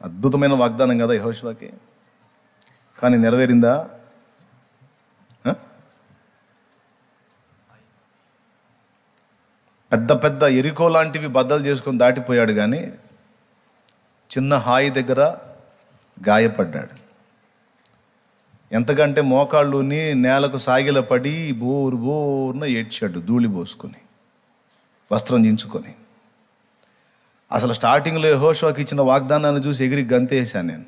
అద్భుతమైన వాగ్దానం కదా యెహోషువకి. కానీ నెరవేరిందా? పెద్ద పెద్ద ఎరికో లాంటివి బద్దలు చేసుకొని దాటిపోయాడు, కానీ చిన్న హాయి దగ్గర గాయపడ్డాడు. ఎంతకంటే మోకాళ్ళుని నేలకు సాగిల పడి బోరున ఏడ్చాడు, ధూళి పోసుకొని, వస్త్రం దించుకొని. అసలు స్టార్టింగ్లో యెహోషువకి ఇచ్చిన వాగ్దానాన్ని చూసి ఎగిరి గంతేసాను నేను.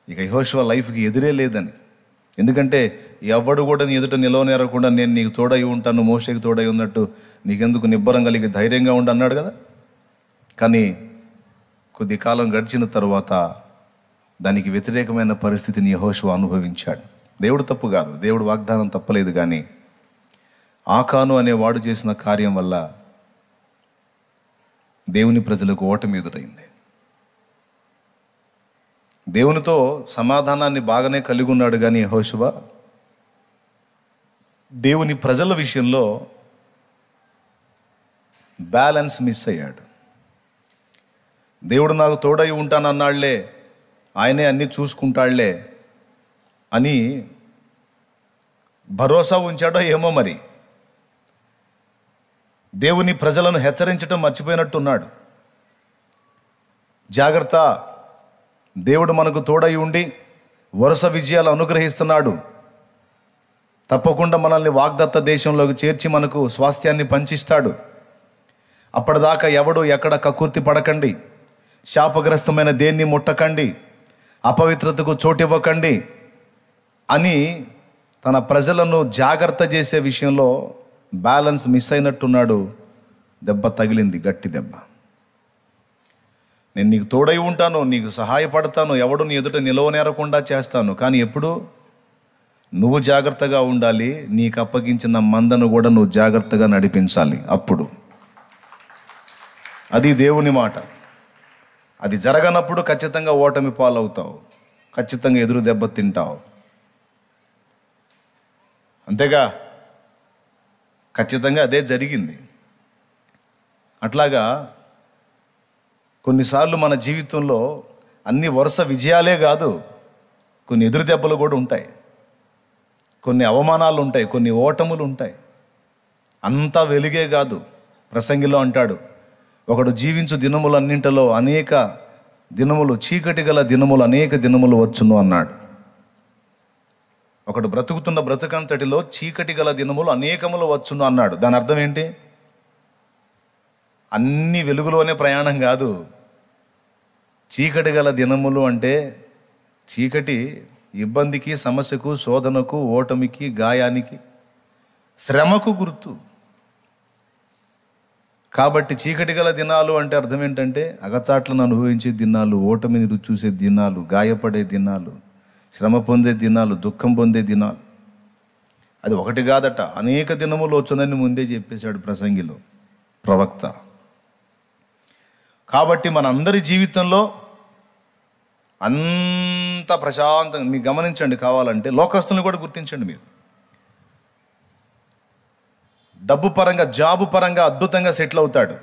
ఇక యెహోషువ లైఫ్కి ఎదురే లేదని. ఎందుకంటే ఎవడు కూడా నీ ఎదుట నిలవనేరకుండా నేను నీకు తోడై ఉంటాను, మోషేకి తోడై ఉన్నట్టు నీకెందుకు, నిబ్బరం కలిగి ధైర్యంగా ఉండి అన్నాడు కదా. కానీ కొద్ది కాలం గడిచిన తర్వాత దానికి వ్యతిరేకమైన పరిస్థితిని యెహోషువ అనుభవించాడు. దేవుడు తప్పు కాదు, దేవుడు వాగ్దానం తప్పలేదు, కానీ ఆకాను అనేవాడు చేసిన కార్యం వల్ల దేవుని ప్రజలకు ఓటమి ఎదురైంది. దేవునితో సమాధానాన్ని బాగానే కలిగి ఉన్నాడు, కానీ యెహోషువ దేవుని ప్రజల విషయంలో బ్యాలెన్స్ మిస్ అయ్యాడు. దేవుడు నాకు తోడై ఉంటానన్నాళ్లే, ఆయనే అన్నీ చూసుకుంటాళ్లే అని భరోసా ఉంచాడో ఏమో మరి. దేవుని ప్రజలను హెచ్చరించడం మర్చిపోయినట్టున్నాడు. జాగ్రత్త, దేవుడు మనకు తోడై ఉండి వరుస విజయాలు అనుగ్రహిస్తున్నాడు. తప్పకుండా మనల్ని వాగ్దత్త దేశంలోకి చేర్చి మనకు స్వాస్థ్యాన్ని పంచిస్తాడు. అప్పటిదాకా ఎవడు ఎక్కడ కక్కుర్తి పడకండి, శాపగ్రస్తమైన దేన్ని ముట్టకండి, అపవిత్రతకు చోటివ్వకండి అని తన ప్రజలను జాగ్రత్త చేసే విషయంలో బ్యాలెన్స్ మిస్ అయినట్టున్నాడు. దెబ్బ తగిలింది, గట్టి దెబ్బ. నేను నీకు తోడై ఉంటాను, నీకు సహాయపడతాను, ఎవడు నీ ఎదుట నిలవనేరకుండా చేస్తాను, కానీ ఎప్పుడు నువ్వు జాగ్రత్తగా ఉండాలి, నీకు అప్పగించిన మందను కూడా నువ్వు జాగ్రత్తగా నడిపించాలి. అప్పుడు అది దేవుని మాట. అది జరగనప్పుడు ఖచ్చితంగా ఓటమి పాలవుతావు, ఖచ్చితంగా ఎదురు దెబ్బ తింటావు. అంతేగా, ఖచ్చితంగా అదే జరిగింది. అట్లాగా కొన్నిసార్లు మన జీవితంలో అన్ని వరుస విజయాలే కాదు, కొన్ని ఎదురు దెబ్బలు కూడా ఉంటాయి, కొన్ని అవమానాలు ఉంటాయి, కొన్ని ఓటములు ఉంటాయి. అంతా వెలుగే కాదు. ప్రసంగిలో అంటాడు, ఒకడు జీవించు దినములన్నింటిలో అనేక దినములు, చీకటి గల దినములు అనేక దినములు వచ్చును అన్నాడు. ఒకడు బ్రతుకుతున్న బ్రతుకంతటిలో చీకటి గల దినములు అనేకములు వచ్చును అన్నాడు. దాని అర్థం ఏంటి? అన్ని వెలుగులోనే ప్రయాణం కాదు. చీకటి గల దినములు అంటే చీకటి ఇబ్బందికి, సమస్యకు, శోధనకు, ఓటమికి, గాయానికి, శ్రమకు గుర్తు. కాబట్టి చీకటి గల దినాలు అంటే అర్థం ఏంటంటే అగచాట్లను అనుభవించే దినాలు, ఓటమిని రుచి చూసే దినాలు, గాయపడే దినాలు, శ్రమ పొందే దినాలు, దుఃఖం పొందే దినాలు. అది ఒకటి కాదట, అనేక దినములు వచ్చునని ముందే చెప్పేశాడు ప్రసంగిలో ప్రవక్త. కాబట్టి మన అందరి జీవితంలో అంత ప్రశాంతంగా, మీరు గమనించండి, కావాలంటే లోకస్తులను కూడా గుర్తించండి మీరు. డబ్బు పరంగా, జాబు పరంగా అద్భుతంగా సెటిల్ అవుతాడు,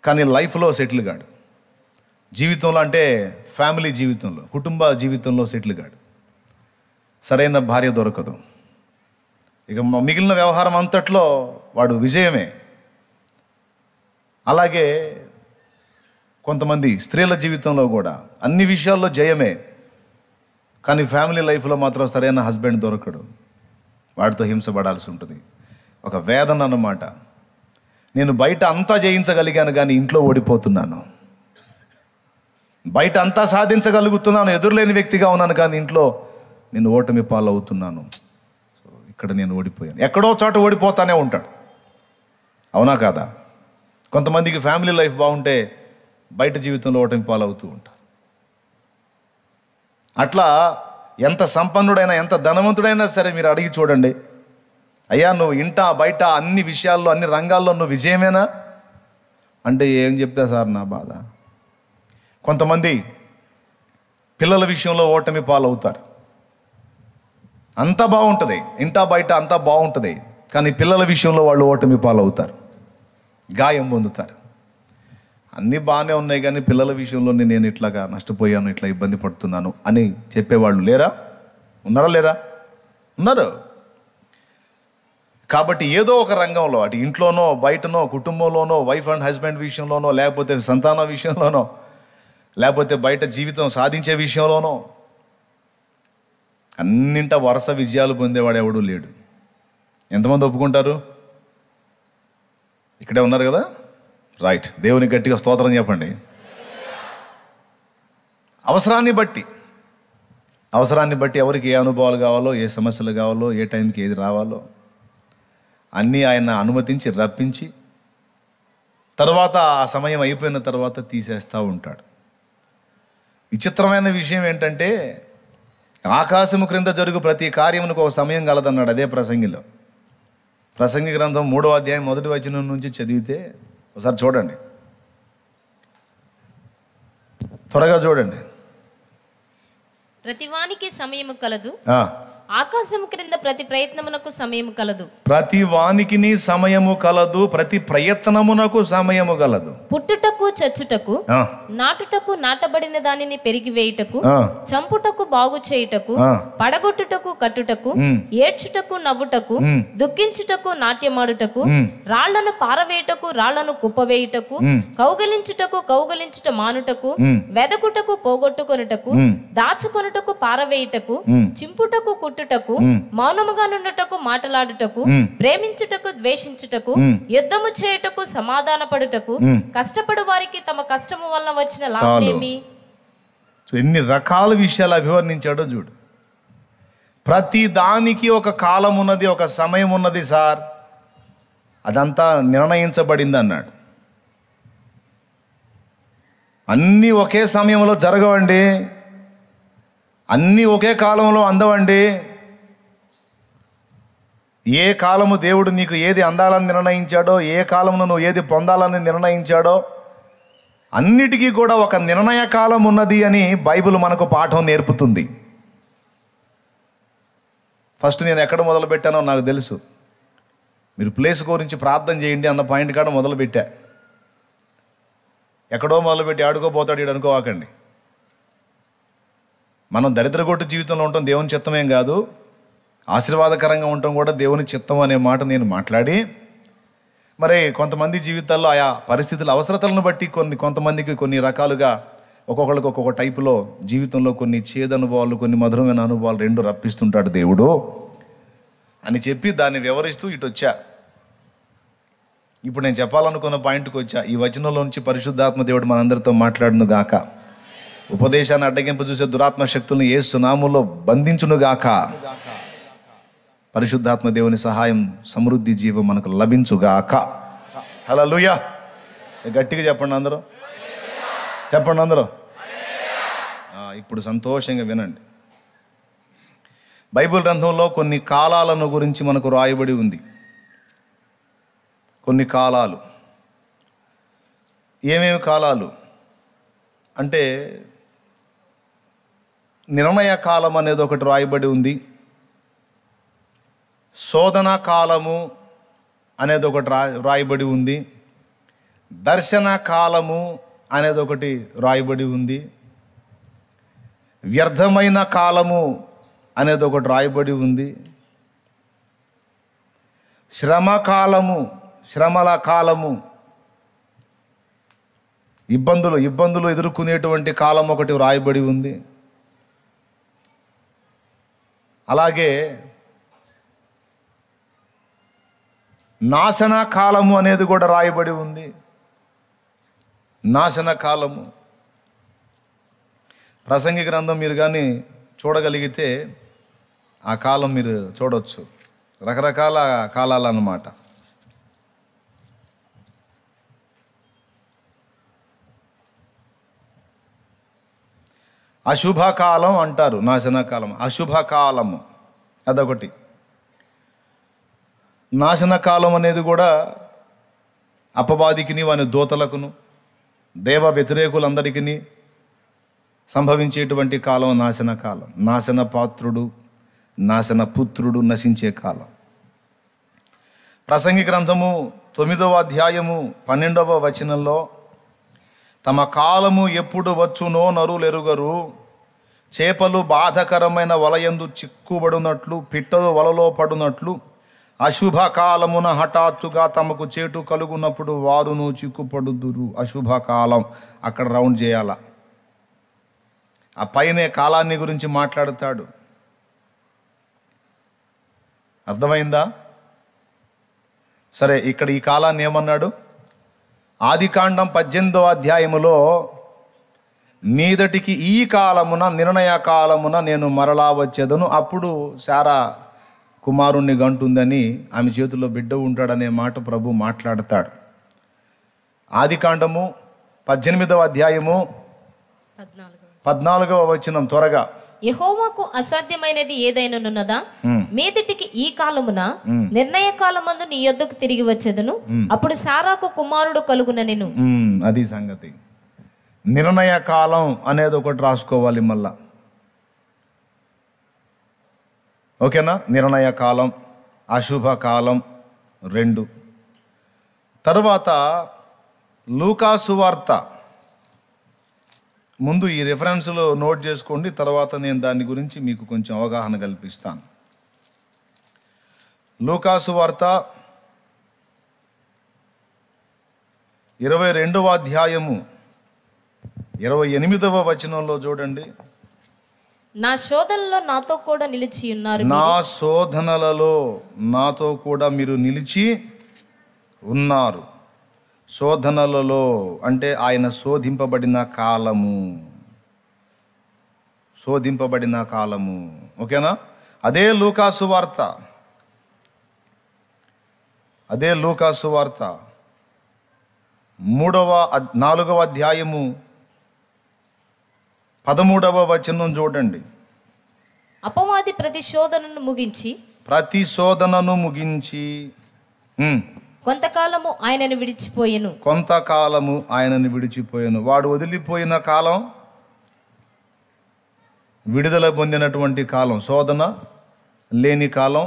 కానీ లైఫ్లో సెటిల్ కాడు. జీవితంలో అంటే ఫ్యామిలీ జీవితంలో, కుటుంబ జీవితంలో సెటిల్ కాడు. సరైన భార్య దొరకదు. ఇక మిగిలిన వ్యవహారం అంతట్లో వాడు విజయమే. అలాగే కొంతమంది స్త్రీల జీవితంలో కూడా అన్ని విషయాల్లో జయమే, కానీ ఫ్యామిలీ లైఫ్లో మాత్రం సరైన హస్బెండ్ దొరకడు. వాడితో హింసపడాల్సి ఉంటుంది. ఒక వేదన అన్నమాట. నేను బయట అంతా జయించగలిగాను, కానీ ఇంట్లో ఓడిపోతున్నాను. బయట అంతా సాధించగలుగుతున్నాను, ఎదురులేని వ్యక్తిగా ఉన్నాను, కానీ ఇంట్లో నేను ఓటమి పాలవుతున్నాను. సో ఇక్కడ నేను ఓడిపోయాను. ఎక్కడో చోట ఓడిపోతానే ఉంటాడు. అవునా కాదా? కొంతమందికి ఫ్యామిలీ లైఫ్ బాగుంటే బయట జీవితంలో ఓటమి పాలవుతూ ఉంటారు. అట్లా ఎంత సంపన్నుడైనా, ఎంత ధనవంతుడైనా సరే మీరు అడిగి చూడండి, అయ్యా నువ్వు ఇంట బయట అన్ని విషయాల్లో, అన్ని రంగాల్లో నువ్వు విజయమేనా అంటే ఏం చెప్తా సార్ నా బాధ. కొంతమంది పిల్లల విషయంలో ఓటమి పాలవుతారు. అంతా బాగుంటుంది, ఇంటా బయట అంతా బాగుంటుంది, కానీ పిల్లల విషయంలో వాళ్ళు ఓటమి పాలవుతారు, గాయం పొందుతారు. అన్నీ బాగానే ఉన్నాయి కానీ పిల్లల విషయంలోనే నేను ఇట్లాగా నష్టపోయాను, ఇట్లా ఇబ్బంది పడుతున్నాను అని చెప్పేవాళ్ళు లేరా? ఉన్నారా లేరా? ఉన్నారు. కాబట్టి ఏదో ఒక రంగంలో, అటు ఇంట్లోనో బయటనో కుటుంబంలోనో వైఫ్ అండ్ హస్బెండ్ విషయంలోనో, లేకపోతే సంతానం విషయంలోనో, లేకపోతే బయట జీవితం సాధించే విషయంలోనో అన్నింట వరుస విజయాలు పొందేవాడు ఎవడూ లేడు. ఎంతమంది ఒప్పుకుంటారు? ఇక్కడే ఉన్నారు కదా, రైట్. దేవుని గట్టిగా స్తోత్రం చెప్పండి. అవసరాన్ని బట్టి ఎవరికి ఏ అనుభవాలు కావాలో, ఏ సమస్యలు కావాలో, ఏ టైంకి ఏది రావాలో అన్నీ ఆయన అనుమతించి రప్పించి తర్వాత ఆ సమయం అయిపోయిన తర్వాత తీసేస్తూ ఉంటాడు. విచిత్రమైన విషయం ఏంటంటే ఆకాశము క్రింద జరుగు ప్రతి కార్యమునకు ఒక సమయం కలదన్నాడు. అదే ప్రసంగి గ్రంథం 3వ అధ్యాయం 1వ వచనం నుంచి చదివితే ఒకసారి చూడండి, త్వరగా చూడండి. ప్రతివానికి సమయము కలదు, ఆకాశము క్రింద ప్రతి ప్రయత్నమునకు సమయము కలదు. ప్రతి వానికిని సమయము కలదు, ప్రతి ప్రయత్నమునకు సమయము కలదు. పుట్టుటకు చచ్చుటకు, నాటుటకు నాటబడిన దానిని పెరిగివేయుటకు, చంపుటకు బాగు చేయుటకు, పడగొట్టుటకు కట్టుటకు, ఏడ్చుటకు నవ్వుటకు, దుఃఖించుటకు నాట్యమాడుటకు, రాళ్లను పారవేయుటకు రాళ్లను కుప్పవేయుటకు, కౌగలించుట మానుటకు, వెదకుటకు పోగొట్టుకొనుటకు, దాచుకొనుటకు పారవేయుటకు, చింపుటకు కుట్టుటకు, మౌనముగా నుండుటకు మాటలాడుటకు, ప్రేమించుటకు ద్వేషించుటకు, యుద్ధము చేయుటకు సమాధాన పడుటకు, కష్టపడు వారికి తమ కష్టము వల్ల వచ్చిన లాభమేమి. ఎన్ని రకాల విషయాలు అభివర్ణించాడో చూడు. ప్రతి దానికి ఒక కాలం ఉన్నది, ఒక సమయం ఉన్నది సార్, అదంతా నిర్ణయించబడింది అన్నాడు. అన్నీ ఒకే సమయంలో జరగవండి, అన్నీ ఒకే కాలంలో అందవండి. ఏ కాలము దేవుడు నీకు ఏది అందాలని నిర్ణయించాడో, ఏ కాలంలో నువ్వు ఏది పొందాలని నిర్ణయించాడో అన్నిటికీ కూడా ఒక నిర్ణయ కాలం ఉన్నది అని బైబిల్ మనకు పాఠం నేర్పుతుంది. ఫస్ట్ నేను ఎక్కడ మొదలు పెట్టానో నాకు తెలుసు. మీరు ప్లేస్ గురించి ప్రార్థన చేయండి అన్న పాయింట్ కాడ మొదలుపెట్టా. ఎక్కడో మొదలుపెట్టి ఆడుకోపోతాడు ఈడు అనుకోవాకండి. మనం దరిద్రగొట్టు జీవితంలో ఉండటం దేవుని చిత్తమేం కాదు, ఆశీర్వాదకరంగా ఉండటం కూడా దేవుని చిత్తం అనే మాట నేను మాట్లాడి, మరి కొంతమంది జీవితాల్లో ఆయా పరిస్థితుల అవసరతలను బట్టి కొంతమందికి కొన్ని రకాలుగా ఒక్కొక్కరికి ఒక్కొక్క టైపులో జీవితంలో కొన్ని చేదనుభవాలు, కొన్ని మధురమైన అనుభవాలు రెండు రప్పిస్తుంటాడు దేవుడు అని చెప్పి దాన్ని వివరిస్తూ ఇటు వచ్చా. ఇప్పుడు నేను చెప్పాలనుకున్న పాయింట్కి వచ్చా. ఈ వచనంలో నుంచి పరిశుద్ధాత్మ దేవుడు మనందరితో మాట్లాడును గాక. ఉపదేశాన్ని అడ్డగింపు చూసే దురాత్మ శక్తులను యేసు నామములో బంధించును గాక. పరిశుద్ధాత్మ దేవుని సహాయం, సమృద్ధి జీవం మనకు లభించుగాక. హల్లెలూయా. గట్టిగా చెప్పండి అందరూ, చెప్పండి అందరూ. ఇప్పుడు సంతోషంగా వినండి. బైబిల్ గ్రంథంలో కొన్ని కాలాలను గురించి మనకు రాయబడి ఉంది. కొన్ని కాలాలు, ఏమేమి కాలాలు అంటే నిర్ణయ కాలం అనేది ఒకటి రాయబడి ఉంది, శోధన కాలము అనేది ఒకటి రాయబడి ఉంది, దర్శన కాలము అనేది ఒకటి రాయబడి ఉంది, వ్యర్థమైన కాలము అనేది ఒకటి రాయబడి ఉంది, శ్రమల కాలము, ఇబ్బందులు ఎదుర్కొనేటువంటి కాలం ఒకటి రాయబడి ఉంది. అలాగే నాశన కాలము అనేది కూడా రాయబడి ఉంది. నాశన కాలము ప్రసంగి గ్రంథం మీరు కానీ చూడగలిగితే ఆ కాలం మీరు చూడవచ్చు. రకరకాల కాలాలు అన్నమాట. అశుభకాలం అంటారు, నాశనకాలం, అశుభకాలము అదొకటి. నాశనకాలం అనేది కూడా అపవాదికిని వాని దూతలకును దేవ వ్యతిరేకులందరికీ సంభవించేటువంటి కాలం నాశనకాలం. నాశన పాత్రుడు, నాశన పుత్రుడు నశించే కాలం. ప్రసంగి గ్రంథము 9వ అధ్యాయము 12వ వచనంలో తమ కాలము ఎప్పుడు వచ్చునో నరులెరుగరు. చేపలు బాధకరమైన వలయందు చిక్కుబడినట్లు, పిట్టలు వలలో పడునట్లు అశుభకాలమున హఠాత్తుగా తమకు చేటు కలుగునప్పుడు వారును చిక్కుపడుదురు. అశుభకాలం అక్కడ రౌండ్ చేయాల. ఆ పైనే కాలాన్ని గురించి మాట్లాడతాడు. అర్థమైందా? సరే, ఇక్కడ ఈ కాలాన్ని ఏమన్నాడు? ఆదికాండం 18వ అధ్యాయములో మీదటికి ఈ కాలమున, నిర్ణయ కాలమున నేను మరలా వచ్చేదను, అప్పుడు శారా కుమారుణ్ణి గంటుందని, ఆమె చేతిలో బిడ్డ ఉంటాడనే మాట ప్రభు మాట్లాడతాడు. ఆదికాండము 18వ అధ్యాయము 14వ వచనం త్వరగా. యెహోవాకు అసాధ్యమైనది ఏదైనానున్నదా? మీదటికి ఈ కాలమున నిర్ణయ కాలమందు నీ యొద్దకు తిరిగి వచ్చేదను, అప్పుడు సారాకు కుమారుడు కలుగుననెను. అది సంగతి. నిర్ణయ కాలం అనేది ఒకటి రాసుకోవాలి మళ్ళా. ఓకేనా? నిర్ణయ కాలం, అశుభ కాలం 2. తర్వాత లూకాసు వార్త. ముందు ఈ రెఫరెన్స్లో నోట్ చేసుకోండి, తర్వాత నేను దాని గురించి మీకు కొంచెం అవగాహన కల్పిస్తాను. లూకాసు వార్త 22వ అధ్యాయము 28వ వచనంలో చూడండి. నా శోధనలో నాతో కూడా నిలిచి ఉన్నారు. నా శోధనలలో నాతో కూడా మీరు నిలిచి ఉన్నారు. శోధనలలో అంటే ఆయన శోధింపబడిన కాలము, శోధింపబడిన కాలము. ఓకేనా? అదే లూకాసు వార్త 4వ అధ్యాయము 13వ వచనం చూడండి. అపవాది ప్రతి శోధనను ముగించి కొంతకాలము ఆయనను విడిచిపోయెను. వాడు వదిలిపోయిన కాలం, విడుదల పొందినటువంటి కాలం, శోధన లేని కాలం,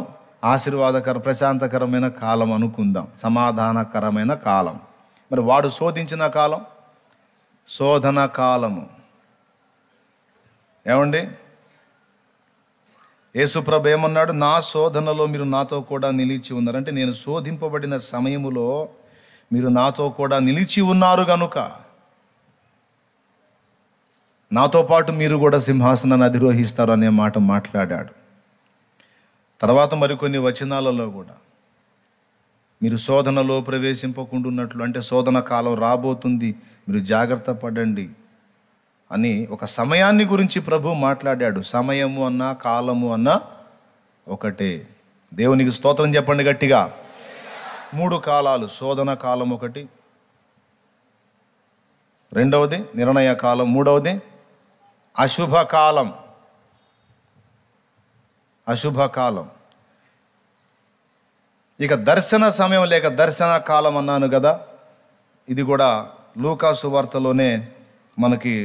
ప్రశాంతకరమైన కాలం అనుకుందాం, సమాధానకరమైన కాలం. మరి వాడు శోధించిన కాలం శోధన కాలము. ఏమండి? యేసుప్రభు ఏమన్నాడు? నా శోధనలో మీరు నాతో కూడా నిలిచి ఉన్నారంటే, నేను శోధింపబడిన సమయములో మీరు నాతో కూడా నిలిచి ఉన్నారు గనుక నాతో పాటు మీరు కూడా సింహాసనాన్ని అధిరోహిస్తారు అనే మాట మాట్లాడాడు. తర్వాత మరికొన్ని వచనాలలో కూడా మీరు శోధనలో ప్రవేశింపకుండున్నట్లు, అంటే శోధన కాలం రాబోతుంది, మీరు జాగ్రత్త పడండి అని ఒక సమయాన్ని గురించి ప్రభు మాట్లాడాడు. సమయము అన్నా కాలము అన్నా ఒకటే. దేవునికి స్తోత్రం చెప్పండి గట్టిగా. 3 కాలాలు. శోధన కాలం ఒకటి, 2వది నిర్ణయ కాలం, 3వది అశుభకాలం. అశుభకాలం. ఇక దర్శన సమయం లేక దర్శన కాలం అన్నాను కదా, ఇది కూడా లూకాసు వార్తలోనే మనకి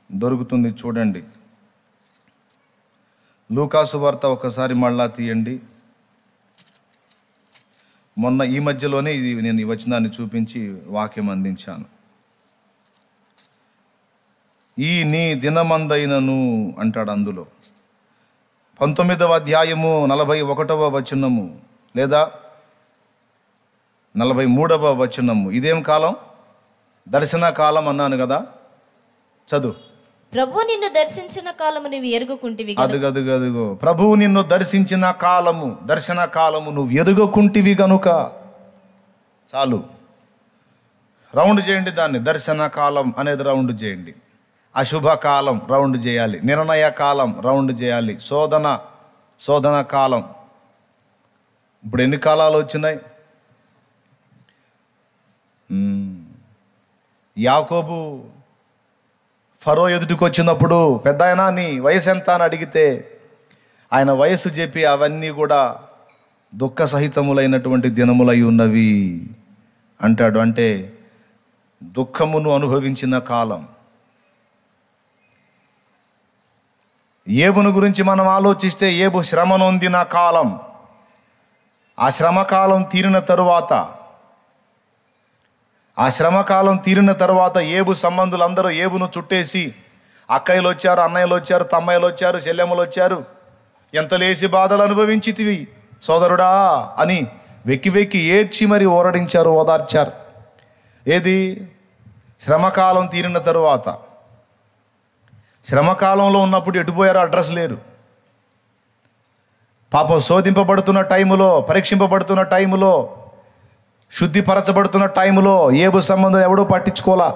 దొరుకుతుంది. చూడండి, లూకాసు వార్త ఒకసారి మళ్ళా తీయండి. మొన్న ఈ మధ్యలోనే నేను ఈ వచనాన్ని చూపించి వాక్యం అందించాను. ఈ నీ దినమందైనను అంటాడు అందులో. 19వ అధ్యాయము 41వ వచనము లేదా 43వ వచనము. ఇదేం కాలం? దర్శన కాలం అన్నాను కదా, చదువు. ప్రభువు నిన్ను దర్శించిన కాలము నువ్వు ఎరుగుకుంటివి. అదుగో ప్రభువు నిన్ను దర్శించిన కాలము, దర్శన కాలము నువ్వు ఎరుగుకుంటివి గనుక. చాలు, రౌండ్ చేయండి దాన్ని. దర్శన కాలం అనేది రౌండ్ చేయండి. అశుభకాలం రౌండ్ చేయాలి. నిర్ణయ కాలం రౌండ్ చేయాలి. శోధన కాలం. ఇప్పుడు ఎన్ని కాలాలు వచ్చినాయి? యాకోబు ఫరో ఎదుటికి వచ్చినప్పుడు, పెద్దాయనా నీ వయసు ఎంత అని అడిగితే ఆయన వయసు చెప్పి అవన్నీ కూడా దుఃఖ సహితములైనటువంటి దినములై ఉన్నవి అంటాడు. అంటే దుఃఖమును అనుభవించిన కాలం. ఏబును గురించి మనం ఆలోచిస్తే, ఏబు శ్రమ నొందిన కాలం. ఆ శ్రమకాలం తీరిన తరువాత ఆ శ్రమకాలం తీరిన తర్వాత ఏబు సంబంధులందరూ ఏబును చుట్టేసి, అక్కయ్యలు వచ్చారు, అన్నయ్యలు వచ్చారు, తమ్మయ్యలు వచ్చారు, చెల్లెమ్మలు వచ్చారు, ఎంత లేసి బాధలు అనుభవించితివి సోదరుడా అని వెక్కి వెక్కి ఏడ్చి మరి ఓరడించారు, ఓదార్చారు. ఏది? శ్రమకాలం తీరిన తరువాత. శ్రమకాలంలో ఉన్నప్పుడు ఎటుపోయారో అడ్రస్ లేరు. పాపం శోధింపబడుతున్న టైములో, పరీక్షింపబడుతున్న టైములో, శుద్ధిపరచబడుతున్న టైములో ఏబు సంబంధం ఎవడో పట్టించుకోలా.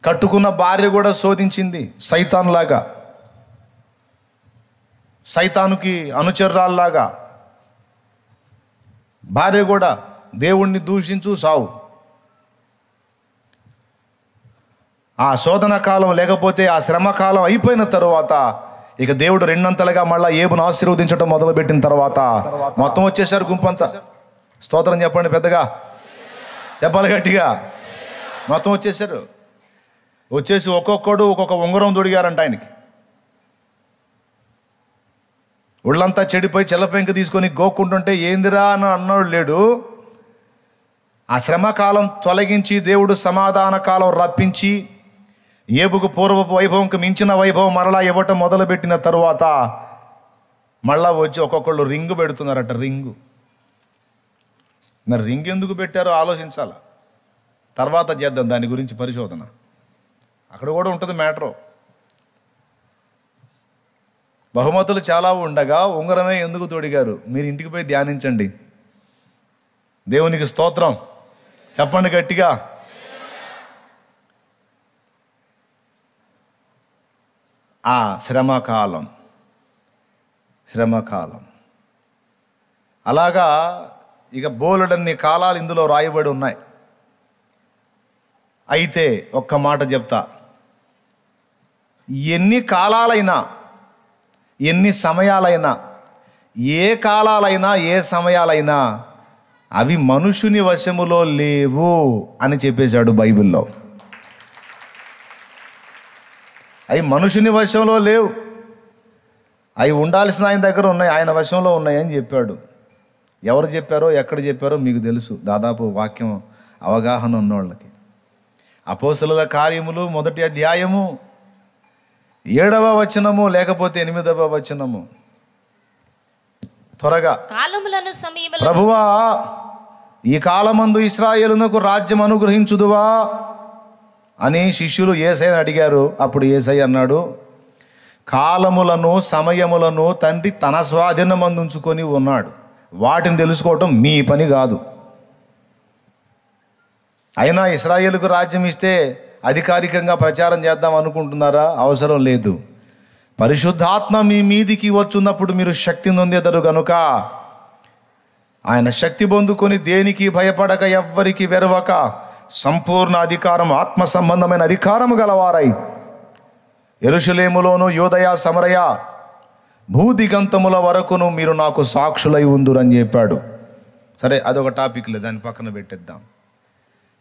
కట్టుకున్న భార్య కూడా శోధించింది సైతాన్లాగా, సైతానుకి అనుచరురాల్లాగా. భార్య కూడా దేవుణ్ణి దూషించు సావు. ఆ శోధన కాలం లేకపోతే ఆ శ్రమకాలం అయిపోయిన తరువాత ఇక దేవుడు రెండంతలుగా మళ్ళీ ఏబును ఆశీర్వదించడం మొదలుపెట్టిన తర్వాత మొత్తం వచ్చేసారు గుంపంతా. స్తోత్రం చెప్పండి పెద్దగా, చెప్పాలి గట్టిగా. మొత్తం వచ్చేసారు. వచ్చేసి ఒక్కొక్కడు ఒక్కొక్క ఉంగరం దొడిగారంట ఆయనకి. ఒళ్ళంతా చెడిపోయి చెల్లపెంక తీసుకొని గోక్కుంటుంటే ఏందిరా అని అన్నాడు లేడు. ఆ శ్రమకాలం తొలగించి దేవుడు సమాధాన కాలం రప్పించి ఏబుకు పూర్వపు వైభవంకి మించిన వైభవం మరలా ఇవ్వటం మొదలుపెట్టిన తరువాత మళ్ళా వచ్చి ఒక్కొక్కళ్ళు రింగు పెడుతున్నారట. రింగు. మరి రింగ్ ఎందుకు పెట్టారో ఆలోచించాల. తర్వాత చేద్దాం దాని గురించి పరిశోధన. అక్కడ కూడా ఉంటుంది మ్యాటరు. బహుమతులు చాలా ఉండగా ఉంగరమే ఎందుకు తొడిగారు? మీరు ఇంటికి పోయి ధ్యానించండి. దేవునికి స్తోత్రం చెప్పండి గట్టిగా. ఆ శ్రమకాలం అలాగా ఇక బోలెడన్ని కాలాలు ఇందులో రాయబడి ఉన్నాయి. అయితే ఒక్క మాట చెప్తా, ఎన్ని కాలాలైనా, ఎన్ని సమయాలైనా, ఏ కాలాలైనా, ఏ సమయాలైనా అవి మనుషుని వశములో లేవు అని చెప్పేశాడు బైబిల్లో. అవి మనుషుని వశంలో లేవు, అవి ఉండాల్సిన ఆయన దగ్గర ఉన్నాయి, ఆయన వశంలో ఉన్నాయి అని చెప్పాడు. ఎవరు చెప్పారో ఎక్కడ చెప్పారో మీకు తెలుసు, దాదాపు వాక్యం అవగాహన ఉన్నవాళ్ళకి. అపోస్తలుల కార్యములు 1వ అధ్యాయము 7వ వచనము లేకపోతే 8వ వచనము. త్వరగా. ప్రభువా, ఈ కాలమందు ఇశ్రాయేలునకు రాజ్యం అనుగ్రహించుదువా అని శిష్యులు యేసయ్యను అడిగారు. అప్పుడు యేసయ్య అన్నాడు, కాలములను సమయములను తండ్రి తన స్వాధీనమందు ఉంచుకొని ఉన్నాడు, వాటిని తెలుసుకోవటం మీ పని కాదు. అయినా ఇశ్రాయేలుకు రాజ్యం ఇస్తే అధికారికంగా ప్రచారం చేద్దాం అనుకుంటున్నారా? అవసరం లేదు. పరిశుద్ధాత్మ మీ మీదికి వచ్చున్నప్పుడు మీరు శక్తి నొందెదరు గనుక ఆయన శక్తి పొందుకొని దేనికి భయపడక ఎవ్వరికి వెరవక సంపూర్ణ అధికారం, ఆత్మ సంబంధమైన అధికారము గలవారై యెరూషలేములోను యూదయ సమరయ భూదిగంతముల వరకును మీరు నాకు సాక్షులై ఉందురని చెప్పాడు. సరే, అదొక టాపిక్లే, దాన్ని పక్కన పెట్టేద్దాం.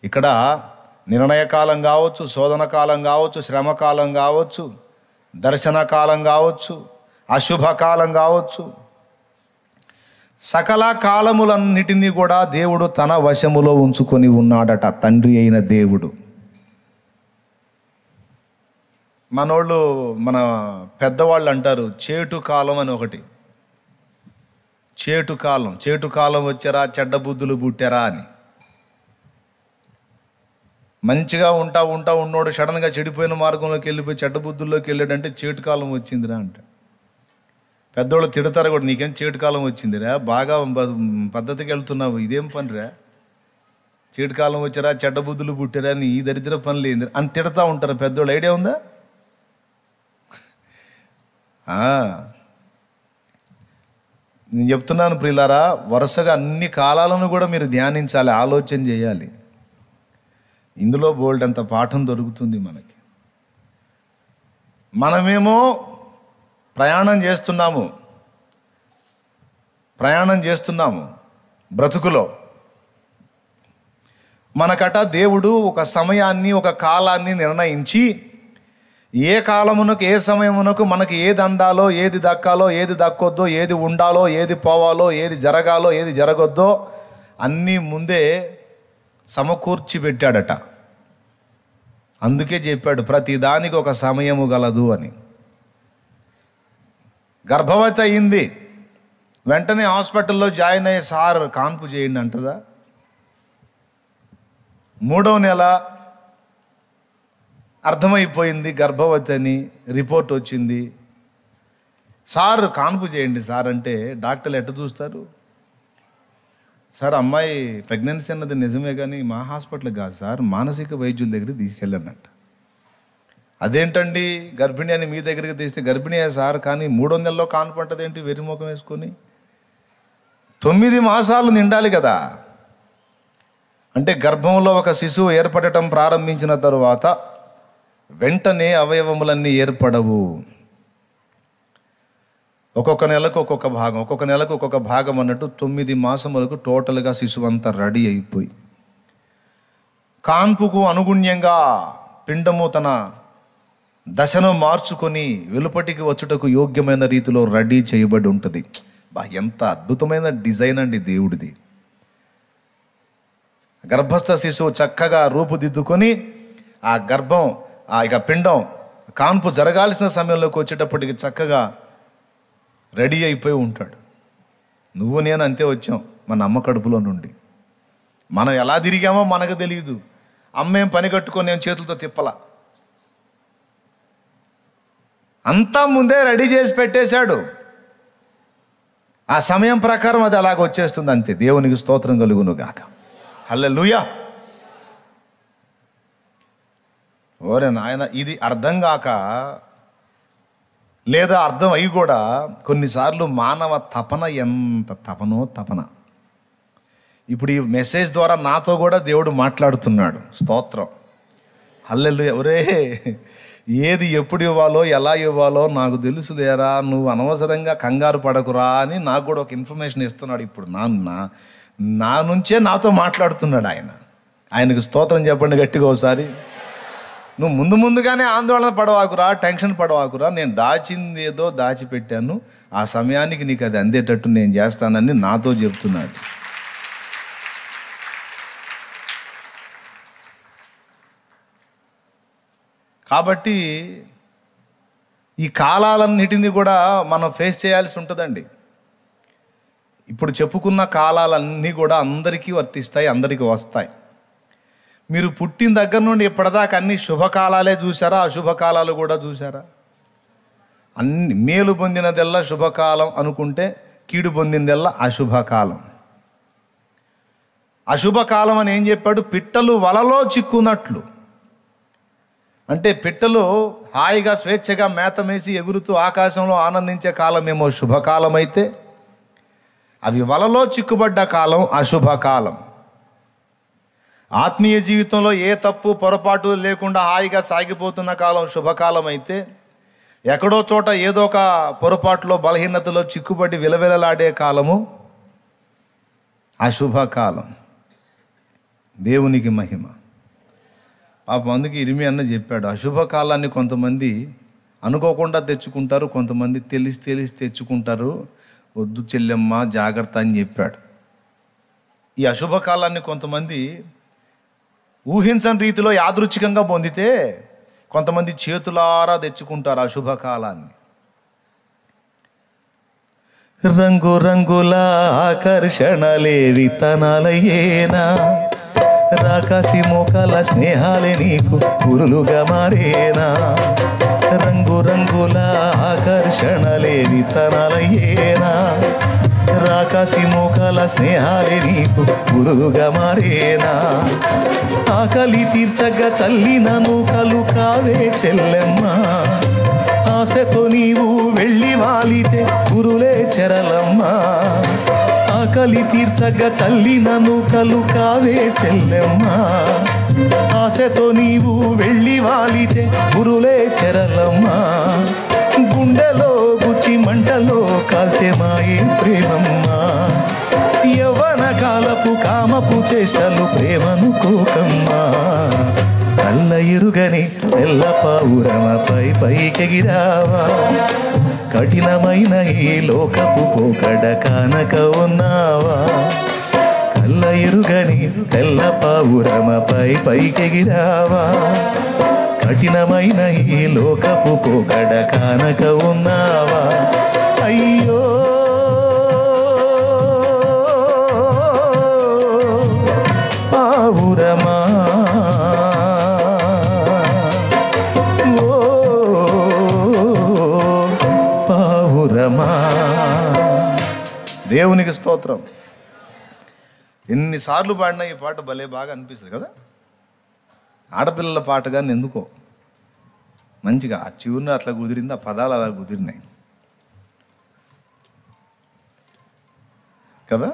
ఇక్కడ నిర్ణయకాలం కావచ్చు, శోధన కాలం కావచ్చు, శ్రమకాలం కావచ్చు, దర్శన కాలం కావచ్చు, అశుభకాలం కావచ్చు, సకల కాలములన్నిటినీ కూడా దేవుడు తన వశములో ఉంచుకొని ఉన్నాడట, తండ్రి అయిన దేవుడు. మనోళ్ళు, మన పెద్దవాళ్ళు అంటారు చేటు కాలం అని ఒకటి. చేటు కాలం వచ్చారా, చెడ్డ బుద్ధులు పుట్టారా అని. మంచిగా ఉంటా ఉన్నోడు సడన్గా చెడిపోయిన మార్గంలోకి వెళ్ళిపోయి చెడ్డ బుద్ధుల్లోకి వెళ్ళాడంటే చేటు కాలం వచ్చిందిరా అంట. పెద్దోళ్ళు తిడతారు కూడా, నీకేం చేటు కాలం వచ్చిందిరా, బాగా పద్ధతికి వెళ్తున్నావు, ఇదేం పనిరా, చేటు కాలం వచ్చారా, చెడ్డ బుద్ధులు పుట్టారా, నీ ఈ దరిద్ర పనులు ఏంది అని తిడతా ఉంటారు పెద్దోళ్ళు. ఐడియా ఉందా? నేను చెప్తున్నాను ప్రియులారా, వరుసగా అన్ని కాలాలను కూడా మీరు ధ్యానించాలి, ఆలోచన చేయాలి. ఇందులో బోల్డ్ అంత పాఠం దొరుకుతుంది మనకి. మనమేమో ప్రయాణం చేస్తున్నాము బ్రతుకులో. మనకట దేవుడు ఒక సమయాన్ని, ఒక కాలాన్ని నిర్ణయించి ఏ కాలమునకు, ఏ సమయమునకు మనకి ఏది అందాలో, ఏది దక్కాలో, ఏది దక్కొద్దో, ఏది ఉండాలో, ఏది పోవాలో, ఏది జరగాలో, ఏది జరగొద్దో అన్నీ ముందే సమకూర్చి పెట్టాడట. అందుకే చెప్పాడు ప్రతి దానికి ఒక సమయము గలదు అని. గర్భవతి అయింది, వెంటనే హాస్పిటల్లో జాయిన్ అయ్యే సార్ కాన్పు చేయండి అంటదా? 3వ నెల అర్థమైపోయింది గర్భవతి అని, రిపోర్ట్ వచ్చింది. సార్ కాన్పు చేయండి సార్ అంటే డాక్టర్లు ఎట్ట చూస్తారు? సార్ అమ్మాయి ప్రెగ్నెన్సీ అన్నది నిజమే కానీ మా హాస్పిటల్కి కాదు సార్, మానసిక వైద్యుల దగ్గరికి తీసుకెళ్ళానంట. అదేంటండి గర్భిణి అని మీ దగ్గరికి తీస్తే గర్భిణియే సార్, కానీ 3వ నెలలో కాన్పు అంటదేంటి వెర్రిముఖం వేసుకొని? 9 మాసాలు నిండాలి కదా. అంటే గర్భంలో ఒక శిశువు ఏర్పడటం ప్రారంభించిన తరువాత వెంటనే అవయవములన్నీ ఏర్పడవు. ఒక్కొక్క నెలకు ఒక్కొక్క భాగం, ఒక్కొక్క నెలకు ఒక్కొక్క భాగం అన్నట్టు 9 మాసములకు టోటల్గా శిశువు అంతా రెడీ అయిపోయి కాన్పుకు అనుగుణ్యంగా పిండము తన దశను మార్చుకొని వెలుపటికి వచ్చుటకు యోగ్యమైన రీతిలో రెడీ చేయబడి ఉంటుంది. ఎంత అద్భుతమైన డిజైన్ అండి దేవుడిది. గర్భస్థ శిశువు చక్కగా రూపుదిద్దుకొని ఆ గర్భం ఇక పిండం కాన్పు జరగాల్సిన సమయంలోకి వచ్చేటప్పటికి చక్కగా రెడీ అయిపోయి ఉంటాడు. నువ్వు నేను అంతే వచ్చాం మన అమ్మ కడుపులో నుండి. మనం ఎలా తిరిగామో మనకు తెలియదు. అమ్మేం పని కట్టుకొని నేను చేతులతో తిప్పలా, అంతా ముందే రెడీ చేసి పెట్టేశాడు. ఆ సమయం ప్రకారం అది అలాగ వచ్చేస్తుంది అంతే. దేవునికి స్తోత్రం కలుగును గాక. హల్లెలూయా. ఓరే నాయన, ఇది అర్థం కాక లేదా అర్థం అయి కూడా కొన్నిసార్లు మానవ తపన ఎంత తపన. ఇప్పుడు ఈ మెసేజ్ ద్వారా నాతో కూడా దేవుడు మాట్లాడుతున్నాడు. స్తోత్రం. హల్లెలూయా. ఒరే, ఏది ఎప్పుడు ఇవ్వాలో ఎలా ఇవ్వాలో నాకు తెలుసుదేరా, నువ్వు అనవసరంగా కంగారు పడకురా అని నాకు కూడా ఒక ఇన్ఫర్మేషన్ ఇస్తున్నాడు. ఇప్పుడు నా నుంచే నాతో మాట్లాడుతున్నాడు ఆయన. ఆయనకు స్తోత్రం చెప్పండి గట్టిగా ఒకసారి. నువ్వు ముందుగానే ఆందోళన పడవాకురా, టెన్షన్ పడవాకురా. నేను దాచింది ఏదో దాచిపెట్టాను, ఆ సమయానికి నీకు అది అందేటట్టు నేను చేస్తానని నాతో చెప్తున్నాడు. కాబట్టి ఈ కాలాలన్నిటిని కూడా మనం ఫేస్ చేయాల్సి ఉంటుందండి. ఇప్పుడు చెప్పుకున్న కాలాలన్నీ కూడా అందరికీ వర్తిస్తాయి, అందరికీ వస్తాయి. మీరు పుట్టిన దగ్గర నుండి ఇప్పటిదాకా అన్ని శుభకాలాలే చూసారా, అశుభకాలాలు కూడా చూసారా? అన్ని మేలు పొందినదెల్లా శుభకాలం అనుకుంటే కీడు పొందిందెల్లా అశుభకాలం. అశుభకాలం అని ఏం చెప్పాడు? పిట్టలు వలలో చిక్కున్నట్లు. అంటే పిట్టలు హాయిగా స్వేచ్ఛగా మేతమేసి ఎగురుతూ ఆకాశంలో ఆనందించే కాలమేమో శుభకాలం అయితే, అవి వలలో చిక్కుబడ్డ కాలం అశుభకాలం. ఆత్మీయ జీవితంలో ఏ తప్పు పొరపాటు లేకుండా హాయిగా సాగిపోతున్న కాలం శుభకాలం అయితే, ఎక్కడో చోట ఏదో ఒక పొరపాటులో బలహీనతలో చిక్కుబడి విలవిలలాడే కాలము అశుభకాలం. దేవునికి మహిమ. అందుకే ఇర్మియా అన్న చెప్పాడు, అశుభకాలాన్ని కొంతమంది అనుకోకుండా తెచ్చుకుంటారు, కొంతమంది తెలిసి తెచ్చుకుంటారు, వద్దు చెల్లెమ్మ జాగ్రత్త అని చెప్పాడు. ఈ అశుభకాలాన్ని కొంతమంది ఊహించని రీతిలో యాదృచ్ఛికంగా పొందితే, కొంతమంది చేతులారా తెచ్చుకుంటారు అశుభకాలాన్ని. రంగు రంగుల ఆకర్షణలే విత్తనాలయేనా, రాకాసి మోకాల స్నేహాలే నీకు గురులుగా మారేనా. రంగు రంగుల ఆకర్షణలే విత్తనాలయేనా, రాకాసి మోకాల స్నేహాలే నీకు గురులుగా మారేనా. ఆకలి తీర్చగా చల్లిన నూకలు కావే చెల్లెమ్మ, ఆశతో నీవు వెళ్ళి వాలితే గురులే చెరలమ్మ. ఆకలి తీర్చగా చల్లిన నూకలు కావే చెల్లెమ్మ, ఆశతో నీవు వెళ్ళి వాలితే గురులే చెరలమ్మ. గుండెలో గుచ్చి మంటలో కాల్చే మాయే ప్రేమమ్మ, యవ్వన కాలపు కామపు చేష్టలు ప్రేమను కోకమ్మా. కళ్ళ ఎరుగని తెల్ల పావురమపై పైకెగిరావా, కఠినమైన ఈ లోకపు పోకడ కానక ఉన్నావా. కళ్ళ ఎరుగని తెల్ల పావురమపై పైకెగిరావా, కఠినమైన ఈ లోకపు పోకడ కానక ఉన్నావా. అయ్యో పావురమా, ఓ పావురమా. దేవునికి స్తోత్రం. ఎన్నిసార్లు పాడినా ఈ పాట భలే బాగా అనిపిస్తుంది కదా. ఆడపిల్లల పాట కానీ ఎందుకో మంచిగా ఆ ట్యూన్ అట్లా కుదిరింది, ఆ పదాలు అలా కుదిరినాయి కదా.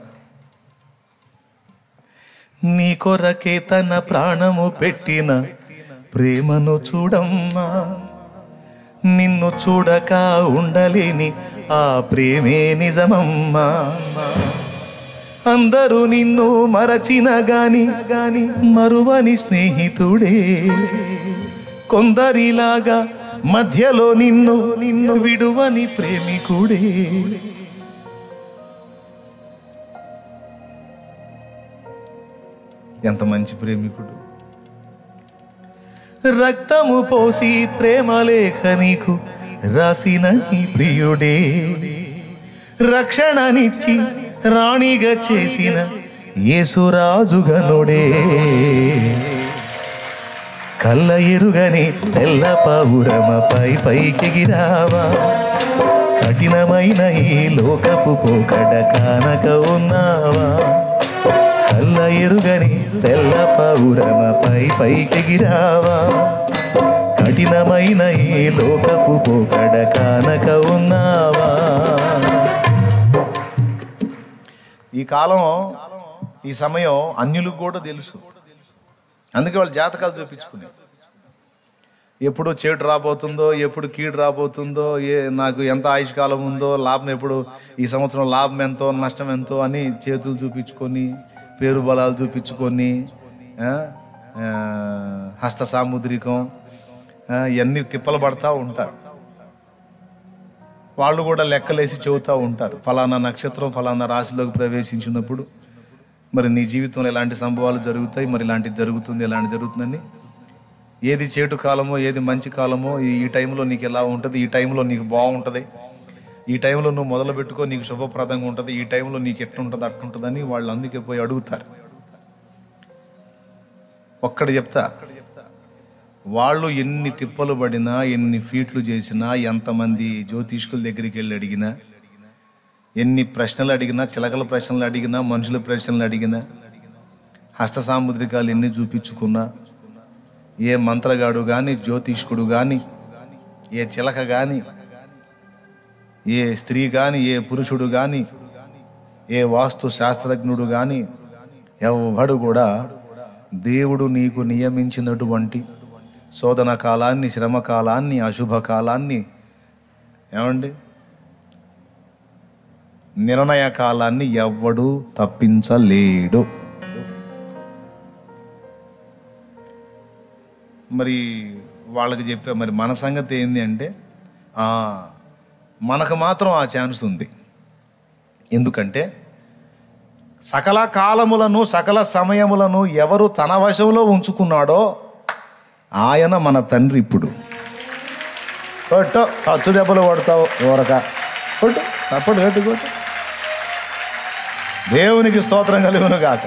నీ కొరకే తన ప్రాణము పెట్టిన ప్రేమను చూడమ్మా, నిన్ను చూడక ఉండలేని ఆ ప్రేమే నిజమమ్మా. అందరూ నిన్ను మరచిన గాని మరువని స్నేహితుడే, కొందరిలాగా మధ్యలో నిన్ను విడువని ప్రేమికుడే. ఎంత మంచి ప్రేమికుడు. రక్తము పోసి ప్రేమ లేఖ నీకు రాసిన నీ ప్రియుడే, రక్షణనిచ్చి రాణిగా చేసిన యేసురాజుగనుడే. కళ్ళ ఎరుగని తెల్ల పావురమపై పైకెగిరావా, కఠినమైన ఈ లోకపు పోకడ కానక ఉన్నావా. కళ్ళ ఎరుగని తెల్ల పావురమపై పైకెగిరావా, కఠినమైన ఈ లోకపు పోకడ కానక ఉన్నావా. ఈ కాలం, ఈ సమయం అన్యులకు కూడా తెలుసు. అందుకే వాళ్ళు జాతకాలు చూపించుకునే, ఎప్పుడు చెడు రాబోతుందో, ఎప్పుడు కీడు రాబోతుందో, నాకు ఎంత ఆయుష్కాలం ఉందో, లాభం ఎప్పుడు, ఈ సంవత్సరం లాభం ఎంతో నష్టం ఎంతో అని చేతులు చూపించుకొని, పేరు బలాలు చూపించుకొని, హస్త సాముద్రికం ఇవన్నీ తిప్పలు పడతా ఉంటారు. వాళ్ళు కూడా లెక్కలేసి చెబుతూ ఉంటారు, ఫలానా నక్షత్రం ఫలానా రాశిలోకి ప్రవేశించినప్పుడు మరి నీ జీవితంలో ఎలాంటి సంభవాలు జరుగుతాయి, మరి ఇలాంటిది జరుగుతుంది, ఎలాంటి జరుగుతుందని. ఏది చేటు కాలమో ఏది మంచి కాలమో, ఈ టైంలో నీకు ఎలా ఉంటుంది, ఈ టైంలో నీకు బాగుంటుంది, ఈ టైంలో నువ్వు మొదలు పెట్టుకో నీకు శుభప్రదంగా ఉంటుంది, ఈ టైంలో నీకు ఎట్టుంటుంది అట్టుంటుందని వాళ్ళు అందుకే పోయి అడుగుతారు. ఒక్కడు చెప్తా, వాళ్ళు ఎన్ని తిప్పలు పడినా, ఎన్ని ఫీట్లు చేసినా, ఎంతమంది జ్యోతిష్కుల దగ్గరికి వెళ్ళి అడిగినా, ఎన్ని ప్రశ్నలు అడిగినా, చిలకల ప్రశ్నలు అడిగినా, మనుషుల ప్రశ్నలు అడిగినా, హస్త సాముద్రికాలు ఎన్ని చూపించుకున్నా, ఏ మంత్రగాడు కానీ, జ్యోతిష్కుడు కానీ, ఏ చిలక కానీ, ఏ స్త్రీ కానీ, ఏ పురుషుడు కానీ, ఏ వాస్తు శాస్త్రజ్ఞుడు కానీ, ఎవడు కూడా దేవుడు నీకు నియమించినటువంటి శోధన కాలాన్ని, శ్రమ కాలాన్ని, అశుభ కాలాన్ని, ఏమండి నిర్ణయ కాలాన్ని ఎవ్వడు తప్పించలేడు. మరి వాళ్ళకి చెప్పా, మరి మన సంగతి ఏంది అంటే, మనకు మాత్రం ఆ ఛాన్స్ ఉంది. ఎందుకంటే సకల కాలములను సకల సమయములను ఎవరు తన వశంలో ఉంచుకున్నాడో ఆయన మన తండ్రి. ఇప్పుడు కొట్టు, ఖర్చు దెబ్బలు కొడతావు ఊరక, కొట్టు తప్పడు, కట్టు కొట్టు. దేవునికి స్తోత్రం కలుగును గాక.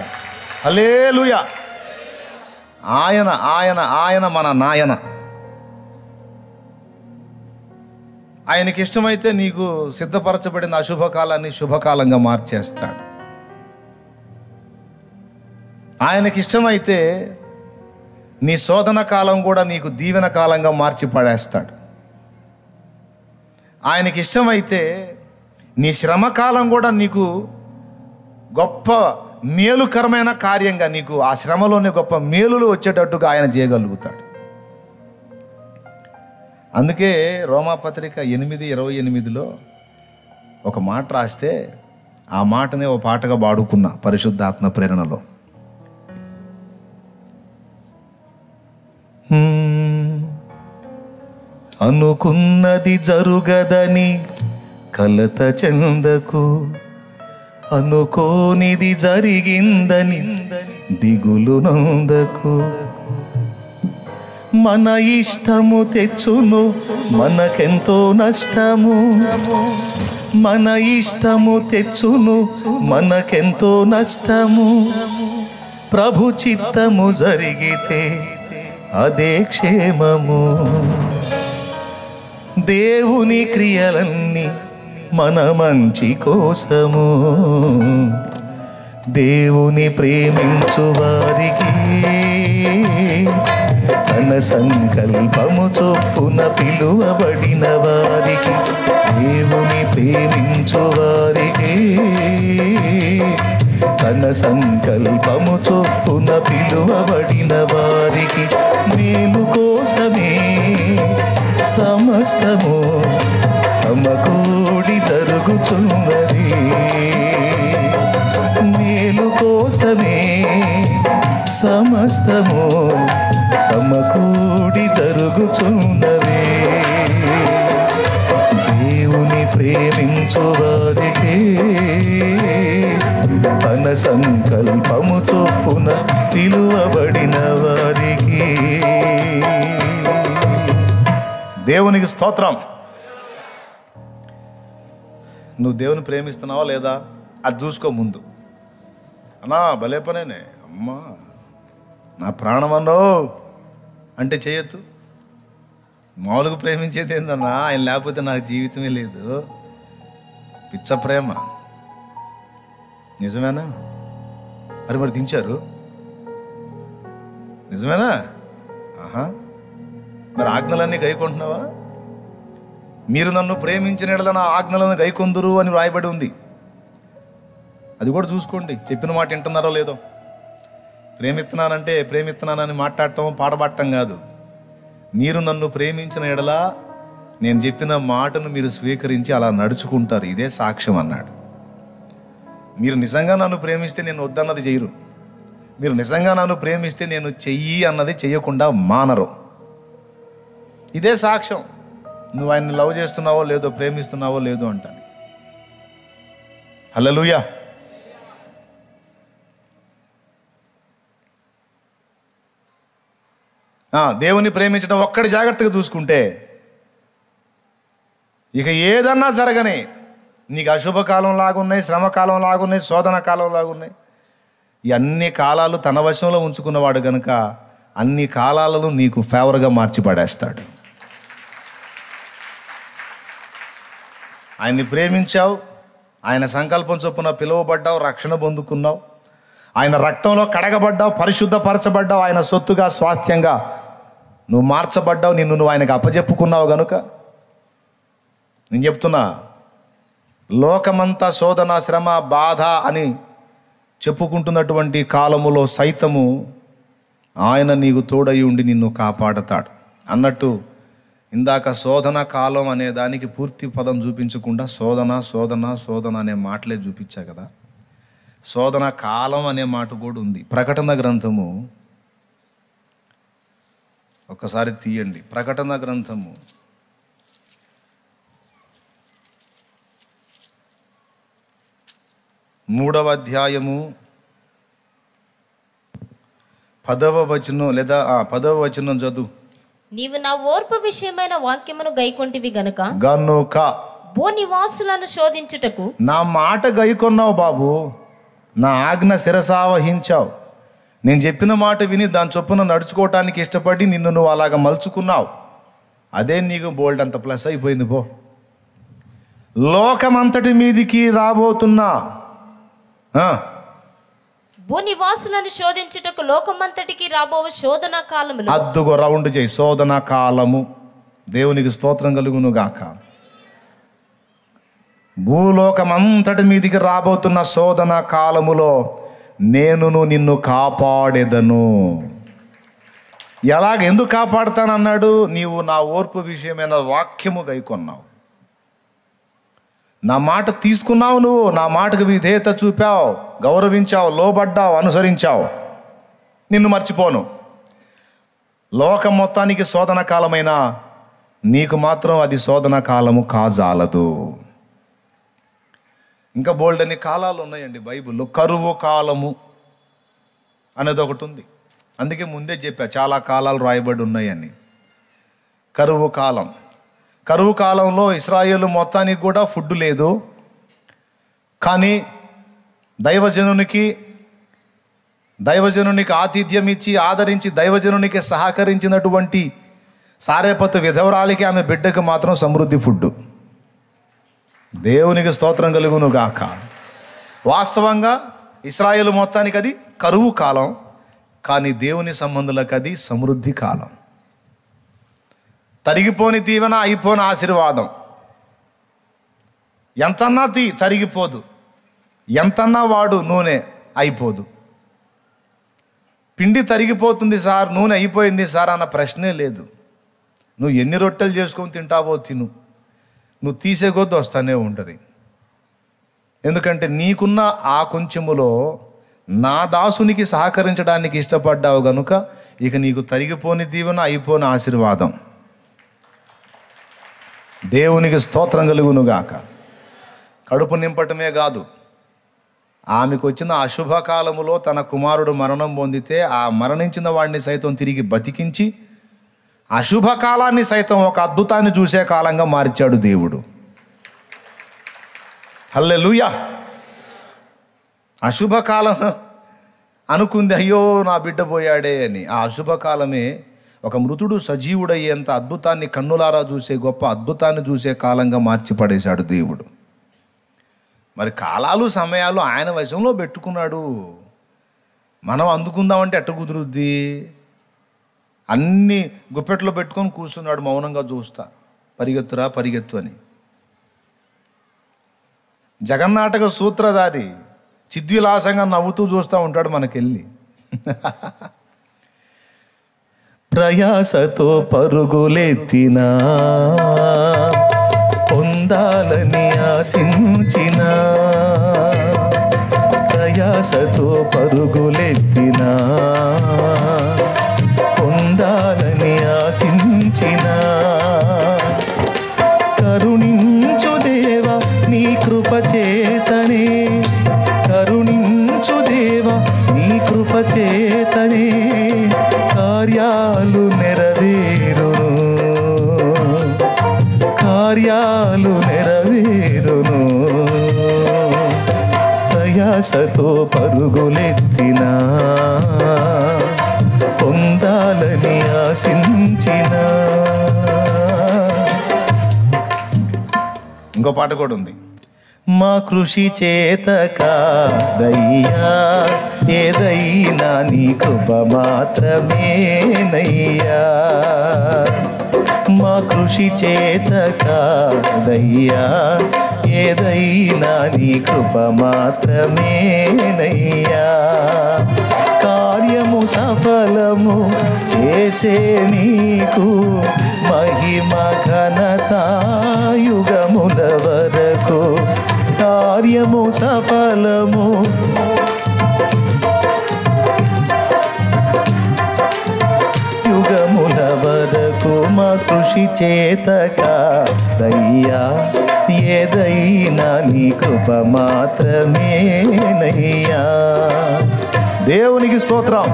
హల్లెలూయా. ఆయన ఆయన ఆయన మన నాయన. ఆయనకి ఇష్టమైతే నీకు సిద్ధపరచబడిన అశుభకాలాన్ని శుభకాలంగా మార్చేస్తాడు. ఆయనకి ఇష్టమైతే నీ శోధన కాలం కూడా నీకు దీవెన కాలంగా మార్చి పడేస్తాడు. ఆయనకి ఇష్టమైతే నీ శ్రమకాలం కూడా నీకు గొప్ప మేలుకరమైన కార్యంగా, నీకు ఆ శ్రమలోనే గొప్ప మేలులు వచ్చేటట్టుగా ఆయన చేయగలుగుతాడు. అందుకే రోమాపత్రిక 8:28 ఒక మాట రాస్తే ఆ మాటనే ఓ పాటగా పాడుకున్నా పరిశుద్ధాత్మ ప్రేరణలో. అనుకున్నది జరుగదని కలత చెందకు, అనుకోనిది జరిగిందని దిగులు నందకు. మన ఇష్టము తెచ్చును మనకెంతో నష్టము, మన ఇష్టము తెచ్చును మనకెంతో నష్టము. ప్రభు చిత్తము జరిగితే అదే క్షేమము. దేవుని క్రియలన్నీ మన మంచి కోసము. దేవుని ప్రేమించు వారికి తన సంకల్పము చొప్పున పిలువబడిన వారికి, దేవుని ప్రేమించు వారికి తన సంకల్పము చొప్పున పిలువబడిన వారికి మేలు కోసమే సమస్తము సమకూడి జరుగుచున్నది. మేలు కోసమే సమస్తము సమకూడి జరుగుచున్నది. దేవుని ప్రేమించు వారికి తన సంకల్పము చొప్పున పిలువబడిన వారికి. దేవునికి స్తోత్రం. నువ్వు దేవుని ప్రేమిస్తున్నావా లేదా అది చూసుకో ముందు. అన్నా భలే పనేనే, అమ్మా నా ప్రాణమన్నో అంటే చేయొద్దు. మామూలుగా ప్రేమించేది ఏందన్నా, ఆయన లేకపోతే నాకు జీవితమే లేదు. పిచ్చ ప్రేమ. నిజమేనా? మరి దించారు నిజమేనా? ఆహా, మరి ఆజ్ఞలన్నీ గైకొంటున్నావా? మీరు నన్ను ప్రేమించిన యెడల నా ఆజ్ఞలను గైకొందురు అని వ్రాయబడి ఉంది. అది కూడా చూసుకోండి, చెప్పిన మాట వింటున్నారో లేదో. ప్రేమిస్తున్నానని మాట్లాడటం పాడబట్టం కాదు. మీరు నన్ను ప్రేమించిన యెడల నేను చెప్పిన మాటను మీరు స్వీకరించి అలా నడుచుకుంటారు, ఇదే సాక్ష్యం అన్నాడు. మీరు నిజంగా నన్ను ప్రేమిస్తే నేను వద్దన్నది చేయరు. మీరు నిజంగా నన్ను ప్రేమిస్తే నేను చెయ్యి అన్నది చెయ్యకుండా మానరు. ఇదే సాక్ష్యం. నువ్వు ఆయన్ని లవ్ చేస్తున్నావో లేదో, ప్రేమిస్తున్నావో లేదో అంటాను. హల్లెలూయా. దేవుని ప్రేమించడం ఒక్కడి జాగ్రత్తగా చూసుకుంటే ఇక ఏదన్నా జరగని, నీకు అశుభకాలం లాగున్నాయి, శ్రమకాలం లాగున్నాయి, శోధన కాలం లాగున్నాయి, ఈ అన్ని కాలాలు తన వశంలో ఉంచుకున్నవాడు గనుక అన్ని కాలాలను నీకు ఫేవర్గా మార్చి పడేస్తాడు. ఆయన్ని ప్రేమించావు, ఆయన సంకల్పం చొప్పున పిలువబడ్డావు, రక్షణ పొందుకున్నావు, ఆయన రక్తంలో కడగబడ్డావు, పరిశుద్ధపరచబడ్డావు, ఆయన సొత్తుగా స్వాస్థ్యంగా నువ్వు మార్చబడ్డావు, నువ్వు ఆయనకు అప్పజెప్పుకున్నావు గనుక నేను చెప్తున్నా, లోకమంతా శోధన, శ్రమ, బాధ అని చెప్పుకుంటున్నటువంటి కాలములో సైతము ఆయన నీకు తోడై ఉండి నిన్ను కాపాడతాడు అన్నట్టు. ఇందాక శోధన కాలం అనే దానికి పూర్తి పదం చూపించకుండా శోధన శోధన శోధన అనే మాటలే చూపించా కదా. శోధన కాలం అనే మాట కూడా ఉంది. ప్రకటన గ్రంథము ఒక్కసారి తీయండి. ప్రకటన గ్రంథము 3వ అధ్యాయము 10వ వచనం లేదా 10వ వచనం చదువు. నీవు నా ఓర్పు విషయమైన వాక్యమును గైకొంటివి గనుక భూనివాసులను శోధించుటకు నా మాట గైకొన్నావు బాబు, నా ఆజ్ఞ శిరసావహించావు. నేను చెప్పిన మాట విని దాని చొప్పున నడుచుకోవటానికి ఇష్టపడి నిన్ను నువ్వు అలాగ మలుచుకున్నావు. అదే నీకు బోల్డ్ అంత ప్లస్ అయిపోయింది. పో, లోకమంతటి మీదికి రాబోతున్నా భూనివాసులను శోధించుటకు లోకమంతటికి రాబో శోధన కాలములు. అద్దుగో రౌండ్ చేయి. శోధన కాలము. దేవునికి స్తోత్రం కలుగును గాక. భూలోకమంతటి మీదికి రాబోతున్న శోధన కాలములో నేనును నిన్ను కాపాడేదను. ఎందుకు కాపాడుతానన్నాడు? నీవు నా ఓర్పు విషయమైన వాక్యము గైకొన్నావు, నా మాట తీసుకున్నావు, నువ్వు నా మాటకు విధేయత చూపావు, గౌరవించావు, లోబడ్డావు, అనుసరించావు. నిన్ను మర్చిపోను. లోకం మొత్తానికి శోధన కాలమైనా నీకు మాత్రం అది శోధన కాలము కాజాలదు. ఇంకా బోల్డ్ అనే కాలాలు ఉన్నాయండి బైబిల్లో. కరువు కాలము అనేది ఒకటి ఉంది. అందుకే ముందే చెప్పా చాలా కాలాలు రాయబడి ఉన్నాయని. కరువు కాలం, కరువు కాలంలో ఇశ్రాయేలు మొత్తానికి కూడా ఫుడ్ లేదు. కానీ దైవజనునికి ఆతిథ్యం ఇచ్చి ఆదరించి దైవజనునికి సహకరించినటువంటి సారేపతు విధవరాలికి ఆమె బిడ్డకు మాత్రం సమృద్ధి ఫుడ్. దేవునికి స్తోత్రం కలుగును గాక. వాస్తవంగా ఇశ్రాయేలు మొత్తానికి అది కరువు కాలం, కానీ దేవుని సంబంధులకు అది సమృద్ధి కాలం. తరిగిపోని దీవెన, అయిపోని ఆశీర్వాదం. ఎంతన్నా తరిగిపోదు, ఎంతన్నా వాడు నూనె అయిపోదు. పిండి తరిగిపోతుంది సార్, నూనె అయిపోయింది సార్ అన్న ప్రశ్నే లేదు. నువ్వు ఎన్ని రొట్టెలు చేసుకొని తింటావో తిను, నువ్వు తీసే కొద్ది వస్తానే ఉంటుంది. ఎందుకంటే నీకున్న ఆ కొంచెములో నా దాసునికి సహకరించడానికి ఇష్టపడ్డావు గనుక ఇక నీకు తరిగిపోని దీవెన, అయిపోని ఆశీర్వాదం. దేవునికి స్తోత్రం కలుగునుగాక. కడుపు నింపటమే కాదు, ఆమెకు వచ్చిన అశుభకాలములో తన కుమారుడు మరణం పొందితే ఆ మరణించిన వాడిని సైతం తిరిగి బతికించి అశుభకాలాన్ని సైతం ఒక అద్భుతాన్ని చూసే కాలంగా మార్చాడు దేవుడు. హల్లెలూయా. అశుభకాలం అనుకుంది, అయ్యో నా బిడ్డ పోయాడే అని. ఆ అశుభకాలమే ఒక మృతుడు సజీవుడయ్యేంత అద్భుతాన్ని కన్నులారా చూసే గొప్ప అద్భుతాన్ని చూసే కాలంగా మార్చి పడేశాడు దేవుడు. మరి కాలాలు సమయాలు ఆయన వశంలో పెట్టుకున్నాడు. మనం అందుకుందామంటే ఎట్ట కుదురుద్ది? అన్నీ గుప్పెట్లో పెట్టుకొని కూర్చున్నాడు మౌనంగా చూస్తా, పరిగెత్తురా పరిగెత్తు అని. జగన్నాటక సూత్రధారి చిద్విలాసంగా నవ్వుతూ చూస్తూ ఉంటాడు మనకెళ్ళి. ప్రయాసతో పరుగులెత్తినా పొందాలని ఆశించిన, ప్రయాసతో పరుగులెత్తినా పొందాలని ఆశించిన, కరుణించు దేవా నీ కృప చేతనే, కరుణించు దేవా నీ కృప చేతనే కార్యాలు నెరవేరును, కార్యాలు నెరవేరును. ప్రయాసతో పరుగులెత్తినా పొందాలని ఆశించిన. ఇంకో పాట కూడా ఉంది. మా కృషి చేత కాదయ్యా ఏదైనా నీ కృప మాత్రమేనయ్యా, మా కృషి చేత కాదయ్యా ఏదైనా నీ కృప మాత్రమేనయ్యా, కార్యము సఫలము చేసే నీకు మహిమ ఘనత యుగముల వరకు, కార్యము సఫలము యుగముల వరకు, మా కృషి చేత కాదయ్యా ఏదైనా నీ కృప మాత్రమేనయ్యా. దేవునికి స్తోత్రం.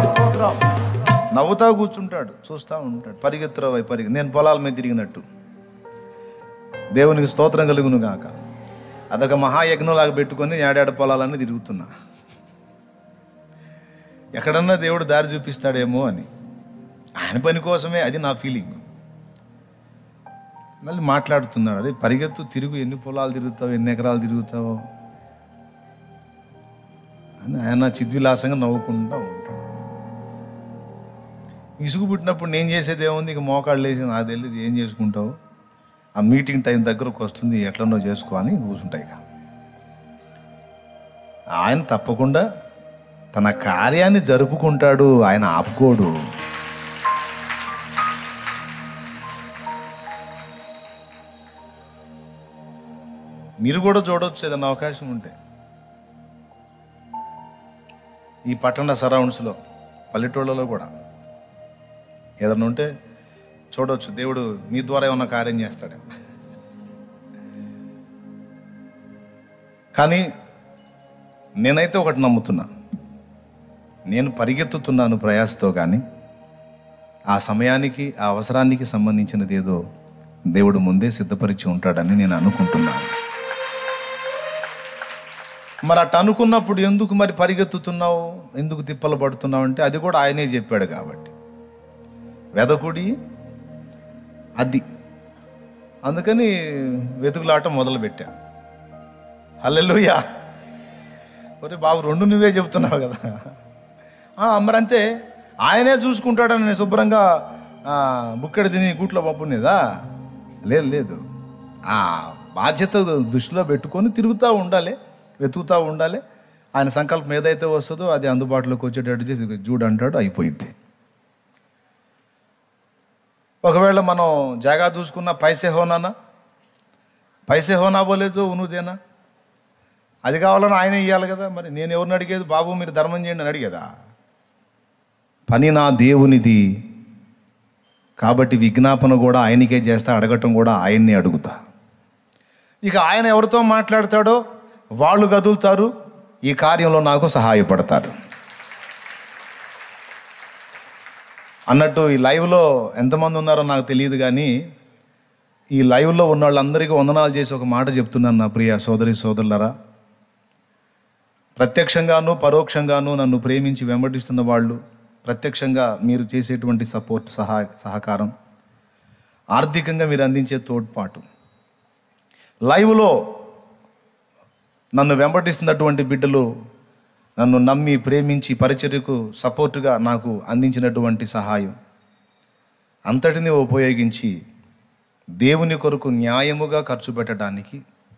నవ్వుతా కూర్చుంటాడు, చూస్తూ ఉంటాడు, పరిగెత్తురవై నేను పొలాల మీద తిరిగినట్టు. దేవునికి స్తోత్రం కలుగును గాక. అదొక మహాయజ్ఞంలాగా పెట్టుకొని ఏడాడ పొలాలన్నీ తిరుగుతున్నా, ఎక్కడన్నా దేవుడు దారి చూపిస్తాడేమో అని. ఆయన పని కోసమే, అది నా ఫీలింగ్. మళ్ళీ మాట్లాడుతున్నాడు, అదే పరిగెత్తు తిరుగు, ఎన్ని పొలాలు తిరుగుతావు, ఎన్ని ఎకరాలు తిరుగుతావో అని ఆయన చిద్విలాసంగా నవ్వుకుంటూ ఉంటాడు. ఇసుగు పుట్టినప్పుడు నేను చేసేది ఏముంది, ఇక మోకాళ్ళు వేసి నాకు తెలియదు ఏం చేసుకుంటావు, ఆ మీటింగ్ టైం దగ్గరకు వస్తుంది ఎట్లనో చేసుకో అని కూర్చుంటాయి. ఇక ఆయన తప్పకుండా తన కార్యాన్ని జరుపుకుంటాడు, ఆయన ఆపుకోడు. మీరు కూడా చూడవచ్చు ఏదన్నా అవకాశం ఉంటే. ఈ పట్టణ సరౌండ్స్లో పల్లెటూళ్ళలో కూడా ఏదన్నా ఉంటే చూడవచ్చు, దేవుడు మీ ద్వారా ఏమన్నా కార్యం చేస్తాడేమో. కానీ నేనైతే ఒకటి నమ్ముతున్నా, నేను పరిగెత్తుతున్నాను ప్రయాసతో, కానీ ఆ సమయానికి ఆ అవసరానికి సంబంధించినది ఏదో దేవుడు ముందే సిద్ధపరిచి ఉంటాడని నేను అనుకుంటున్నాను. మరి అట్ట అనుకున్నప్పుడు ఎందుకు మరి పరిగెత్తుతున్నావు, ఎందుకు తిప్పలు పడుతున్నావు అంటే అది కూడా ఆయనే చెప్పాడు కాబట్టి. వెదకుడి అది, అందుకని వెతుకులాట మొదలుపెట్టా. హల్లెలూయా. ఒరే బాబు, రెండు నువ్వే చెప్తున్నావు కదా. మరి అంతే, ఆయనే చూసుకుంటాడని నేను శుభ్రంగా బుక్కెడు తిని గూట్లో పప్పునేదా? లేదు. ఆ బాధ్యత దృష్టిలో పెట్టుకొని తిరుగుతూ ఉండాలి, వెతుకుతూ ఉండాలి. ఆయన సంకల్పం ఏదైతే వస్తుందో అది అందుబాటులోకి వచ్చేటట్టు చేసి చూడు అంటాడు, అయిపోయింది. ఒకవేళ మనం జాగా చూసుకున్న పైసే హోనా బోలేదు ఉనుదేనా, అది కావాలని ఆయన ఇవ్వాలి కదా. మరి నేను ఎవరిని అడిగేది, బాబు మీరు ధర్మం చేయండి అని అడిగేదా? పని నా దేవునిది కాబట్టి విజ్ఞాపన కూడా ఆయనకే చేస్తా, అడగటం కూడా ఆయన్నే అడుగుతా. ఇక ఆయన ఎవరితో మాట్లాడతాడో వాళ్ళు కదులుతారు, ఈ కార్యంలో నాకు సహాయపడతారు అన్నట్టు. ఈ లైవ్లో ఎంతమంది ఉన్నారో నాకు తెలియదు, కానీ ఈ లైవ్లో ఉన్న వాళ్ళందరికీ వందనాలు చేసి ఒక మాట చెప్తున్నాను. నా ప్రియ సోదరి సోదరులరా, ప్రత్యక్షంగాను పరోక్షంగాను నన్ను ప్రేమించి వెంబడిస్తున్న వాళ్ళు, ప్రత్యక్షంగా మీరు చేసేటువంటి సపోర్ట్, సహకారం, ఆర్థికంగా మీరు అందించే తోడ్పాటు, లైవ్లో నన్ను వెంబడిస్తున్నటువంటి బిడ్డలు నన్ను నమ్మి ప్రేమించి పరిచర్యకు సపోర్టుగా నాకు అందించినటువంటి సహాయం అంతటిని ఉపయోగించి దేవుని కొరకు న్యాయముగా ఖర్చు పెట్టడానికి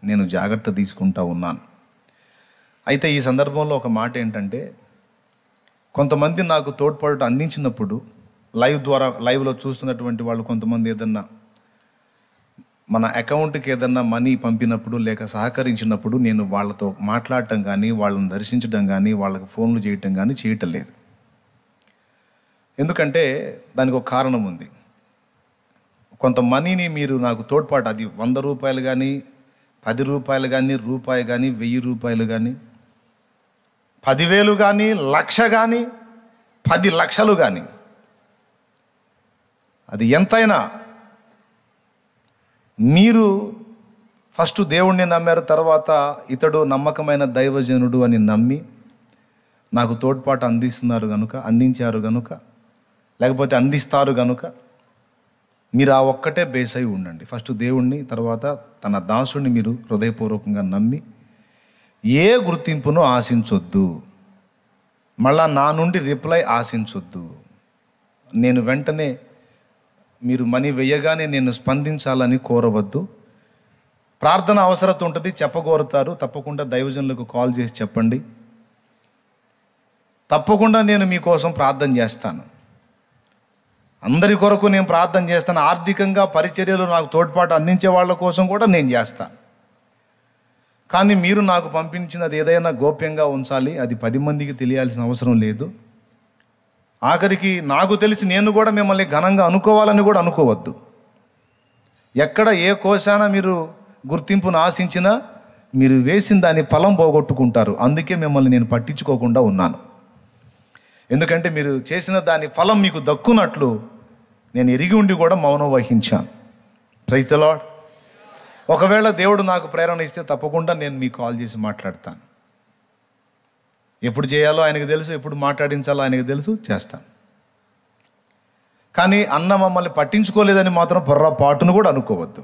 నేను జాగ్రత్త తీసుకుంటా ఉన్నాను. అయితే ఈ సందర్భంలో ఒక మాట ఏంటంటే, కొంతమంది నాకు తోడ్పాటు అందించినప్పుడు లైవ్లో చూస్తున్నటువంటి వాళ్ళు కొంతమంది ఏదన్నా మన అకౌంట్కి ఏదన్నా మనీ పంపినప్పుడు లేక సహకరించినప్పుడు నేను వాళ్ళతో మాట్లాడటం కానీ, వాళ్ళని దర్శించడం కానీ, వాళ్ళకి ఫోన్లు చేయటం కానీ చేయటం లేదు. ఎందుకంటే దానికి ఒక కారణం ఉంది. కొంత మనీని మీరు నాకు తోడ్పాటు, అది 100 రూపాయలు కానీ, 10 రూపాయలు కానీ, రూపాయి కానీ, 1000 రూపాయలు కానీ, 10,000 కానీ, 1,00,000 కానీ, 10 లక్షలు కానీ, అది ఎంతైనా మీరు ఫస్ట్ దేవుణ్ణి నమ్మారు, తర్వాత ఇతడు నమ్మకమైన దైవజనుడు అని నమ్మి నాకు తోడ్పాటు అందించారు గనుక, లేకపోతే అందిస్తారు గనుక మీరు ఆ ఒక్కటే బేస్ అయి ఉండండి. ఫస్ట్ దేవుణ్ణి, తర్వాత తన దాసుని మీరు హృదయపూర్వకంగా నమ్మి ఏ గుర్తింపును ఆశించొద్దు, మళ్ళా నా నుండి రిప్లై ఆశించొద్దు. నేను వెంటనే మీరు మనీ వేయగానే నేను స్పందించాలని కోరవద్దు. ప్రార్థన అవసరత ఉంటుంది, చెప్పగోరుతారు, తప్పకుండా దైవజనులకు కాల్ చేసి చెప్పండి. తప్పకుండా నేను మీకోసం ప్రార్థన చేస్తాను. అందరి కొరకు నేను ప్రార్థన చేస్తాను. ఆర్థికంగా పరిచర్యలు నాకు తోడ్పాటు అందించే వాళ్ళ కోసం కూడా నేను చేస్తాను. కానీ మీరు నాకు పంపించినది ఏదైనా గోప్యంగా ఉంచాలి, అది 10 మందికి తెలియాల్సిన అవసరం లేదు. ఆఖరికి నాకు తెలిసి నేను కూడా మిమ్మల్ని ఘనంగా అనుకోవాలని కూడా అనుకోవద్దు. ఎక్కడ ఏ కోశాన మీరు గుర్తింపును ఆశించినా మీరు వేసిన దాని ఫలం పోగొట్టుకుంటారు. అందుకే మిమ్మల్ని నేను పట్టించుకోకుండా ఉన్నాను. ఎందుకంటే మీరు చేసిన దాని ఫలం మీకు దక్కునట్లు నేను ఎరిగి ఉండి కూడా మౌనం వహించాను. Praise the lord. ఒకవేళ దేవుడు నాకు ప్రేరణ ఇస్తే తప్పకుండా నేను మీకు కాల్ చేసి మాట్లాడతాను. ఎప్పుడు చేయాలో ఆయనకు తెలుసు, ఎప్పుడు మాట్లాడించాలో ఆయనకు తెలుసు, చేస్తాను. కానీ అన్న మమ్మల్ని పట్టించుకోలేదని మాత్రం పొర్రపాటును కూడా అనుకోవద్దు.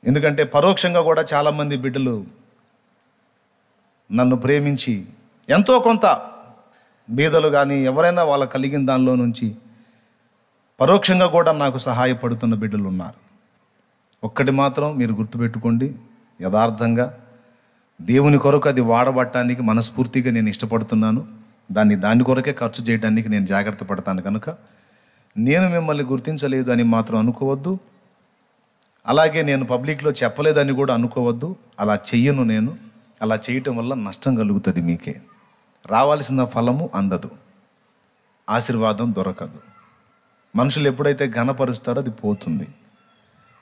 ఎందుకంటే పరోక్షంగా కూడా చాలామంది బిడ్డలు నన్ను ప్రేమించి ఎంతో కొంత బీదలు కానీ ఎవరైనా వాళ్ళ కలిగిన దానిలో నుంచి పరోక్షంగా కూడా నాకు సహాయపడుతున్న బిడ్డలు ఉన్నారు. ఒక్కటి మాత్రం మీరు గుర్తుపెట్టుకోండి, యథార్థంగా దేవుని కొరకు అది వాడబట్టడానికి మనస్ఫూర్తిగా నేను ఇష్టపడుతున్నాను. దాని కొరకే ఖర్చు చేయడానికి నేను జాగ్రత్త పడతాను కనుక నేను మిమ్మల్ని గుర్తించలేదు అని మాత్రం అనుకోవద్దు. అలాగే నేను పబ్లిక్లో చెప్పలేదని కూడా అనుకోవద్దు. అలా చెయ్యను. నేను అలా చేయటం వల్ల నష్టం కలుగుతుంది. మీకే రావాల్సిన ఫలము అందదు, ఆశీర్వాదం దొరకదు. మనుషులు ఎప్పుడైతే ఘనపరుస్తారో అది పోతుంది.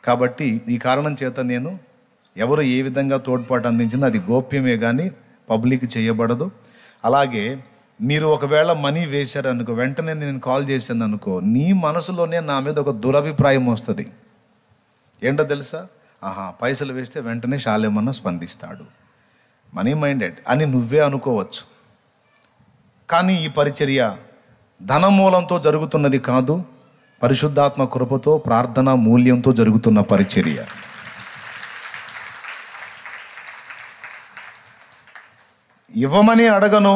కాబట్టి ఈ కారణం చేత నేను ఎవరు ఏ విధంగా తోడ్పాటు అందించినా అది గోప్యమే కానీ పబ్లిక్ చేయబడదు. అలాగే మీరు ఒకవేళ మనీ వేశారనుకో, వెంటనే నేను కాల్ చేశాను అనుకో, నీ మనసులోనే నా మీద ఒక దురభిప్రాయం వస్తుంది. ఏంటో తెలుసా? పైసలు వేస్తే వెంటనే శాలేమన్నా స్పందిస్తాడు, మనీ మైండెడ్ అని నువ్వే అనుకోవచ్చు. కానీ ఈ పరిచర్య ధనమూలంతో జరుగుతున్నది కాదు, పరిశుద్ధాత్మ కృపతో ప్రార్థనా మూల్యంతో జరుగుతున్న పరిచర్య. ఇవ్వమని అడగను,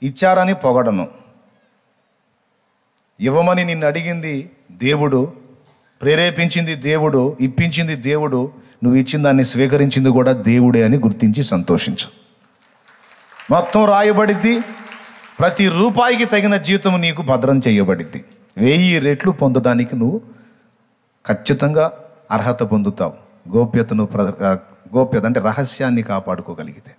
ఇచ్చారని పొగడను. ఇవ్వమని నిన్ను అడిగింది దేవుడు, ప్రేరేపించింది దేవుడు, ఇప్పించింది దేవుడు, నువ్వు ఇచ్చిన దాన్ని స్వీకరించింది కూడా దేవుడే అని గుర్తించి సంతోషించు. మొత్తం రాయబడిద్ది, ప్రతి రూపాయికి తగిన జీతం నీకు భద్రం చేయబడిద్ది. 1000 రెట్లు పొందడానికి నువ్వు ఖచ్చితంగా అర్హత పొందుతావు. గోప్యత అంటే రహస్యాన్ని కాపాడుకోగలిగితే.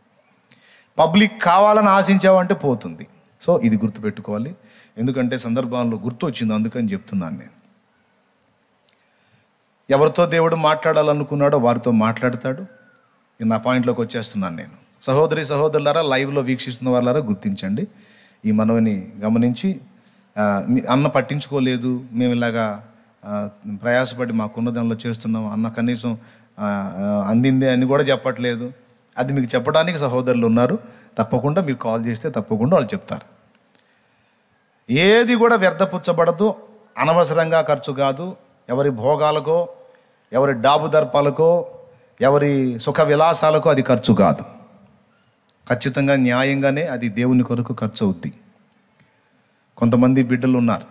పబ్లిక్ కావాలని ఆశించావంటే పోతుంది. సో ఇది గుర్తుపెట్టుకోవాలి. ఎందుకంటే సందర్భాల్లో గుర్తు వచ్చింది, అందుకని చెప్తున్నాను నేను. ఎవరితో దేవుడు మాట్లాడాలనుకున్నాడో వారితో మాట్లాడతాడు. నా పాయింట్లోకి వచ్చేస్తున్నాను నేను. సహోదరి సహోదరులారా, లైవ్లో వీక్షిస్తున్న వాళ్ళారా, గుర్తించండి. ఈ మనవిని గమనించి, అన్న పట్టించుకోలేదు, మేము ఇలాగా ప్రయాసపడి మాకున్న దానిలో చేస్తున్నాం, అన్న కనీసం అందిందే అని కూడా చెప్పట్లేదు, అది మీకు చెప్పడానికి సహోదరులు ఉన్నారు. తప్పకుండా మీరు కాల్ చేస్తే తప్పకుండా వాళ్ళు చెప్తారు. ఏది కూడా వ్యర్థపుచ్చబడదు, అనవసరంగా ఖర్చు కాదు. ఎవరి భోగాలకో, ఎవరి డాబు దర్పాలకో, ఎవరి సుఖ విలాసాలకో అది ఖర్చు కాదు. ఖచ్చితంగా న్యాయంగానే అది దేవుని కొరకు ఖర్చు అవుద్ది. కొంతమంది బిడ్డలు ఉన్నారు,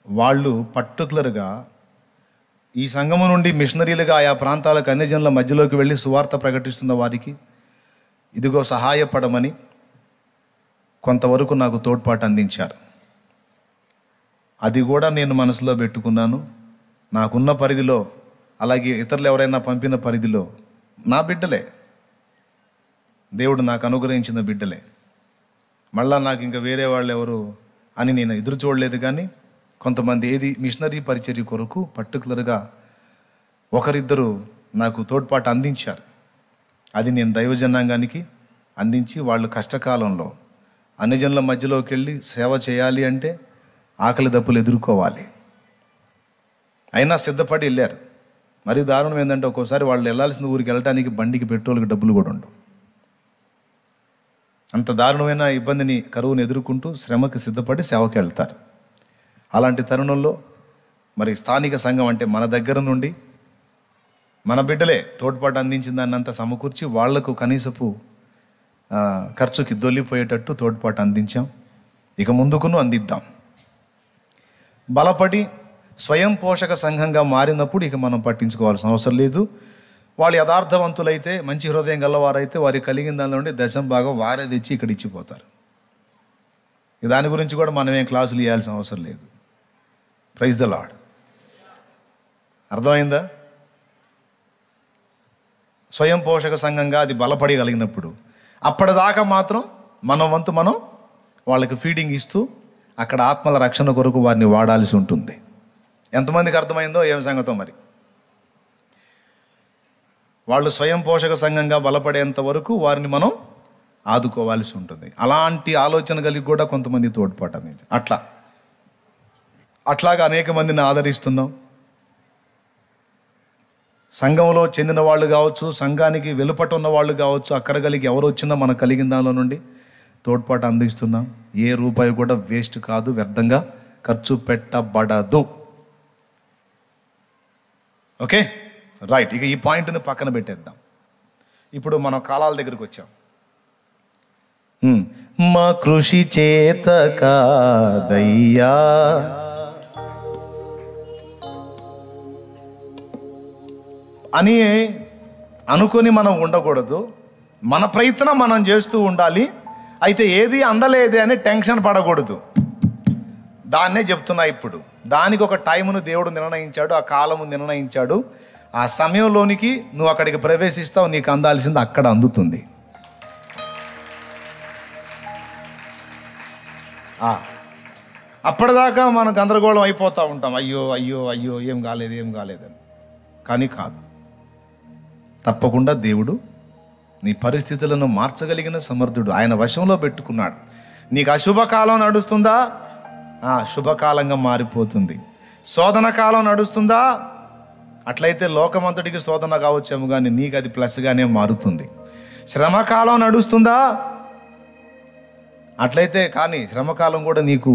వాళ్ళు పర్టికులర్గా ఈ సంఘము నుండి మిషనరీలుగా ఆయా ప్రాంతాలకు, అన్ని జనుల మధ్యలోకి వెళ్ళి సువార్త ప్రకటిస్తున్న వారికి ఇదిగో సహాయపడమని కొంతవరకు నాకు తోడ్పాటు అందించారు. అది కూడా నేను మనసులో పెట్టుకున్నాను. నాకున్న పరిధిలో, అలాగే ఇతరులు ఎవరైనా పంపిన పరిధిలో, నా బిడ్డలే, దేవుడు నాకు అనుగ్రహించిన బిడ్డలే. మళ్ళా నాకు ఇంకా వేరే వాళ్ళు ఎవరు అని నేను ఎదురు చూడలేదు. కానీ కొంతమంది ఏది మిషనరీ పరిచర్య కొరకు పర్టికులర్గా ఒకరిద్దరు నాకు తోడ్పాటు అందించారు. అది నేను దైవజనాంగానికి అందించి, వాళ్ళు కష్టకాలంలో అన్ని జనుల మధ్యలోకి వెళ్ళి సేవ చేయాలి అంటే ఆకలి దప్పులు ఎదుర్కోవాలి. అయినా సిద్ధపడి వెళ్ళారు. మరీ దారుణం ఏంటంటే ఒక్కోసారి వాళ్ళు వెళ్ళాల్సిన ఊరికి వెళ్ళడానికి బండికి పెట్రోల్కి డబ్బులు కూడా ఉండవు. అంత దారుణమైన ఇబ్బందిని, కరువుని ఎదుర్కొంటూ శ్రమకి సిద్ధపడి సేవకి వెళ్తారు. అలాంటి తరుణంలో మరి స్థానిక సంఘం అంటే మన దగ్గర నుండి మన బిడ్డలే తోడ్పాటు అందించిన దాన్ని అంతా సమకూర్చి వాళ్లకు కనీసపు ఖర్చుకి దొల్లిపోయేటట్టు తోడ్పాటు అందించాం. ఇక ముందుకును అందిద్దాం. బలపడి స్వయం పోషక సంఘంగా మారినప్పుడు ఇక మనం పట్టించుకోవాల్సిన అవసరం లేదు. వాళ్ళు యథార్థవంతులైతే, మంచి హృదయం గలవారైతే వారికి కలిగిన దానిలో నుండి 10% వారే తెచ్చి ఇక్కడ ఇచ్చిపోతారు. దాని గురించి కూడా మనం ఏం క్లాసులు ఇవ్వాల్సిన అవసరం లేదు. Praise the Lord. అర్థమైందా? స్వయం పోషక సంఘంగా అది బలపడగలిగినప్పుడు అప్పటిదాకా మాత్రం మన వంతు మనం వాళ్ళకి ఫీడింగ్ ఇస్తూ అక్కడ ఆత్మల రక్షణ కొరకు వారిని వాడాల్సి ఉంటుంది. ఎంతమందికి అర్థమైందో ఏం సంగతో మరి. వాళ్ళు స్వయం పోషక సంఘంగా బలపడేంత వరకు వారిని మనం ఆదుకోవాల్సి ఉంటుంది. అలాంటి ఆలోచన కలిగి కూడా కొంతమంది తోడ్పాటు అనేది అట్లాగా అనేక మందిని ఆదరిస్తున్నాం. సంఘంలో చెందిన వాళ్ళు కావచ్చు, సంఘానికి వెలుపట ఉన్న వాళ్ళు కావచ్చు, అక్కడ కలిగి ఎవరు వచ్చినా మనకు కలిగిన దానిలో నుండి తోడ్పాటు అందిస్తున్నాం. ఏ రూపాయి కూడా వేస్ట్ కాదు, వ్యర్థంగా ఖర్చు పెట్టబడదు. Okay, right. ఇక ఈ పాయింట్ని పక్కన పెట్టేద్దాం. ఇప్పుడు మనం కాలాల దగ్గరికి వచ్చాం. మా కృషి చేత కాదయ్యా అని అనుకొని మనం ఉండకూడదు. మన ప్రయత్నం మనం చేస్తూ ఉండాలి. అయితే ఏది అందలేదే అని టెన్షన్ పడకూడదు. దాన్నే చెప్తున్నా. ఇప్పుడు దానికి ఒక టైమును దేవుడు నిర్ణయించాడు, ఆ కాలము నిర్ణయించాడు. ఆ సమయంలోనికి నువ్వు అక్కడికి ప్రవేశిస్తావు, నీకు అందాల్సింది అక్కడ అందుతుంది. అప్పటిదాకా మనం గందరగోళం అయిపోతూ ఉంటాం. అయ్యో అయ్యో అయ్యో ఏం కాలేదని. కానీ కాదు. తప్పకుండా దేవుడు నీ పరిస్థితులను మార్చగలిగిన సమర్థుడు. ఆయన వశంలో పెట్టుకున్నాడు. నీకు అశుభకాలం నడుస్తుందా? శుభకాలంగా మారిపోతుంది. శోధన కాలం నడుస్తుందా? అట్లయితే లోకమంతటికి శోధన కావచ్చేమో కానీ నీకు అది ప్లస్గానే మారుతుంది. శ్రమకాలం నడుస్తుందా? అట్లయితే కానీ శ్రమకాలం కూడా నీకు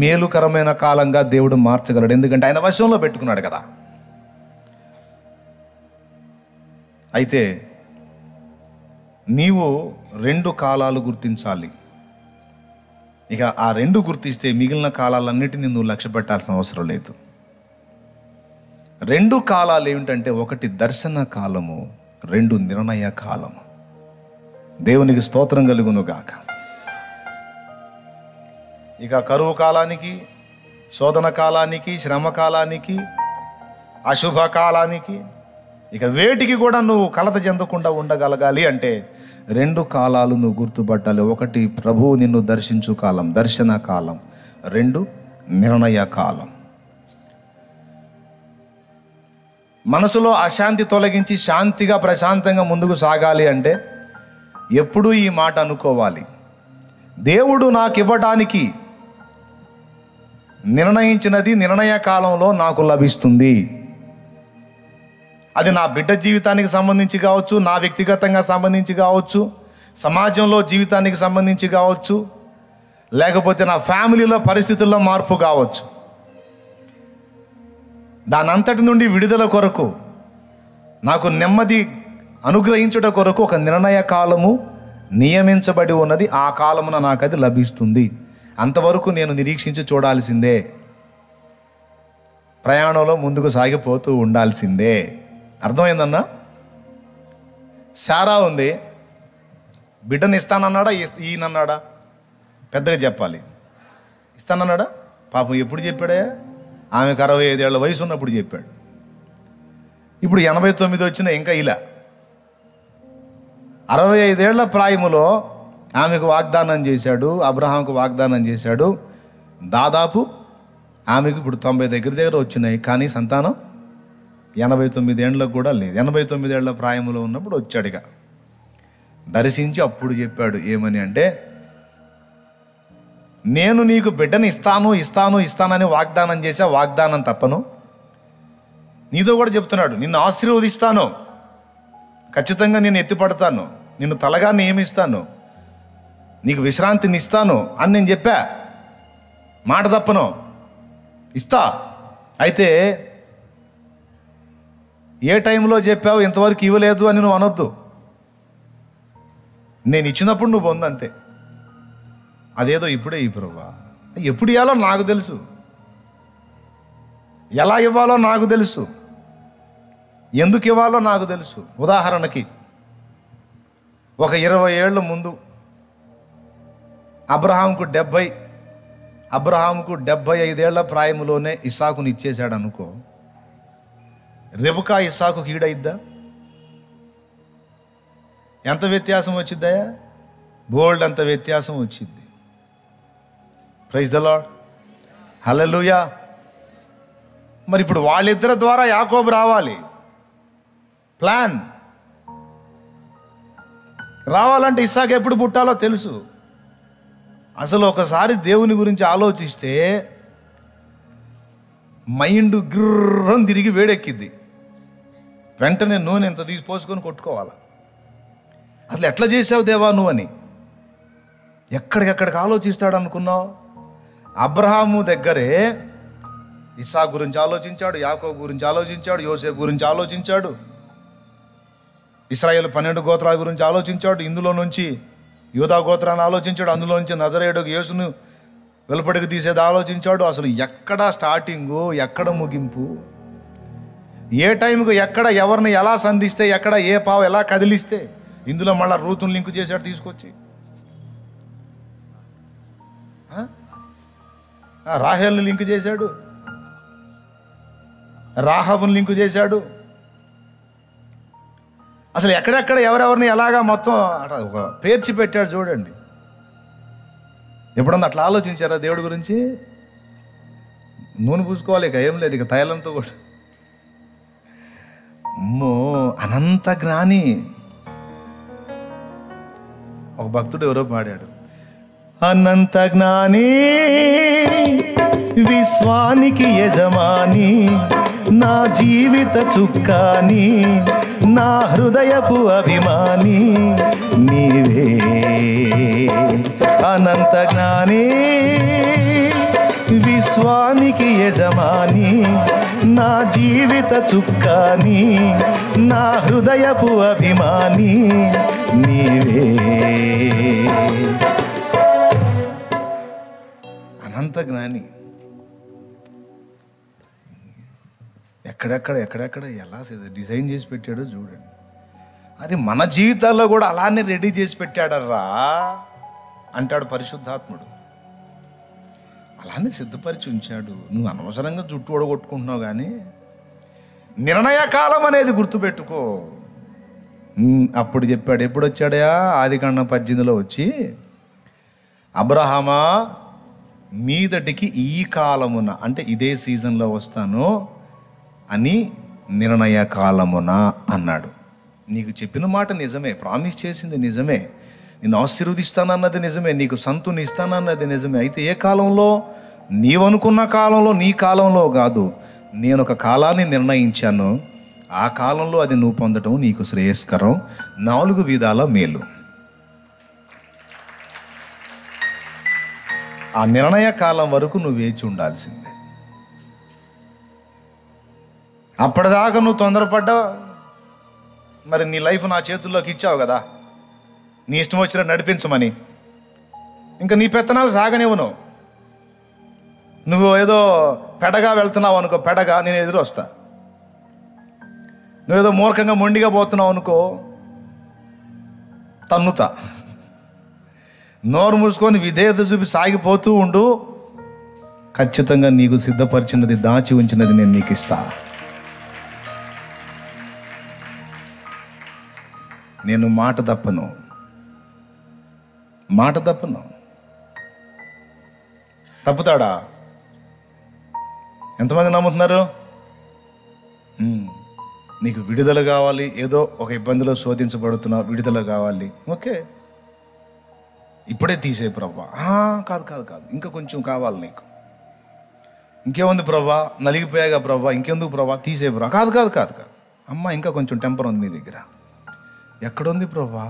మేలుకరమైన కాలంగా దేవుడు మార్చగలడు. ఎందుకంటే ఆయన వశంలో పెట్టుకున్నాడు కదా. అయితే నీవు 2 కాలాలు గుర్తించాలి. ఇక ఆ 2 గుర్తిస్తే మిగిలిన కాలాలన్నిటినీ నువ్వు లక్ష్య పెట్టాల్సిన అవసరం లేదు. 2 కాలాలు ఏమిటంటే, 1 దర్శన కాలము, 2 నిర్ణయ కాలము. దేవునికి స్తోత్రం కలుగును గాక. ఇక కరువు కాలానికి, శోధన కాలానికి, శ్రమ కాలానికి, అశుభ కాలానికి, ఇక వేటికి కూడా నువ్వు కలత చెందకుండా ఉండగలగాలి అంటే 2 కాలాలు నువ్వు గుర్తుపట్టాలి. 1 ప్రభువు నిన్ను దర్శించు కాలం, దర్శన కాలం. 2 నిర్ణయ కాలం. మనసులో అశాంతి తొలగించి శాంతిగా ప్రశాంతంగా ముందుకు సాగాలి అంటే ఎప్పుడూ ఈ మాట అనుకోవాలి: దేవుడు నాకు ఇవ్వడానికి నిర్ణయించినది నిర్ణయ కాలంలో నాకు లభిస్తుంది. అది నా బిడ్డ జీవితానికి సంబంధించి కావచ్చు, నా వ్యక్తిగతంగా సంబంధించి కావచ్చు, సమాజంలో జీవితానికి సంబంధించి కావచ్చు, లేకపోతే నా ఫ్యామిలీలో పరిస్థితుల్లో మార్పు కావచ్చు. దానంతటి నుండి విడుదల కొరకు, నాకు నెమ్మది అనుగ్రహించుట కొరకు ఒక నిర్ణయ కాలము నియమించబడి ఉన్నది. ఆ కాలమున నాకు అది లభిస్తుంది. అంతవరకు నేను నిరీక్షించి చూడాల్సిందే. ప్రయాణంలో ముందుకు సాగిపోతూ ఉండాల్సిందే. అర్థమైందన్నా? సారా ఉంది, బిడ్డను ఇస్తానన్నాడా? ఈయనన్నాడా? పెద్దగా చెప్పాలి. ఇస్తానన్నాడా? పాపం ఎప్పుడు చెప్పాడే? ఆమెకు 65 ఏళ్ల వయసు ఉన్నప్పుడు చెప్పాడు. ఇప్పుడు 89 వచ్చినా ఇంకా ఇలా 65 ఏళ్ల ప్రాయములో ఆమెకు వాగ్దానం చేశాడు, అబ్రహాంకు వాగ్దానం చేశాడు. దాదాపు ఆమెకు ఇప్పుడు 90 దగ్గర వచ్చినాయి, కానీ సంతానం 89 ఏళ్ళకు కూడా లేదు. 89 ఏళ్ల ప్రాయములో ఉన్నప్పుడు వచ్చాడుగా దర్శించి అప్పుడు చెప్పాడు ఏమని అంటే, నేను నీకు బిడ్డని ఇస్తానని వాగ్దానం చేశా, వాగ్దానం తప్పను. నీతో కూడా చెప్తున్నాడు, నిన్ను ఆశీర్వదిస్తాను, ఖచ్చితంగా నేను ఎత్తిపడతాను, నిన్ను తలగా నియమిస్తాను, నీకు విశ్రాంతిని ఇస్తాను అని నేను చెప్పా. మాట తప్పను, ఇస్తా. అయితే ఏ టైంలో చెప్పావు, ఇంతవరకు ఇవ్వలేదు అని నువ్వు అనొద్దు. నేను ఇచ్చినప్పుడు నువ్వు పొందంతే. అదేదో ఇప్పుడే ఈ ప్రభువా, ఎప్పుడు ఇవ్వాలో నాకు తెలుసు, ఎలా ఇవ్వాలో నాకు తెలుసు, ఎందుకు ఇవ్వాలో నాకు తెలుసు. ఉదాహరణకి ఒక 20 ఏళ్ళ ముందు అబ్రహాంకు 75 ఏళ్ల ప్రాయములోనే ఇస్సాకుని ఇచ్చేశాడు అనుకో. రెబకా ఇస్సాకుకి ఈడయిద్దా? ఎంత వ్యత్యాసం వచ్చిద్దయా? బోల్డ్ అంత వ్యత్యాసం వచ్చింది. ప్రైజ్ ద లార్డ్, హల్లెలూయా. మరి ఇప్పుడు వాళ్ళిద్దరి ద్వారా యాకోబు రావాలి. ప్లాన్ రావాలంటే ఇస్సాకు ఎప్పుడు పుట్టాలో తెలుసు. అసలు ఒకసారి దేవుని గురించి ఆలోచిస్తే మైండ్ గిర్రం తిరిగి వేడెక్కిద్ది. వెంటనే నూనె ఎంత తీసి పోసుకొని కొట్టుకోవాలా. అసలు ఎట్లా చేసావు దేవా నువ్వు అని ఎక్కడికెక్కడికి ఆలోచిస్తాడు అనుకున్నావు? అబ్రహాము దగ్గరే ఇస్సాకు గురించి ఆలోచించాడు, యాకోబు గురించి ఆలోచించాడు, యోసేపు గురించి ఆలోచించాడు, ఇశ్రాయేలు 12 గోత్రాల గురించి ఆలోచించాడు. ఇందులో నుంచి యూదా గోత్రాన్ని ఆలోచించాడు, అందులో నుంచి నజరేయుడు యేసును వెలుపడికి తీసేది ఆలోచించాడు. అసలు ఎక్కడ స్టార్టింగు, ఎక్కడ ముగింపు, ఏ టైంకు ఎక్కడ ఎవరిని ఎలా సంధిస్తే, ఎక్కడ ఏ పావు ఎలా కదిలిస్తే, ఇందులో మళ్ళీ రూతును లింకు చేశాడు తీసుకొచ్చి. రాహేల్ని లింకు చేశాడు, రాహాబుని లింకు చేశాడు. అసలు ఎక్కడెక్కడ ఎవరెవరిని ఎలాగా మొత్తం అట్లా ఒక పేర్చి పెట్టాడు చూడండి. ఎప్పుడన్నా అట్లా ఆలోచించారా దేవుడి గురించి? నూనె పూసుకోవాలి, ఇక ఏం లేదు, ఇక తైలంతో కూడా అమ్మో అనంత జ్ఞాని. ఒక భక్తుడు ఎవరో పాడాడు, అనంత జ్ఞాని విశ్వానికి యజమాని, నా జీవిత చుక్కాని, నా హృదయపు అభిమాని నీవే. అనంత జ్ఞాని విశ్వానికి యజమాని, నా జీవిత చుక్కాని, నా హృదయపు అభిమాని నీవే. అనంత జ్ఞాని. ఎక్కడెక్కడ ఎలా డిజైన్ చేసి పెట్టాడో చూడండి. అది మన జీవితాల్లో కూడా అలానే రెడీ చేసి పెట్టాడర్రా అంటాడు పరిశుద్ధాత్ముడు. అలానే సిద్ధపరిచి ఉంచాడు. నువ్వు అనవసరంగా జుట్టు ఓడగొట్టుకుంటున్నావు, కానీ నిర్ణయకాలం అనేది గుర్తుపెట్టుకో. అప్పుడు చెప్పాడు. ఎప్పుడు వచ్చాడయా? ఆదికాండం 18లో వచ్చి, అబ్రహామా మీదటికి ఈ కాలమున, అంటే ఇదే సీజన్లో వస్తాను అని నిర్ణయ కాలమున అన్నాడు. నీకు చెప్పిన మాట నిజమే, ప్రామిస్ చేసింది నిజమే, నేను ఆశీర్వదిస్తానన్నది నిజమే, నీకు సంతుని ఇస్తానన్నది నిజమే. అయితే ఏ కాలంలో? నీవనుకున్న కాలంలో, నీ కాలంలో కాదు. నేను ఒక కాలాన్ని నిర్ణయించాను. ఆ కాలంలో అది నువ్వు పొందడం నీకు శ్రేయస్కరం, 4 విధాల మేలు. ఆ నిర్ణయ కాలం వరకు నువ్వు వేచి ఉండాల్సిందే. అప్పటిదాకా నువ్వు తొందరపడ్డా, మరి నీ లైఫ్ నా చేతుల్లోకి ఇచ్చావు కదా, నీ ఇష్టం వచ్చినట్టు నడిపించమని. ఇంకా నీ పెత్తనాలు సాగనివ్వను. నువ్వు ఏదో పెడగా వెళ్తున్నావు అనుకో, పెడగా నేను ఎదురు వస్తా. నువ్వేదో మూర్ఖంగా మొండిగా పోతున్నావు అనుకో, తన్నుతా. నోరు మూసుకొని విధేయత చూపి సాగిపోతూ ఉండు. ఖచ్చితంగా నీకు సిద్ధపరిచినది, దాచి ఉంచినది నేను నీకు ఇస్తా. నేను మాట తప్పను. తప్పుతాడా? ఎంతమంది నమ్ముతున్నారు? నీకు విడుదల కావాలి, ఏదో ఒక ఇబ్బందిలో శోధించబడుతున్నావు, విడుదల కావాలి, ఓకే, ఇప్పుడే తీసే ప్రవ్వా. కాదు, ఇంకా కొంచెం కావాలి నీకు. ఇంకేముంది ప్రవ్వా, నలిగిపోయాగా ప్రవ్వా, ఇంకెందుకు ప్రవ్వా, తీసే ప్రవ్వా. కాదు అమ్మ, ఇంకా కొంచెం టెంపర్ ఉంది నీ దగ్గర. ఎక్కడుంది ప్రవ్వా?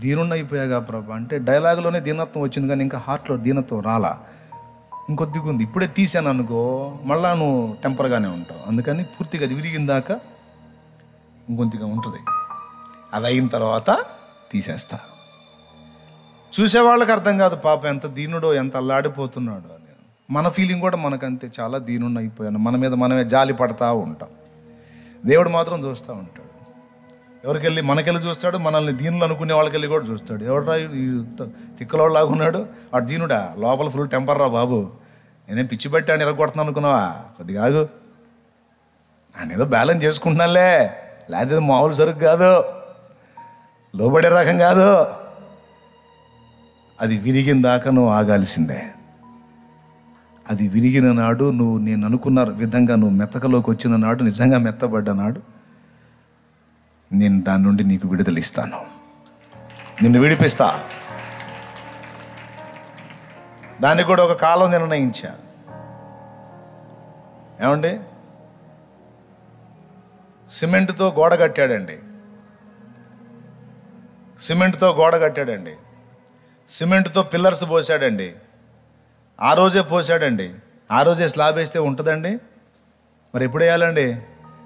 దీనున్న అయిపోయాగా ప్రవ్వా అంటే డైలాగులోనే దీనత్వం వచ్చింది, కానీ ఇంకా హార్ట్లో దీనత్వం రాలా, ఇంకొద్దిగా ఉంది. ఇప్పుడే తీసాను అనుకో, మళ్ళా నువ్వు టెంపర్గానే ఉంటావు. అందుకని పూర్తిగా అది విరిగిందాక ఇంకొంతిగా ఉంటుంది. అది అయిన తర్వాత తీసేస్తా. చూసేవాళ్ళకి అర్థం కాదు పాపం ఎంత దీనుడో, ఎంత అల్లాడిపోతున్నాడో అని. మన ఫీలింగ్ కూడా మనకంతే, చాలా దీనున్న అయిపోయాను, మన మీద మనమే జాలి పడతా ఉంటాం. దేవుడు మాత్రం చూస్తూ ఉంటాడు. ఎవరికెళ్ళి మనకెళ్ళి చూస్తాడు, మనల్ని దీనులు అనుకునే వాళ్ళకెళ్ళి కూడా చూస్తాడు. ఎవడరా తిక్కలోళ్ళలాగా ఉన్నాడు, వాడు దీనుడా, లోపల ఫుల్ టెంపర్ రా బాబు, నేనేం పిచ్చి పెట్టాను ఎరగొడుతున్నాను అనుకున్నావా? కొద్ది కాదు, ఆయన ఏదో బ్యాలెన్స్ చేసుకుంటున్నాలే, లేకపోతే మామూలు సరుకు కాదు, లోబడే రకం కాదు. అది విరిగిన దాకా నువ్వు ఆగాల్సిందే. అది విరిగిన నాడు, నువ్వు నేను అనుకున్న విధంగా నువ్వు మెత్తకలోకి వచ్చిన నాడు, నిజంగా మెత్తబడ్డ నాడు, నేను దాని నుండి నీకు విడుదల ఇస్తాను, నిన్ను విడిపిస్తా. దానికి కూడా ఒక కాలం నిర్ణయించా. ఏమండి, సిమెంట్తో గోడ కట్టాడండి, సిమెంట్తో పిల్లర్స్ పోసాడండి, ఆ రోజే పోసాడండి, ఆ రోజే స్లాబ్ వేస్తే ఉంటుందండి? మరి ఎప్పుడు వేయాలండి?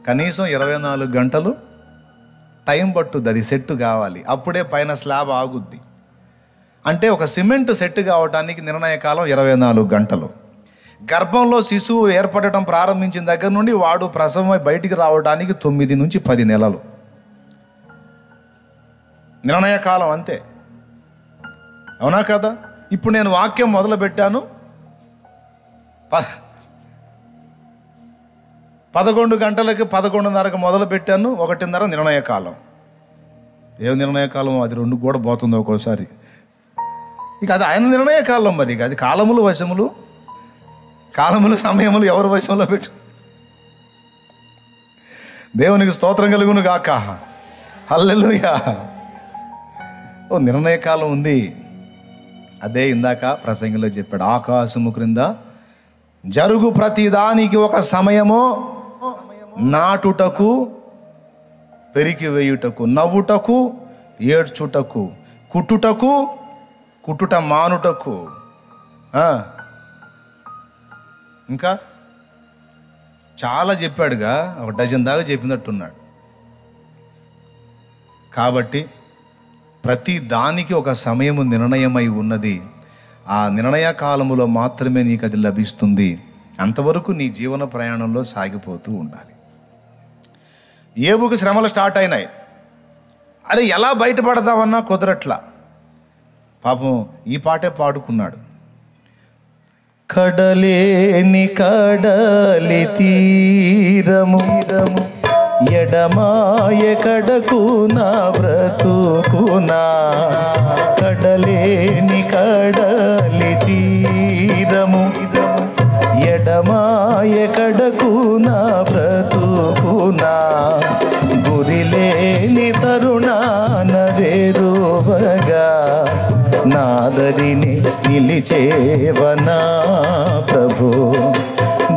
కనీసం 24 గంటలు టైం పట్టుద్ది, అది సెట్ కావాలి, అప్పుడే పైన స్లాబ్ ఆగుద్ది. అంటే ఒక సిమెంట్ సెట్ కావడానికి నిర్ణయకాలం 24 గంటలు. గర్భంలో శిశువు ఏర్పడటం ప్రారంభించిన దగ్గర నుండి వాడు ప్రసవమై బయటికి రావడానికి 9 నుంచి 10 నెలలు నిర్ణయకాలం, అంతే. అవునా కదా? ఇప్పుడు నేను వాక్యం మొదలుపెట్టాను, 11 గంటలకి 11:30కి మొదలు పెట్టాను, 1:30 నిర్ణయకాలం. ఏం నిర్ణయకాలం? అది 2 కూడా పోతుంది ఒక్కోసారి. ఇక అది ఆయన నిర్ణయకాలం. మరి ఇక అది కాలములు వశములు, సమయములు ఎవరి వశంలో పెట్టు. దేవునికి స్తోత్రం కలుగును గాక. హల్లెలూయా. ఓ నిర్ణయకాలం ఉంది. అదే ఇందాక ప్రసంగిలో చెప్పాడు, ఆకాశము క్రింద జరుగు ప్రతి దానికి ఒక సమయము, నాటుటకు, పెరికి వేయుటకు, నవ్వుటకు, ఏడ్చుటకు, కుట్టుటకు, కుట్టుట మానుటకు, ఇంకా చాలా చెప్పాడుగా, ఒక డజన్ దాకా చెప్పినట్టున్నాడు. కాబట్టి ప్రతి దానికి ఒక సమయము నిర్ణయమై ఉన్నది. ఆ నిర్ణయ కాలములో మాత్రమే నీకు అది లభిస్తుంది. అంతవరకు నీ జీవన ప్రయాణంలో సాగిపోతూ ఉండాలి. ఏబుకు శ్రమలు స్టార్ట్ అయినాయి. అరే ఎలా బయటపడదామన్నా కుదరట్లా. పాపం ఈ పాటే పాడుకున్నాడు. కడలేని కడలి తీరము ఎడమాయ కడకు నా బ్రతుకునా, కడలేని కడలి తీరము ఎడమాయ కడకు నా బ్రతుకునా, గురిలేని తరుణాన వేరువగా నాదరిని నిలిచేవనా ప్రభు,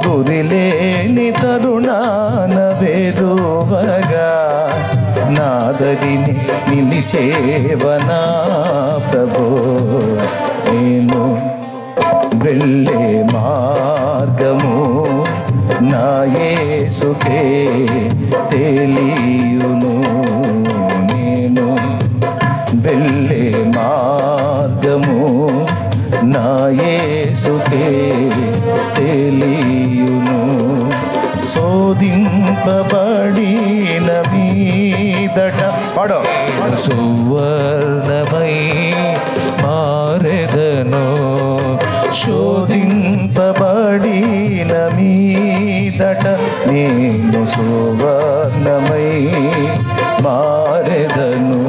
గురిలేని తరుణాన వేరువగా నాదరిని నిలిచేవనా ప్రభు, నేను వెళ్ళే మార్గము నా యేసుకే తెలియును, నేను వెళ్ళే మార్గము నా యేసుకే తెలియును, శోధింపబడిన మీదట పడో సువర్ణమై మారెదను, శోధింపబడిన మీదట నేను సువర్ణమై మారెదను.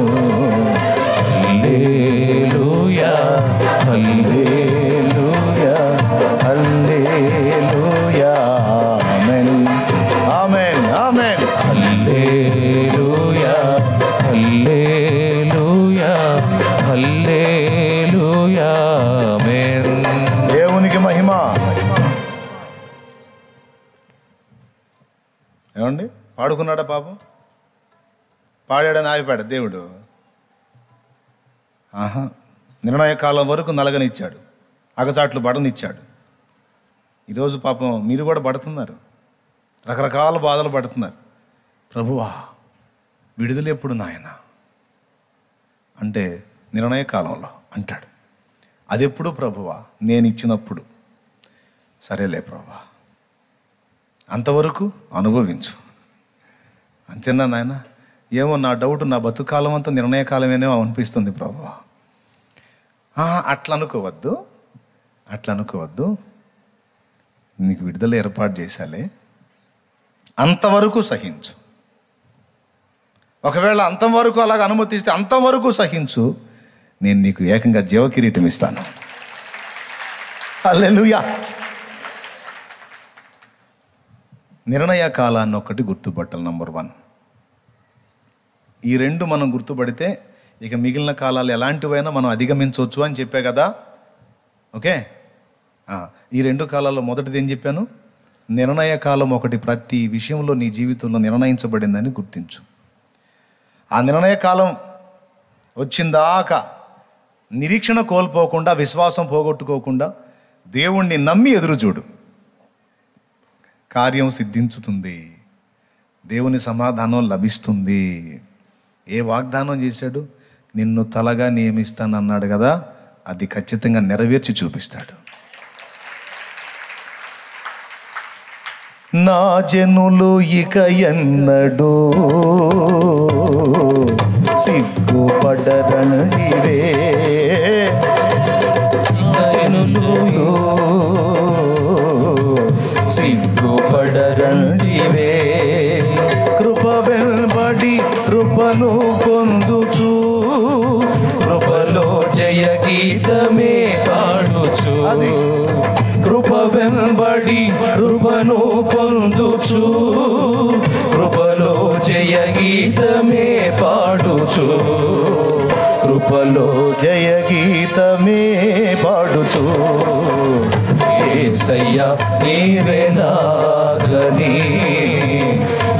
హల్లెలూయా హల్లెలూయా హల్లెలూయా ఆమేన్ ఆమేన్ ఆమేన్. హల్లెలూయా హల్లెలూయా హల్లెలూయా ఆమేన్. దేవునికి మహిమ. ఏమండి పాడుకున్నాడా పాపం? పాడాడని ఆగిపాడు దేవుడు. నిర్ణయ కాలం వరకు నలగనిచ్చాడు, అగచాట్లు పడనిచ్చాడు. ఈరోజు పాపం మీరు కూడా పడుతున్నారు, రకరకాల బాధలు పడుతున్నారు. ప్రభువా విడుదల ఎప్పుడు నాయన అంటే నిర్ణయ కాలంలో అంటాడు. అదెప్పుడు ప్రభువా? నేను ఇచ్చినప్పుడు. సరేలే ప్రభువా, అంతవరకు అనుభవించు అంతేనా నాయన? ఏమో నా డౌట్, నా బతుకాలం అంతా నిర్ణయ కాలమేనేమో అనిపిస్తుంది ప్రభువా. అట్లా అనుకోవద్దు, అట్లా అనుకోవద్దు. నీకు విడుదల ఏర్పాటు చేశాలే, అంతవరకు సహించు. ఒకవేళ అంతవరకు అలాగ అనుమతిస్తే అంతవరకు సహించు, నేను నీకు ఏకంగా జీవకిరీటం ఇస్తాను. హల్లెలూయా. నిర్ణయ కాలాన్ని ఒకటి గుర్తుపట్టాలి. నంబర్ 1. ఈ రెండు మనం గుర్తుపడితే ఇక మిగిలిన కాలాలు ఎలాంటివైనా మనం అధిగమించవచ్చు అని చెప్పే కదా. ఓకే, ఈ రెండు కాలాల్లో మొదటిది ఏం చెప్పాను? నిర్ణయ కాలం ఒకటి ప్రతి విషయంలో నీ జీవితంలో నిర్ణయించబడిందని గుర్తించు. ఆ నిర్ణయ కాలం వచ్చిందాకా నిరీక్షణ కోల్పోకుండా, విశ్వాసం పోగొట్టుకోకుండా దేవుణ్ణి నమ్మి ఎదురు చూడు. కార్యం సిద్ధించుతుంది, దేవుని సమాధానం లభిస్తుంది. ఏ వాగ్దానం చేశాడు? నిన్ను తలగా నియమిస్తానన్నాడు కదా, అది ఖచ్చితంగా నెరవేర్చి చూపిస్తాడు. నా జనులు ఇక ఎన్నడూ సిగ్గుపడరండివే, జనులు సిగ్గుపడరండివే, కృప వెంబడి కృపను పొందుచు, కృపలో జయ గీతమే పాడుచు, కృప వెంబడి కృపను పొందుచు, కృపలో గీతమే పాడుచు, కృపలో జయ గీతమే పాడుచు, యేసయ్యా నీవే నాగని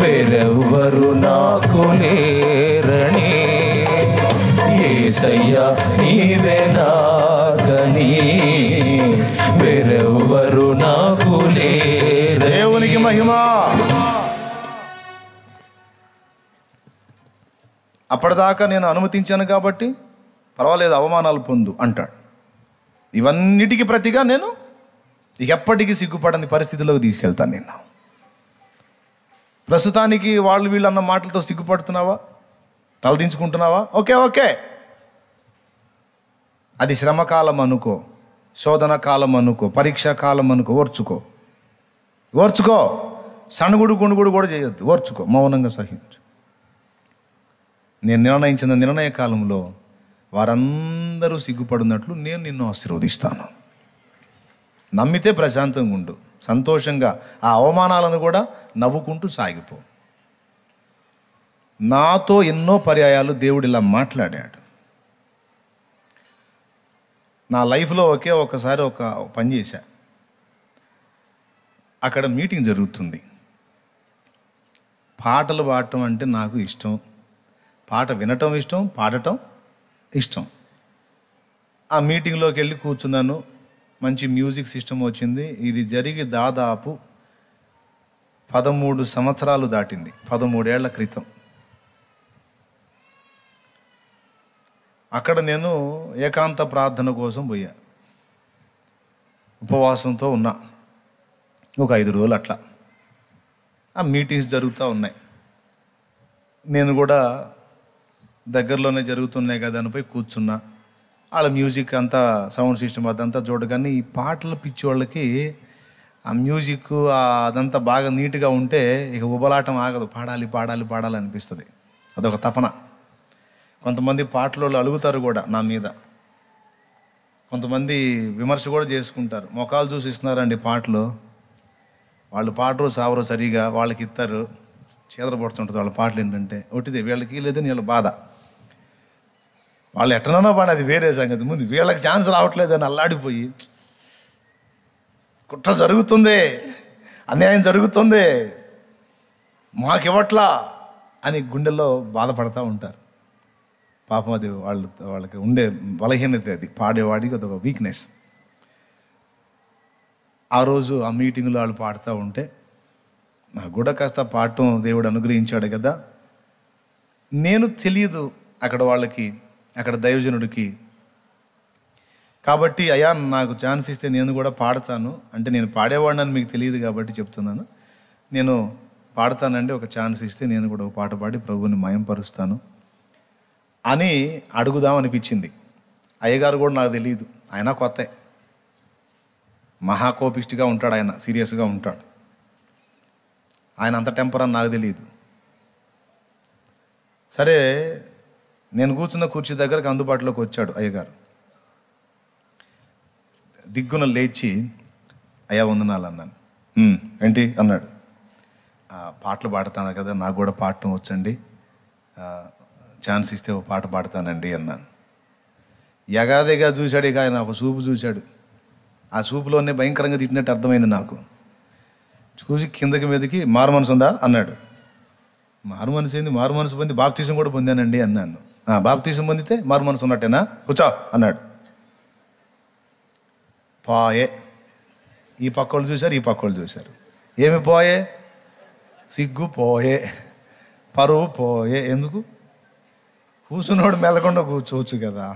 వేరెవ్వరు నాకు లేరని, యేసయ్యా నీవే నాగని వేరెవ్వరు నాకు లేరని. దేవునికి మహిమ. అప్పటిదాకా నేను అనుమతించాను కాబట్టి పర్వాలేదు, అవమానాలు పొందు అంటాడు. ఇవన్నిటికీ ప్రతిగా నేను ఇక ఎప్పటికీ సిగ్గుపడని పరిస్థితిలోకి తీసుకెళ్తాను నిన్ను. ప్రస్తుతానికి వాళ్ళు వీళ్ళన్న మాటలతో సిగ్గుపడుతున్నావా, తలదించుకుంటున్నావా? ఓకే ఓకే, అది శ్రమకాలం అనుకో, శోధన కాలం అనుకో, పరీక్షా కాలం అనుకో, ఓర్చుకో ఓర్చుకో. సణుగుడు గుణుగుడు కూడా చేయొద్దు, ఓర్చుకో, మౌనంగా సహించు. నేను నిర్ణయించిన నిర్ణయ కాలంలో వారందరూ సిగ్గుపడినట్లు నేను నిన్ను ఆశీర్వదిస్తాను. నమ్మితే ప్రశాంతంగా ఉండు, సంతోషంగా ఆ అవమానాలను కూడా నవ్వుకుంటూ సాగిపో. నాతో ఎన్నో పర్యాయాలు దేవుడు ఇలా మాట్లాడాడు. నా లైఫ్లో ఒకసారి ఒక పని చేశా. అక్కడ మీటింగ్ జరుగుతుంది. పాటలు పాడటం అంటే నాకు ఇష్టం, పాట వినటం ఇష్టం, పాడటం ఇష్టం. ఆ మీటింగ్లోకి వెళ్ళి కూర్చున్నాను. మంచి మ్యూజిక్ సిస్టమ్ వచ్చింది. ఇది జరిగి దాదాపు 13 సంవత్సరాలు దాటింది, 13 ఏళ్ల క్రితం. అక్కడ నేను ఏకాంత ప్రార్థన కోసం పోయా. ఉపవాసంతో ఉన్నా ఒక 5 రోజులు అట్లా. ఆ మీటింగ్స్ జరుగుతూ ఉన్నాయి. నేను కూడా దగ్గరలోనే జరుగుతున్నాయి కదా అని పోయి కూర్చున్నా. వాళ్ళ మ్యూజిక్ అంతా, సౌండ్ సిస్టమ్ అదంతా చూడగానే ఈ పాటలు పిచ్చి వాళ్ళకి ఆ మ్యూజిక్ అదంతా బాగా నీట్గా ఉంటే ఇక ఉబలాటం ఆగదు, పాడాలి పాడాలి పాడాలి అనిపిస్తుంది. అదొక తపన. కొంతమంది పాటలు అలుగుతారు కూడా నా మీద, కొంతమంది విమర్శ కూడా చేసుకుంటారు. మొఖాలు చూసి ఇస్తున్నారండి పాటలు, వాళ్ళు పాటలు సావరు సరిగా, వాళ్ళకి ఇస్తారు, చేదరపడుతుంటుంది వాళ్ళ పాటలు. ఏంటంటే ఒకటిదే, వీళ్ళకి లేదని వీళ్ళ బాధ. వాళ్ళు ఎట్టనన్నా పాడి, అది వేరే సంగతి. ముందు వీళ్ళకి ఛాన్స్ రావట్లేదని అల్లాడిపోయి, కుట్ర జరుగుతుంది, అన్యాయం జరుగుతుంది, మాకివ్వట్లా అని గుండెల్లో బాధపడతా ఉంటారు. పాపం అది వాళ్ళకి ఉండే బలహీనత, అది పాడేవాడికి అదొక వీక్నెస్. ఆ రోజు ఆ మీటింగ్లో వాళ్ళు పాడుతూ ఉంటే నాకు కూడా కాస్త పాడటం దేవుడు అనుగ్రహించాడు కదా. నేను తెలియదు అక్కడ వాళ్ళకి, అక్కడ దైవజనుడికి. కాబట్టి అయ్యా నాకు ఛాన్స్ ఇస్తే నేను కూడా పాడతాను అంటే, నేను పాడేవాడిని మీకు తెలియదు కాబట్టి చెప్తున్నాను, నేను పాడతానండి, ఒక ఛాన్స్ ఇస్తే నేను కూడా ఒక పాట పాడి ప్రభువుని మయంపరుస్తాను అని అడుగుదాం అనిపించింది. అయ్యగారు కూడా నాకు తెలియదు, ఆయన కొత్త, మహాకోపిష్టిగా ఉంటాడు ఆయన, సీరియస్గా ఉంటాడు. ఆయన అంత టెంపర్ అని నాకు తెలియదు. సరే, నేను కూర్చున్న కుర్చీ దగ్గరకు అందుబాటులోకి వచ్చాడు అయ్యగారు. దిగ్గున లేచి, అయ్యా వందనాలు అన్నాను. ఏంటి అన్నాడు. పాటలు పాడతాను కదా, నాకు కూడా పాడటం వచ్చండి, ఛాన్స్ ఇస్తే ఒక పాట పాడతానండి అన్నాను. యగాదిగా చూశాడు. ఇక ఆయన ఒక చూపు చూశాడు. ఆ చూపులోనే భయంకరంగా తిట్టినట్టు అర్థమైంది నాకు. చూసి కిందకి మీదకి, మారు మనసు ఉందా అన్నాడు. మారు మనసు ఏంది, మారు మనసు పొంది బాప్తీసం కూడా పొందానండి అన్నాను. బాప్తీసం పొందితే మారు మనసు ఉన్నట్టేనా, కూర్చో అన్నాడు. పోయే. ఈ పక్కోళ్ళు చూశారు, ఈ పక్కోళ్ళు చూశారు. ఏమి పోయే, సిగ్గు పోయే, పరువు పోయే. ఎందుకు? కూర్చున్నోడు మెల్లకుండా కూర్చోవచ్చు కదా.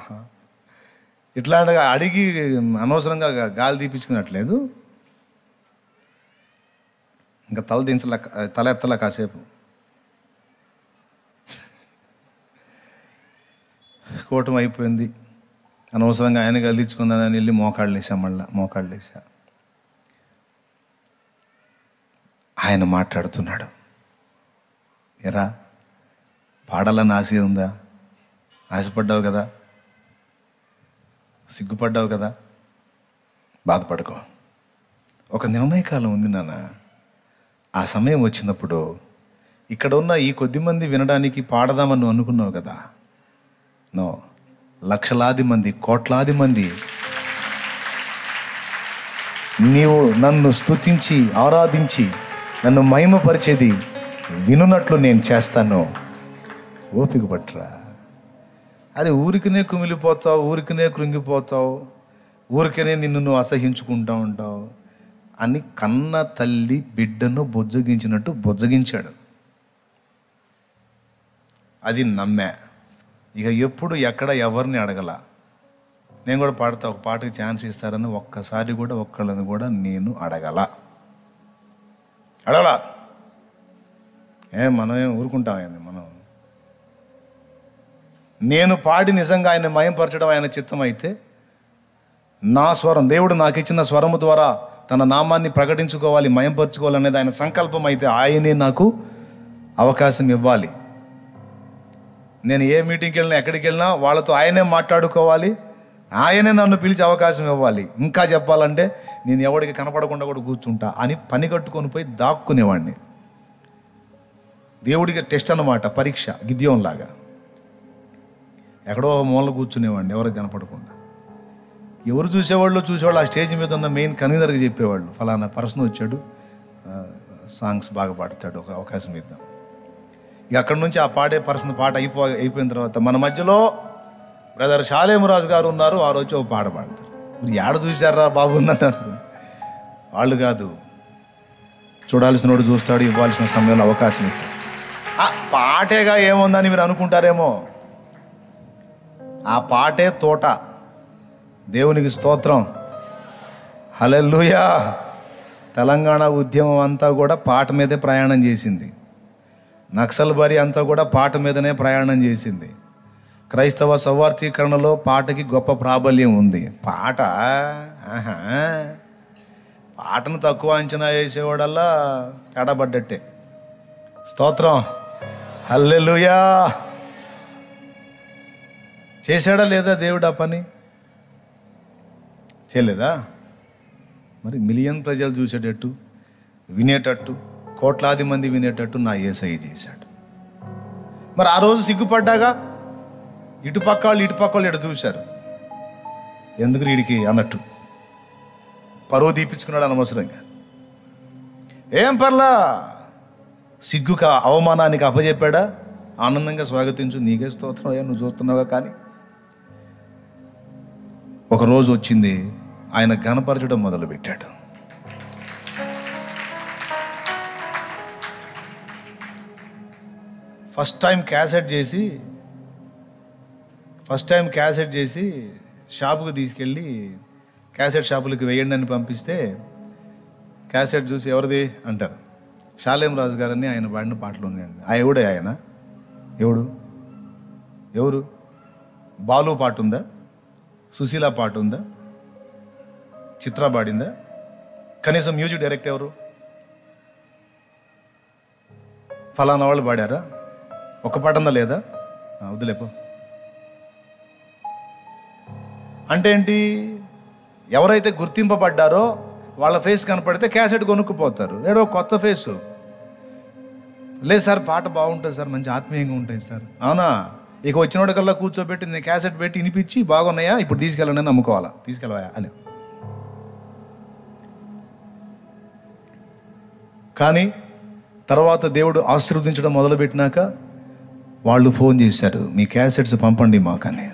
ఇట్లాంటిగా అడిగి అనవసరంగా గాలి తీపించుకున్నట్లేదు. ఇంకా తల ఎత్తలే కాసేపు. కూటమి అయిపోయింది. అనవసరంగా ఆయన గదిలించుకుందానని వెళ్ళి మోకాళ్ళు వేసా. మోకాళ్ళు వేసా. ఆయన మాట్లాడుతున్నాడు. ఎరా, పాడాలని ఆశ ఉందా? ఆశపడ్డావు కదా, సిగ్గుపడ్డావు కదా, బాధపడుకో. ఒక నిర్ణయకాలం ఉంది నాన్న. ఆ సమయం వచ్చినప్పుడు ఇక్కడ ఉన్న ఈ కొద్ది మంది వినడానికి పాడదామని నువ్వు అనుకున్నావు కదా. నో, లక్షలాది మంది, కోట్లాది మంది నీవు నన్ను స్తుతించి ఆరాధించి నన్ను మహిమపరిచేది వినున్నట్లు నేను చేస్తాను. ఓపిక పట్టురా. అరే ఊరికనే కుమిలిపోతావు, ఊరికనే కృంగిపోతావు, ఊరికనే నిన్ను నువ్వు అసహించుకుంటూ ఉంటావు అని కన్న తల్లి బిడ్డను బొజ్జగించినట్టు బొజ్జగించాడు. అది నమ్మా. ఇక ఎప్పుడు ఎక్కడ ఎవరిని అడగల. నేను కూడా పాడతా, ఒక పాటకి ఛాన్స్ ఇస్తారని ఒక్కసారి కూడా ఒక్కళ్ళని కూడా నేను అడగల. మనం ఏం ఊరుకుంటామైంది. నేను పాడి నిజంగా ఆయన మయంపరచడం ఆయన చిత్తం అయితే, నా స్వరం, దేవుడు నాకు ఇచ్చిన స్వరము ద్వారా తన నామాన్ని ప్రకటించుకోవాలి, మయంపరచుకోవాలి అనేది ఆయన సంకల్పం అయితే ఆయనే నాకు అవకాశం ఇవ్వాలి. నేను ఏ మీటింగ్కి వెళ్ళినా ఎక్కడికి వెళ్ళినా వాళ్ళతో ఆయనే మాట్లాడుకోవాలి, ఆయనే నన్ను పిలిచే అవకాశం ఇవ్వాలి. ఇంకా చెప్పాలంటే నేను ఎవరికి కనపడకుండా కూడా కూర్చుంటా అని పని కట్టుకొని పోయి దాక్కునేవాడిని. దేవుడికి టెస్ట్ అన్నమాట, పరీక్ష. గిద్యోన్లాగా ఎక్కడో మూల కూర్చునేవాడిని, ఎవరికి కనపడకుండా. ఎవరు చూసేవాళ్ళు ఆ స్టేజ్ మీద ఉన్న మెయిన్ కన్వీనర్కి చెప్పేవాళ్ళు, ఫలానా పర్సన్ వచ్చాడు, సాంగ్స్ బాగా పాడతాడు, ఒక అవకాశం ఇద్దాం. ఇక అక్కడి నుంచి ఆ పాడే పర్సన్ పాట అయిపోయిన తర్వాత మన మధ్యలో బ్రదర్ షాలేమురాజు గారు ఉన్నారు, వారు వచ్చి ఒక పాట పాడతారు. ఏడ చూశారా బాబు అన్నారు. వాళ్ళు కాదు, చూడాల్సిన వాడు చూస్తాడు, ఇవ్వాల్సిన సమయంలో అవకాశం ఇస్తాడు. పాటేగా ఏముందని మీరు అనుకుంటారేమో. ఆ పాటే తోట. దేవునికి స్తోత్రం, హల్లెలూయా. తెలంగాణ ఉద్యమం అంతా కూడా పాట మీదే ప్రయాణం చేసింది. నక్సల్ బరి అంతా కూడా పాట మీదనే ప్రయాణం చేసింది. క్రైస్తవ సౌవార్థీకరణలో పాటకి గొప్ప ప్రాబల్యం ఉంది. పాటను తక్కువ అంచనా వేసేవాడల్లా తేడాపడ్డట్టే. స్తోత్రం, హల్లెలూయా. చేశాడా లేదా దేవుడు ఆ పని? చేయలేదా? మరి మిలియన్ ప్రజలు చూసేటట్టు, వినేటట్టు, కోట్లాది మంది వినేటట్టు నా యేసయ్య చేశాడు. మరి ఆ రోజు సిగ్గుపడ్డాగా ఇటుపక్క వాళ్ళు ఇటు చూశారు. ఎందుకు వీడికి అన్నట్టు పరువు తీపించుకున్నాడు అనవసరంగా. ఏం పర్లా, సిగ్గుక అవమానానికి అప్పచెప్పాడా? ఆనందంగా స్వాగతించు, నీకే స్తోత్రం, నువ్వు చూస్తున్నావుగా. కానీ ఒకరోజు వచ్చింది, ఆయన ఘనపరచడం మొదలుపెట్టాడు. ఫస్ట్ టైం క్యాసెట్ చేసి షాపుకి తీసుకెళ్ళి క్యాసెట్ షాపులకి వేయండి అని పంపిస్తే క్యాసెట్ చూసి ఎవరిది అంటారు. షాలేమురాజు గారని ఆయన పాడిన పాటలు ఉన్నాయండి. ఆయన ఎవరు? బాలు పాట ఉందా? సుశీల పాట ఉందా? చిత్ర పాడిందా? కనీసం మ్యూజిక్ డైరెక్టర్ ఎవరు? ఫలానా వాళ్ళు పాడారా? ఒక పాట ఉందా లేదా? వద్దులేపో. అంటే ఏంటి? ఎవరైతే గుర్తింపబడ్డారో వాళ్ళ ఫేస్ కనపడితే క్యాసెట్ కొనుక్కుపోతారు. ఏదో కొత్త ఫేసు లేదు సార్, పాట బాగుంటుంది సార్, మంచి ఆత్మీయంగా ఉంటాయి సార్. అవునా? ఇక వచ్చినోడికల్లా కూర్చోబెట్టి నేను క్యాసెట్ పెట్టి వినిపించి బాగున్నాయా, ఇప్పుడు తీసుకెళ్ళండి అని నమ్ముకోవాలా, తీసుకెళ్ళవా అని. కానీ తర్వాత దేవుడు ఆశీర్వదించడం మొదలుపెట్టినాక వాళ్ళు ఫోన్ చేశారు, మీ క్యాసెట్స్ పంపండి మాకని.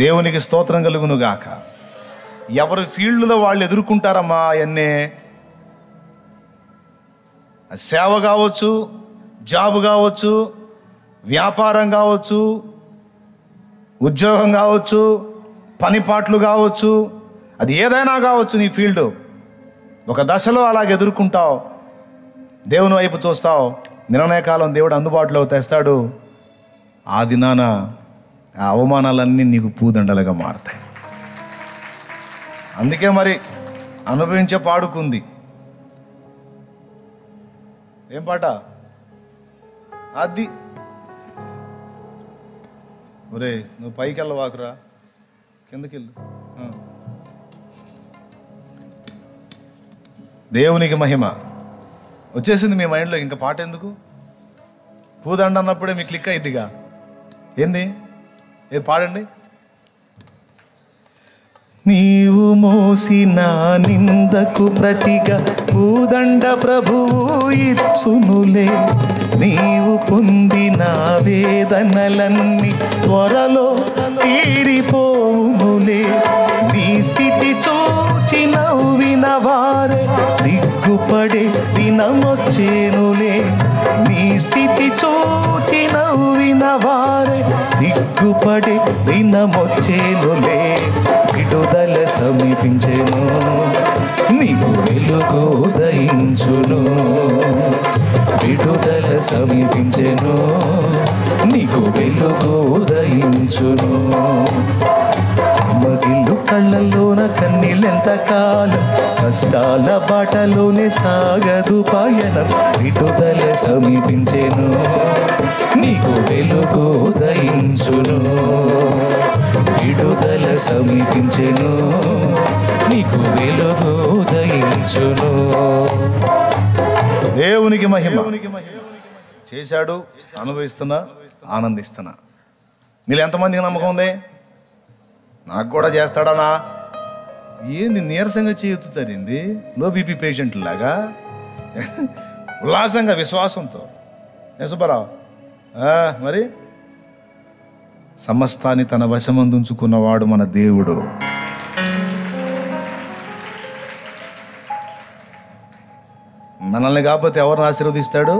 దేవునికి స్తోత్రం కలుగును గాక. ఎవరి ఫీల్డ్లో వాళ్ళు ఎదుర్కొంటారమ్మా అవన్నీ. సేవ కావచ్చు, జాబ్ కావచ్చు, వ్యాపారం కావచ్చు, ఉద్యోగం కావచ్చు, పనిపాట్లు కావచ్చు, అది ఏదైనా కావచ్చు. నీ ఫీల్డ్ ఒక దశలో అలాగ ఎదుర్కొంటావు, దేవుని వైపు చూస్తావు, నిర్ణయకాలం దేవుడు అందుబాటులో తెస్తాడు. ఆ దినాన ఆ అవమానాలన్నీ నీకు పూదండలుగా మారుతాయి. అందుకే మరి అనుభవించే పాడుకుంది. ఏం పాట అది? ఒరే నువ్వు పైకి వెళ్ళవాకురా, కిందకి వెళ్ళు. దేవునికి మహిమ. వచ్చేసింది మీ మైండ్లో, ఇంకా పాట ఎందుకు? పూదండ అన్నప్పుడే మీ క్లిక్ అయ్యిద్దిగా. ఏంది? పాడండి. నీవు మోసిన నిందకు ప్రతిగా పూదండ ప్రభువు ఇచ్చునులే. నీవు పొందిన వేదనలన్నీ త్వరలో తీరిపోవునులే. నీ స్థితి చూచి నవ్విన వారే సిగ్గుపడే దినమొచ్చేనులే. నీ స్థితి చూచి నవ్విన వారే సిగ్గుపడే దినమొచ్చేనులే. విడుదల సమీపించెను, నీకు వెలుగు ఉదయించును. విడుదల సమీపించెను, నీకు వెలుగు ఉదయించును. చెమ్మగిల్లు కళ్ళల్లోన కన్నీళ్ళెంత కాలం, కష్టాల బాటలోనే సాగదు పయనం. విడుదల సమీపించెను, నీకు వెలుగు ఉదయించును. విడుదల సమీపించెను, నీకు వెలుగు ఉదయించును. దేవునికి మహిమ. చేశాడు, అనుభవిస్తున్నా, ఆనందిస్తున్నా. మీరు ఎంతమందికి నమ్మకం ఉంది? నాకు కూడా చేస్తాడనా? ఏంది నీరసంగా చేయుతారింది? లో బీపీ పేషెంట్ లాగా ఉల్లాసంగా విశ్వాసంతో. సుబ్బారావు మరి సమస్తాన్ని తన వశమందుంచుకున్నవాడు మన దేవుడు. మనల్ని కాకపోతే ఎవరిని ఆశీర్వదిస్తాడు?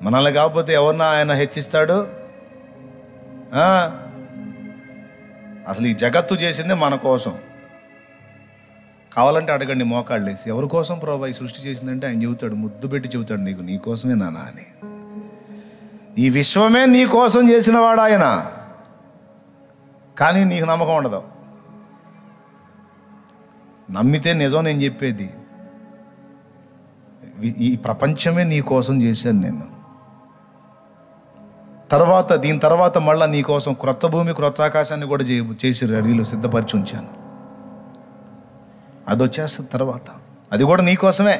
మనల్ని కాకపోతే ఎవరిని ఆయన హెచ్చిస్తాడు? అసలు ఈ జగత్తు చేసింది మన కోసం. కావాలంటే అడగండి మోకాళ్ళు వేసి, ఎవరి కోసం ప్రభా ఈ సృష్టి చేసిందంటే ఆయన చెబుతాడు, ముద్దు పెట్టి చెబుతాడు, నీ కోసమే నాన్న అని. ఈ విశ్వమే నీ కోసం చేసినవాడు ఆయన. కానీ నీకు నమ్మకం ఉండదు. నమ్మితే నిజం నేను చెప్పేది. ఈ ప్రపంచమే నీ కోసం చేశాను నేను. దీని తర్వాత మళ్ళీ నీ కోసం క్రొత్త భూమి క్రొత్త ఆకాశాన్ని కూడా చేసి రెడీలో సిద్ధపరిచి ఉంచాను. అది వచ్చేస్తుంది తర్వాత. అది కూడా నీ కోసమే.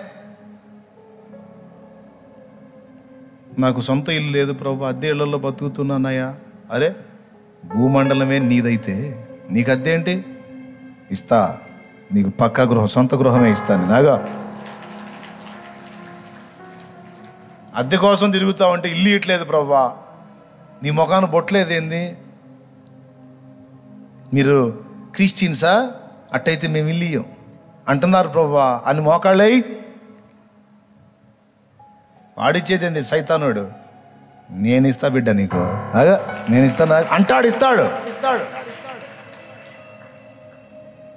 నాకు సొంత ఇల్లు లేదు ప్రభు, అద్దె ఇళ్లలో బతుకుతున్నానయ్యా. అరే భూమండలమే నీదైతే నీకు అద్దె ఏంటి? ఇస్తా. నీకు పక్కా గృహం, సొంత గృహమే ఇస్తాను. నాగా అద్దె కోసం తిరుగుతావంటే ఇల్లు ఇట్లేదు ప్రభా, నీ ముఖాన్ని బొట్టలేదేంది? మీరు క్రిస్టియన్సా? అట్టయితే మేము ఇల్లు ఇయ్యం అంటున్నారు ప్రభా అని మోకాళ్ళై. వాడిచ్చేదేంది సైతానుడు? నేను ఇస్తా బిడ్డ నీకు, అదే నేను ఇస్తాను అంటాడు. ఇస్తాడు.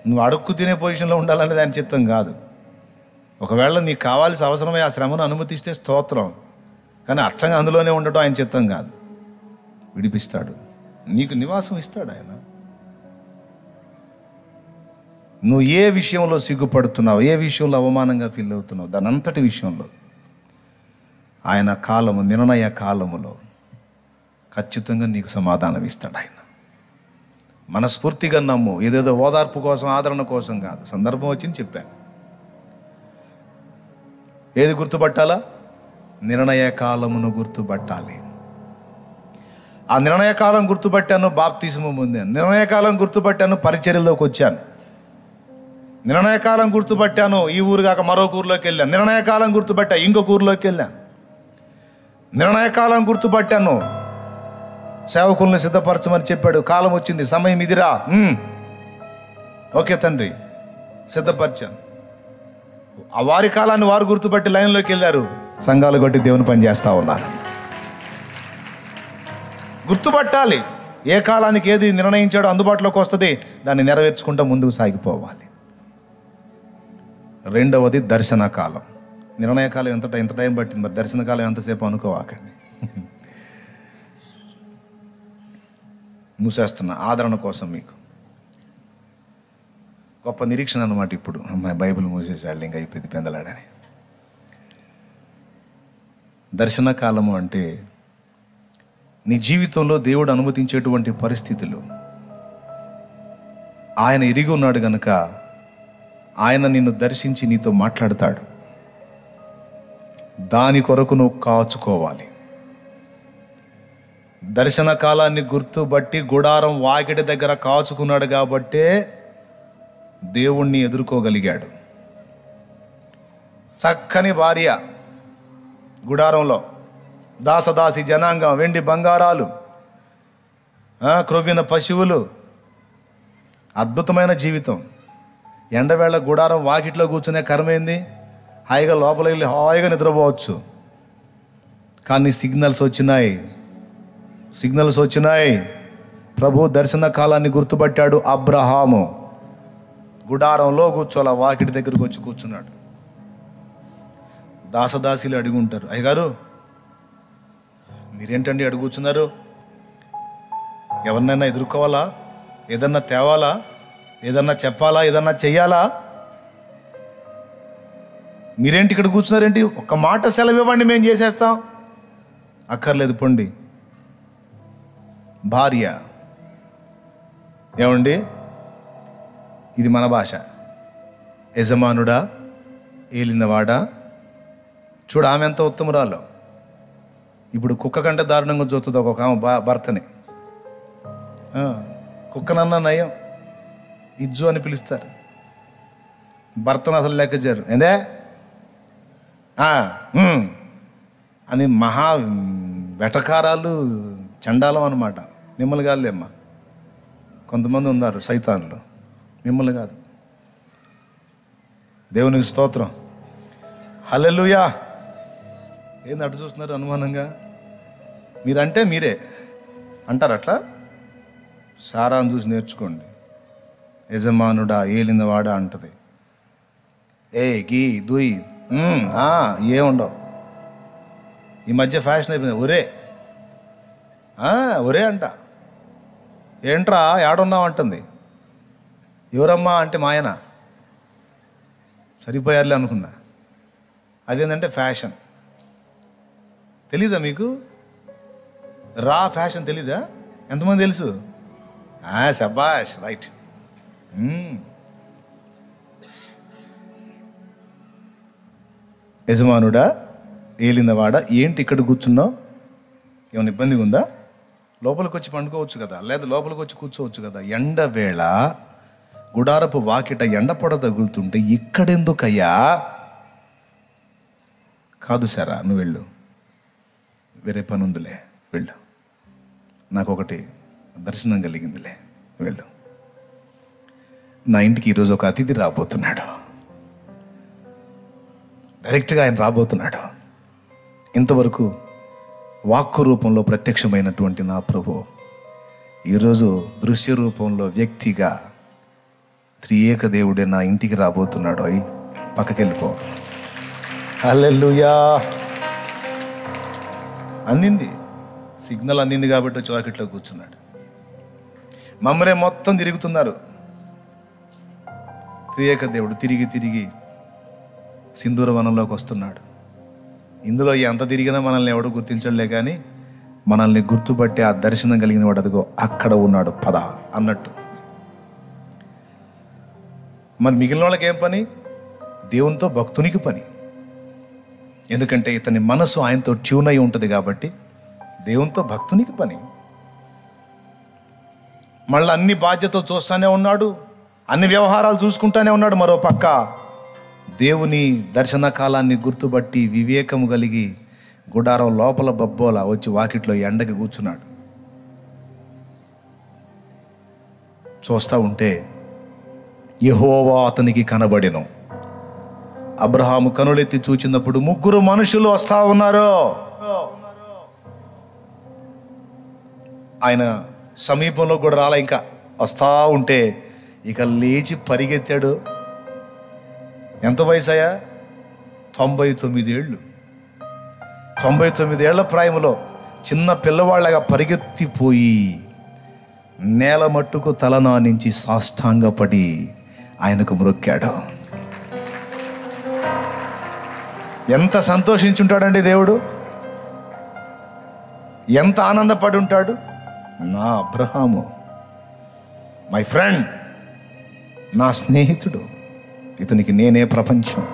నువ్వు అడుక్కు తినే పొజిషన్లో ఉండాలనేది ఆయన చిత్తం కాదు. ఒకవేళ నీకు కావాల్సిన అవసరమై ఆ శ్రమను అనుమతిస్తే స్తోత్రం, కానీ అచ్చంగా అందులోనే ఉండటం ఆయన చిత్తం కాదు. విడిపిస్తాడు, నీకు నివాసం ఇస్తాడు ఆయన. నువ్వు ఏ విషయంలో సిగ్గుపడుతున్నావు, ఏ విషయంలో అవమానంగా ఫీల్ అవుతున్నావు, దాని అంతటి విషయంలో ఆయన కాలము, నిర్ణయ కాలములో ఖచ్చితంగా నీకు సమాధానం ఇస్తాడు ఆయన. మనస్ఫూర్తిగా నమ్ము. ఏదేదో ఓదార్పు కోసం, ఆదరణ కోసం కాదు. సందర్భం వచ్చింది చెప్పాను. ఏది గుర్తుపట్టాలా? నిర్ణయ కాలమును గుర్తుపట్టాలి. ఆ నిర్ణయ కాలం గుర్తుపట్టాను, బాప్తిస్మం పొందాను. నిర్ణయ కాలం గుర్తుపట్టాను, పరిచర్యలోకి వచ్చాను. నిర్ణయ కాలం గుర్తుపట్టాను, ఈ ఊరు కాక మరొక ఊరిలోకి వెళ్ళాను. నిర్ణయ కాలం గుర్తుపట్టా, ఇంకొక ఊరిలోకి వెళ్ళాను. నిర్ణయ కాలం గుర్తుపట్టాను, సేవకుల్ని సిద్ధపరచమని చెప్పాడు. కాలం వచ్చింది, సమయం ఇదిరా. ఓకే తండ్రి, సిద్ధపరిచాను. ఆ వారి కాలాన్ని వారు గుర్తుపట్టి లైన్లోకి వెళ్ళారు. సంఘాలు కొట్టి దేవుని పని చేస్తూ ఉన్నారు. గుర్తుపట్టాలి. ఏ కాలానికి ఏది నిర్ణయించాడో అందుబాటులోకి వస్తుంది, దాన్ని నెరవేర్చుకుంటూ ముందుకు సాగిపోవాలి. రెండవది దర్శన కాలం. నిర్ణయ కాలం ఎంత టైం పట్టింది, మరి దర్శన కాలం ఎంతసేపు అనుకోవాకండి. మూసేస్తున్నా ఆదరణ కోసం మీకు గొప్ప నిరీక్షణ అన్నమాట. ఇప్పుడు అమ్మాయి బైబిల్ మూసేసాడు, ఇంకా అయిపోయింది పెందలాడని. దర్శన కాలము అంటే నీ జీవితంలో దేవుడు అనుమతించేటువంటి పరిస్థితులు ఆయన ఎరిగి ఉన్నాడు కనుక ఆయన నిన్ను దర్శించి నీతో మాట్లాడతాడు. దాని కొరకు నువ్వు కాచుకోవాలి. దర్శన కాలాన్ని గుర్తుబట్టి గుడారం వాకిటి దగ్గర కాచుకున్నాడు కాబట్టే దేవుణ్ణి ఎదుర్కోగలిగాడు. చక్కని భార్య గుడారంలో, దాసదాసి జనాంగం, వెండి బంగారాలు, క్రొవ్విన పశువులు, అద్భుతమైన జీవితం. ఎండవేళ గుడారం వాకిట్లో కూర్చునే కర్మేంది? హాయిగా లోపలికి వెళ్ళి హాయిగా నిద్రపోవచ్చు. కానీ సిగ్నల్స్ వచ్చినాయి. ప్రభు దర్శన కాలాన్ని గుర్తుపట్టాడు అబ్రహాము. గుడారంలో కూర్చోలా, వాకిటి దగ్గరకు వచ్చి కూర్చున్నాడు. దాసదాసీలు అడిగి ఉంటారు, అయ్యగారు మీరేంటండి అడుగు కూర్చున్నారు? ఎవరినైనా ఎదుర్కోవాలా? ఏదన్నా తేవాలా? ఏదన్నా చెప్పాలా? ఏదన్నా చెయ్యాలా? మీరేంటి ఇక్కడ కూర్చున్నారేంటి? ఒక్క మాట సెలవు ఇవ్వండి, మేము చేసేస్తాం. అక్కర్లేదు, పొండి. భార్య, ఏమండి ఇది మన భాష, యజమానుడా, ఏలినవాడా, చూడు ఆమె ఎంత ఉత్తమురాలో. ఇప్పుడు కుక్క కంటే దారుణంగా చూస్తుంది ఒక ఆమె భర్తని. కుక్కనన్నా నయం, ఇజ్జు అని పిలుస్తారు. భర్తను అసలు లెక్క చేయరు. ఏందే అని మహా వెటకారాలు, చండాలం అన్నమాట. మిమ్మల్ని కాదులేమ్మా, కొంతమంది ఉన్నారు సైతాన్లు, మిమ్మల్ని కాదు. దేవునికి స్తోత్రం, హల్లెలూయా. ఏంది అటు చూస్తున్నారు అనుమానంగా? మీరంటే మీరే అంటారు అట్లా. సారాను చూసి నేర్చుకోండి. యజమానుడా, ఏలినవాడా అంటది. గీ దుయ్ ఏముండవు. ఈ మధ్య ఫ్యాషన్ అయిపోయింది, ఒరే అంట. ఏంట్రా ఏడున్నావు అంటుంది. ఎవరమ్మా అంటే మా ఆయన. సరిపోయారులే అనుకున్నా. అదేంటంటే ఫ్యాషన్. తెలీదా మీకు? ఫ్యాషన్ తెలీదా? ఎంతమంది తెలుసు? శబాష్, రైట్. యజమానుడా, ఏలినవాడా, ఏంటి ఇక్కడ కూర్చున్నావు? ఏమైనా ఇబ్బంది ఉందా? లోపలికి వచ్చి పండుకోవచ్చు కదా, లేదా లోపలికి వచ్చి కూర్చోవచ్చు కదా. ఎండ వేళ గుడారపు వాకిట ఎండ పొడ తగులుతుంటే ఇక్కడెందుకయ్యా? కాదు సారా, నువ్వు వెళ్ళు, వేరే పని ఉందిలే, వెళ్ళు. నాకు ఒకటి దర్శనం కలిగిందిలే, వెళ్ళు. నా ఇంటికి ఈరోజు ఒక అతిథి రాబోతున్నాడు. డైరెక్ట్గా ఆయన రాబోతున్నాడు. ఇంతవరకు వాక్కు రూపంలో ప్రత్యక్షమైనటువంటి నా ప్రభు ఈరోజు దృశ్య రూపంలో వ్యక్తిగా త్రియేక దేవుడే నా ఇంటికి రాబోతున్నాడు. అయి పక్కకెళ్ళిపో. హల్లెలూయా. అందింది, సిగ్నల్ అందింది కాబట్టి వచ్చి వాకిట్లో కూర్చున్నాడు. మమ్మరే మొత్తం తిరుగుతున్నారు. త్రియేక దేవుడు తిరిగి తిరిగి సింధూర వనంలోకి వస్తున్నాడు. ఇందులో ఎంత తిరిగినా మనల్ని ఎవడు గుర్తించలే, కానీ మనల్ని గుర్తుపట్టి ఆ దర్శనం కలిగిన వాడు అదిగో అక్కడ ఉన్నాడు, పద అన్నట్టు. మరి మిగిలిన వాళ్ళకి ఏం పని? దేవునితో భక్తునికి పని. ఎందుకంటే ఇతని మనసు ఆయనతో ట్యూన్ అయి ఉంటుంది కాబట్టి దేవునితో భక్తునికి పని. మళ్ళీ అన్ని బాధ్యతలు చూస్తూనే ఉన్నాడు, అన్ని వ్యవహారాలు చూసుకుంటానే ఉన్నాడు. మరో పక్క దేవుని దర్శన కాలాన్ని గుర్తుబట్టి వివేకము కలిగి గుడారం లోపల బబ్బోలా వచ్చి వాకిట్లో ఎండకి కూర్చున్నాడు. చూస్తూ ఉంటే యెహోవా అతనికి కనబడెను. అబ్రహాము కనులెత్తి చూచినప్పుడు 3 మనుషులు వస్తా ఉన్నారు. ఆయన సమీపంలో కూడా రాలే, ఇంకా వస్తా ఉంటే ఇక లేచి పరిగెత్తాడు. ఎంత వయసు అయ్యా? 99 ఏళ్ళు. 99 ఏళ్ల ప్రాయంలో చిన్న పిల్లవాళ్ళగా పరిగెత్తిపోయి నేల మట్టుకు తలనానించి సాష్టాంగపడి ఆయనకు మ్రొక్కాడు. ఎంత సంతోషించుంటాడండి దేవుడు, ఎంత ఆనందపడి ఉంటాడు. నా అబ్రహాము, మై ఫ్రెండ్, నా స్నేహితుడు, ఇతనికి నేనే ప్రపంచం,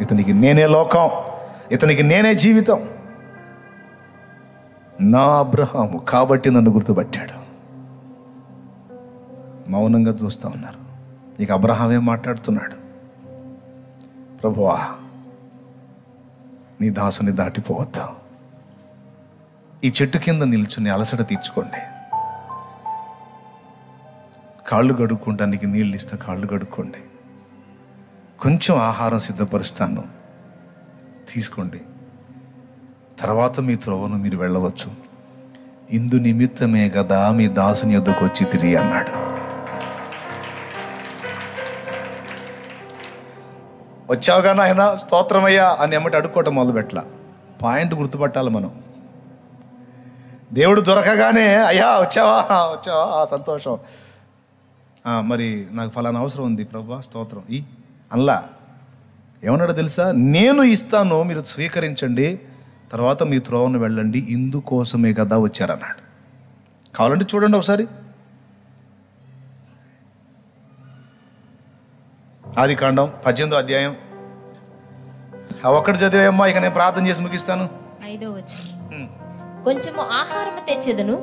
ఇతనికి నేనే లోకం, ఇతనికి నేనే జీవితం. నా అబ్రహాము కాబట్టి నన్ను గుర్తుపట్టాడు. మౌనంగా చూస్తూ ఉన్నారు. ఇక అబ్రహామే మాట్లాడుతున్నాడు. ప్రభువా, నీ దాసుని దాటిపోవద్దు. ఈ చెట్టు కింద నిల్చుని అలసట తీర్చుకోండి. కాళ్ళు కడుక్కోవడానికి నీళ్ళు ఇస్తే కాళ్ళు కడుక్కోండి. కొంచెం ఆహారం సిద్ధపరుస్తాను, తీసుకోండి. తర్వాత మీ త్రోవను మీరు వెళ్ళవచ్చు. ఇందు నిమిత్తమే కదా మీ దాసుని యొద్దకు వచ్చి తిరిగి అన్నాడు. వచ్చావుగా నాయన, స్తోత్రమయ్యా అని ఎమ్మటి అడుక్కోవటం మొదలుపెట్టలా. పాయింట్ గుర్తుపట్టాలి మనం. దేవుడు దొరకగానే అయ్యా వచ్చావా వచ్చావా సంతోషం, మరి నాకు ఫలానా అవసరం ఉంది ప్రభువా స్తోత్రం ఈ అల్లా. ఏమన్నాడో తెలుసా? నేను ఇస్తాను, మీరు స్వీకరించండి, తర్వాత మీ త్రోవను వెళ్ళండి, ఇందుకోసమే కదా వచ్చారన్నాడు. కావాలంటే చూడండి ఒకసారి. ఆదికాండం 18వ అధ్యాయం. ఒక్కటి చదివేమ్మా, ఇక నేను ప్రార్థన చేసి ముగిస్తాను. 5వ వచనం. కొంచెము ఆహారము తెచ్చెదను,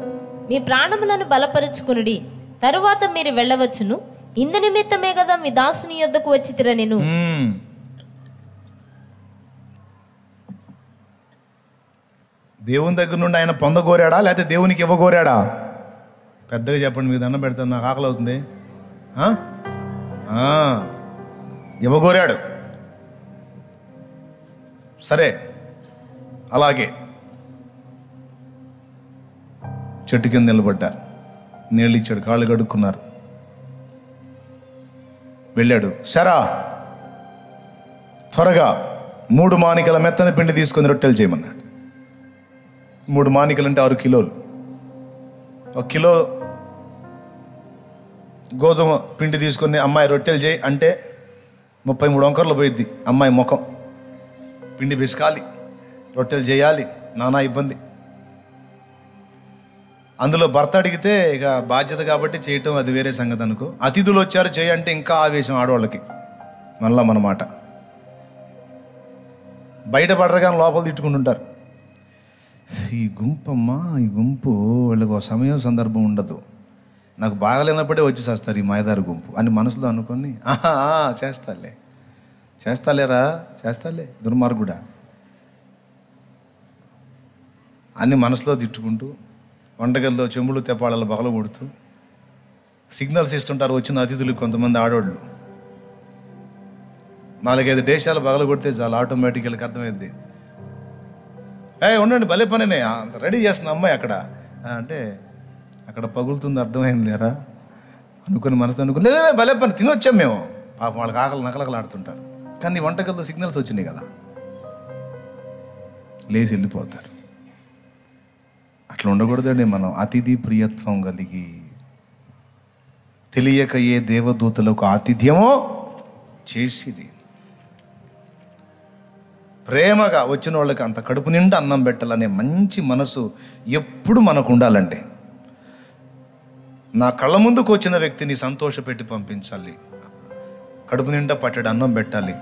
మీ ప్రాణములను బలపరుచుకునుడి, తరువాత మీరు వెళ్ళవచ్చును. ఇందు నిమిత్తమే కదా మీ దాసుని యొద్దకు వచ్చి తిరనెను. దేవుని దగ్గర నుండి ఆయన పొందగోరాడా లేకపోతే దేవునికి ఇవ్వగోరాడా? పెద్దగా చెప్పండి, మీకు దండం పెడతాను, నాకు ఆకలి అవుతుంది. ఇవ్వగోరాడు. సరే, అలాగే చెట్టు కింద నిలబడ్డారు, నీళ్ళు ఇచ్చాడు, కాళ్ళు కడుక్కున్నారు, వెళ్ళాడు. సరా, త్వరగా 3 మానికల మెత్తని పిండి తీసుకొని రొట్టెలు చేయమన్నాడు. 3 మానికలు అంటే 6 కిలోలు. 1 కిలో గోధుమ పిండి తీసుకొని అమ్మాయి రొట్టెలు చేయి అంటే 33 వంకర్లు పోయిద్ది అమ్మాయి ముఖం. పిండి పిసకాలి, రొట్టెలు చేయాలి, నానా ఇబ్బంది. అందులో భర్త అడిగితే ఇక బాధ్యత కాబట్టి చేయటం అది వేరే సంగతి అనుకో. అతిథులు వచ్చారు చేయి అంటే ఇంకా ఆవేశం ఆడవాళ్ళకి. మళ్ళా మన మాట బయటపడరుగానే లోపల తిట్టుకుంటుంటారు. ఈ గుంపమ్మా, ఈ గుంపు వీళ్ళకి ఒక సమయం సందర్భం ఉండదు, నాకు బాగలేనప్పుడే వచ్చి చేస్తారు ఈ మాయదారి గుంపు అని మనసులో అనుకొని చేస్తాలేరా చేస్తాలే దుర్మార్గుడా అని మనసులో తిట్టుకుంటూ వంటగదిలో చెంబులు తెప్పాళ్ళలో బగలు కొడుతూ సిగ్నల్స్ ఇస్తుంటారు వచ్చిన అతిథులకు కొంతమంది ఆడవాళ్ళు. 4-5 దేశాలు బగలు కొడితే చాలా ఆటోమేటిక్గా అర్థమైంది. ఉండండి భలే పనినే, అంత రెడీ చేస్తుంది అమ్మాయి అక్కడ అంటే అక్కడ పగులుతుంది అర్థమైంది లేరా అనుకుని మనసు అనుకుని లేదా భలే పని తినొచ్చాం మేము. పాపం వాళ్ళకి ఆకలి నకలకలాడుతుంటారు. కానీ వంటగదిలో సిగ్నల్స్ వచ్చినాయి కదా, లేచి వెళ్ళిపోతారు. అట్లా ఉండకూడదండి మనం. అతిథి ప్రియత్వం కలిగి తెలియక ఏ దేవదూతలకు ఆతిథ్యమో చేసిది. ప్రేమగా వచ్చిన వాళ్ళకి అంత కడుపు నిండా అన్నం పెట్టాలనే మంచి మనసు ఎప్పుడు మనకు ఉండాలండి. నా కళ్ళ ముందుకు వచ్చిన వ్యక్తిని సంతోషపెట్టి పంపించాలి, కడుపు నిండా పట్టడి అన్నం పెట్టాలి.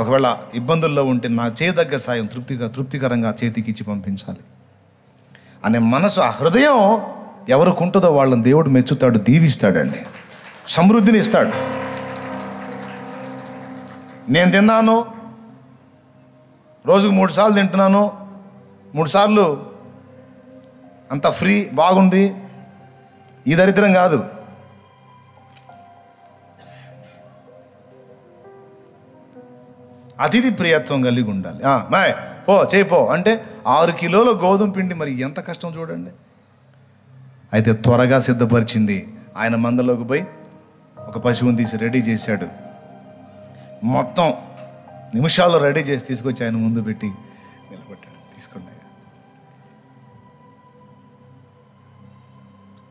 ఒకవేళ ఇబ్బందుల్లో ఉంటే నా చేయదగ్గ సాయం తృప్తికరంగా చేతికి ఇచ్చి పంపించాలి అనే మనసు, ఆ హృదయం ఎవరికి ఉంటుందో వాళ్ళని దేవుడు మెచ్చుతాడు, దీవిస్తాడండి, సమృద్ధిని ఇస్తాడు. నేను తిన్నాను, రోజుకు 3 సార్లు తింటున్నాను, 3 సార్లు అంత ఫ్రీ బాగుంది, ఈ దరిద్రం కాదు. అతిథి ప్రియత్వం కలిగి ఉండాలి. మాయ్ చేయిపో అంటే 6 కిలోల గోధుమ పిండి, మరి ఎంత కష్టం చూడండి. అయితే త్వరగా సిద్ధపరిచింది. ఆయన మందలోకి పోయి ఒక పశువుని తీసి రెడీ చేశాడు. మొత్తం నిమిషాల్లో రెడీ చేసి తీసుకొచ్చి ఆయన ముందు పెట్టి నిలబెట్టాడు. తీసుకోండి.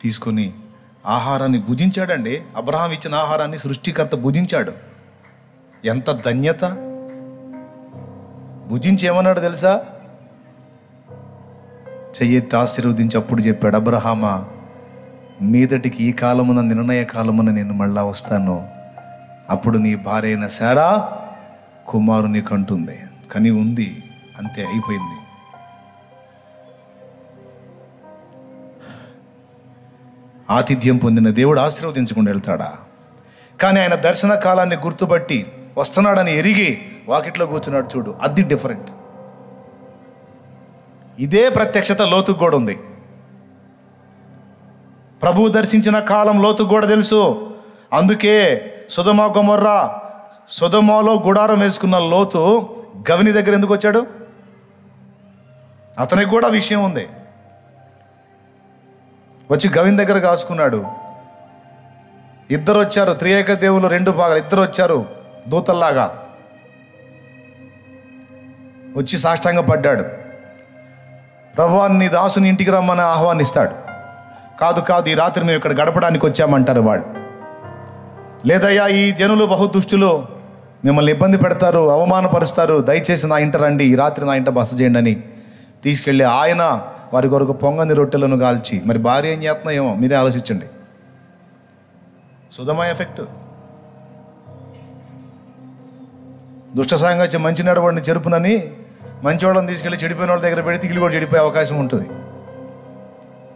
తీసుకొని ఆహారాన్ని భుజించాడండి. అబ్రహాం ఇచ్చిన ఆహారాన్ని సృష్టికర్త భుజించాడు. ఎంత ధన్యత! భుజించి ఏమన్నాడు తెలుసా? చెయ్యెత్తి ఆశీర్వదించి అప్పుడు చెప్పాడు, అబ్రహామా, మీదటికి ఈ కాలమున నిర్ణయ కాలమున నేను మళ్ళా వస్తాను, అప్పుడు నీ భార్య అయిన శారా కుమారుని కంటుంది. కని ఉంది, అంతే, అయిపోయింది. ఆతిథ్యం పొందిన దేవుడు ఆశీర్వదించకుండా వెళ్తాడా? కానీ ఆయన దర్శన కాలాన్ని గుర్తుపట్టి వస్తున్నాడని ఎరిగి వాకిట్లో కూర్చున్నాడు చూడు, అది డిఫరెంట్. ఇదే ప్రత్యక్షత లోతుకు కూడా ఉంది. ప్రభువు దర్శించిన కాలం లోతుకు కూడా తెలుసు. అందుకే సొదొమ గొమొర్రా, సొదొమలో గుడారం వేసుకున్న లోతు గవిని దగ్గర ఎందుకు వచ్చాడు? అతనికి కూడా విషయం ఉంది. వచ్చి గవిని దగ్గర కాసుకున్నాడు. ఇద్దరు వచ్చారు, త్రియేక దేవులు 2 భాగాలు, ఇద్దరు వచ్చారు దూతల్లాగా. వచ్చి సాష్టాంగ పడ్డాడు. ప్రభువా, నీ దాసుని ఇంటికి రమ్మని ఆహ్వానిస్తాడు. కాదు కాదు, ఈ రాత్రి మేము ఇక్కడ గడపడానికి వచ్చామంటారు వాళ్ళు. లేదయ్యా, ఈ జనులు బహుదుష్టులు, మిమ్మల్ని ఇబ్బంది పెడతారు, అవమానపరుస్తారు, దయచేసి నా ఇంట రండి, ఈ రాత్రి నా ఇంట బస చేయండి అని తీసుకెళ్ళి ఆయన వారి కొరకు పొంగని రొట్టెలను కాల్చి, మరి భార్య ఏం చేస్తున్నా ఏమో మీరే ఆలోచించండి. సుధమ ఎఫెక్ట్. దుష్ట సాంగత్యం మంచి నడవడిని చెరుపునని మంచివాళ్ళని తీసుకెళ్ళి చెడిపోయిన వాళ్ళ దగ్గర పెడితే ఇల్లు కూడా చెడిపోయే అవకాశం ఉంటుంది.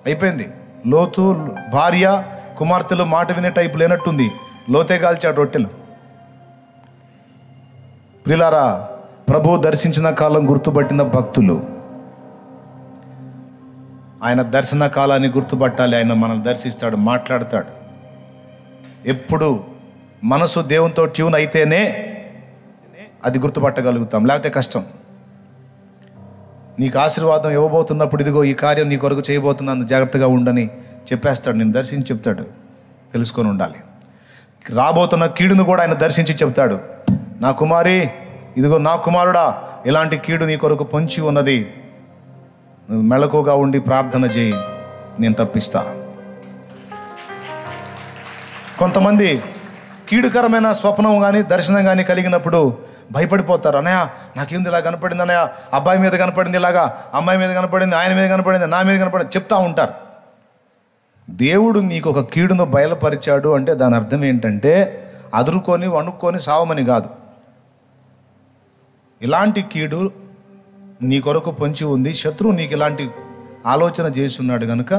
అయిపోయింది. లోతు భార్య కుమార్తెలు మాట వినే టైపు లేనట్టుంది. లోతే కాల్చాడు రొట్టెలు. ప్రియులారా, ప్రభువు దర్శించిన కాలం గుర్తుపట్టిన భక్తులు ఆయన దర్శన కాలాన్ని గుర్తుపట్టాలి. ఆయన మనల్ని దర్శిస్తాడు, మాట్లాడతాడు. ఎప్పుడు మనసు దేవునితో ట్యూన్ అయితేనే అది గుర్తుపట్టగలుగుతాం, లేకపోతే కష్టం. నీకు ఆశీర్వాదం ఇవ్వబోతున్నప్పుడు ఇదిగో ఈ కార్యం నీ కొరకు చేయబోతున్నాను, జాగ్రత్తగా ఉండని చెప్పేస్తాడు. నేను దర్శించి చెప్తాడు, తెలుసుకొని ఉండాలి. రాబోతున్న కీడును కూడా ఆయన దర్శించి చెప్తాడు. నా కుమారి, ఇదిగో నా కుమారుడా, ఇలాంటి కీడు నీ కొరకు పొంచి ఉన్నది, నువ్వు మెళకుగా ఉండి ప్రార్థన చేయి, నేను తప్పిస్తా. కొంతమంది కీడుకరమైన స్వప్నం కానీ దర్శనం కానీ కలిగినప్పుడు భయపడిపోతారు. అన్నయ్య, నాకేంది ఇలా కనపడింది, అన్నయ్య అబ్బాయి మీద కనపడింది, ఇలాగా అమ్మాయి మీద కనపడింది, ఆయన మీద కనపడింది, నా మీద కనపడింది చెప్తా ఉంటారు. దేవుడు నీకు ఒక కీడును బయలుపరిచాడు అంటే దాని అర్థం ఏంటంటే అదురుకొని వణుక్కొని సావమని కాదు. ఇలాంటి కీడు నీ కొరకు పొంచి ఉంది, శత్రువు నీకు ఇలాంటి ఆలోచన చేస్తున్నాడు కనుక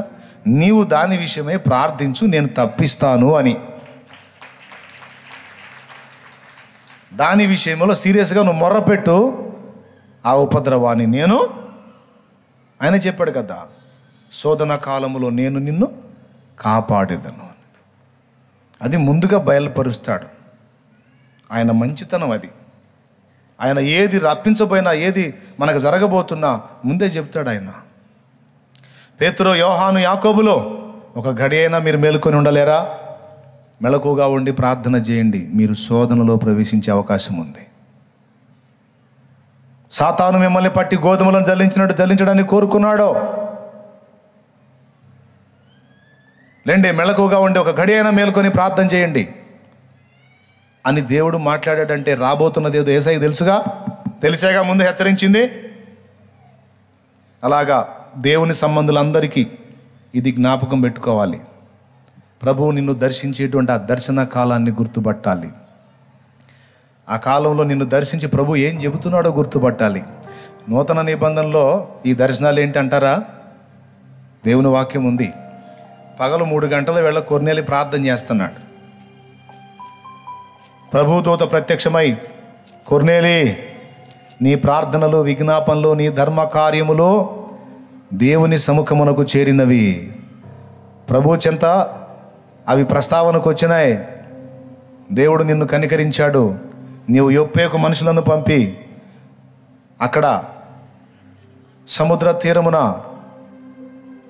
నీవు దాని విషయమై ప్రార్థించు, నేను తప్పిస్తాను అని. దాని విషయంలో సీరియస్గా నువ్వు మొర్రపెట్టు, ఆ ఉపద్రవాన్ని నేను, ఆయన చెప్పాడు కదా, శోధన కాలములో నేను నిన్ను కాపాడేదను. అది ముందుగా బయలుపరుస్తాడు. ఆయన మంచితనం అది. ఆయన ఏది రప్పించబోయినా, ఏది మనకు జరగబోతున్నా ముందే చెప్తాడు ఆయన. పేతురు, యోహాను, యాకోబులో ఒక గడి అయినా మీరు మేలుకొని ఉండలేరా? మెలకుగా ఉండి ప్రార్థన చేయండి, మీరు శోధనలో ప్రవేశించే అవకాశం ఉంది. సాతాను మిమ్మల్ని పట్టి గోధుమలను జల్లించినట్టు జల్లించడానికి కోరుకున్నాడో, లేండి మెలకుగా ఉండి ఒక గడి అయినా మేలుకొని ప్రార్థన చేయండి అని దేవుడు మాట్లాడాడంటే రాబోతున్నది ఏదో యేసయ్యకు తెలుసుగా, తెలిసేగా ముందు హెచ్చరించింది. అలాగా దేవుని సంబంధులందరికీ ఇది జ్ఞాపకం పెట్టుకోవాలి. ప్రభువు నిన్ను దర్శించేటువంటి ఆ దర్శన కాలాన్ని గుర్తుపట్టాలి. ఆ కాలంలో నిన్ను దర్శించి ప్రభు ఏం చెబుతున్నాడో గుర్తుపట్టాలి. నూతన నిబంధనలో ఈ దర్శనాలు ఏంటి అంటారా? దేవుని వాక్యం ఉంది. పగలు 3 గంటల వేళ కొర్నేలి ప్రార్థన చేస్తున్నాడు. ప్రభు దూత ప్రత్యక్షమై, కొర్నేలి, నీ ప్రార్థనలు, విజ్ఞాపనలు, నీ ధర్మ కార్యములు దేవుని సముఖమునకు చేరినవి. ప్రభు చెంత అవి ప్రస్తావనకు వచ్చినాయి. దేవుడు నిన్ను కనికరించాడు. నీవు యొప్పేకు మనుషులను పంపి అక్కడ సముద్ర తీరమున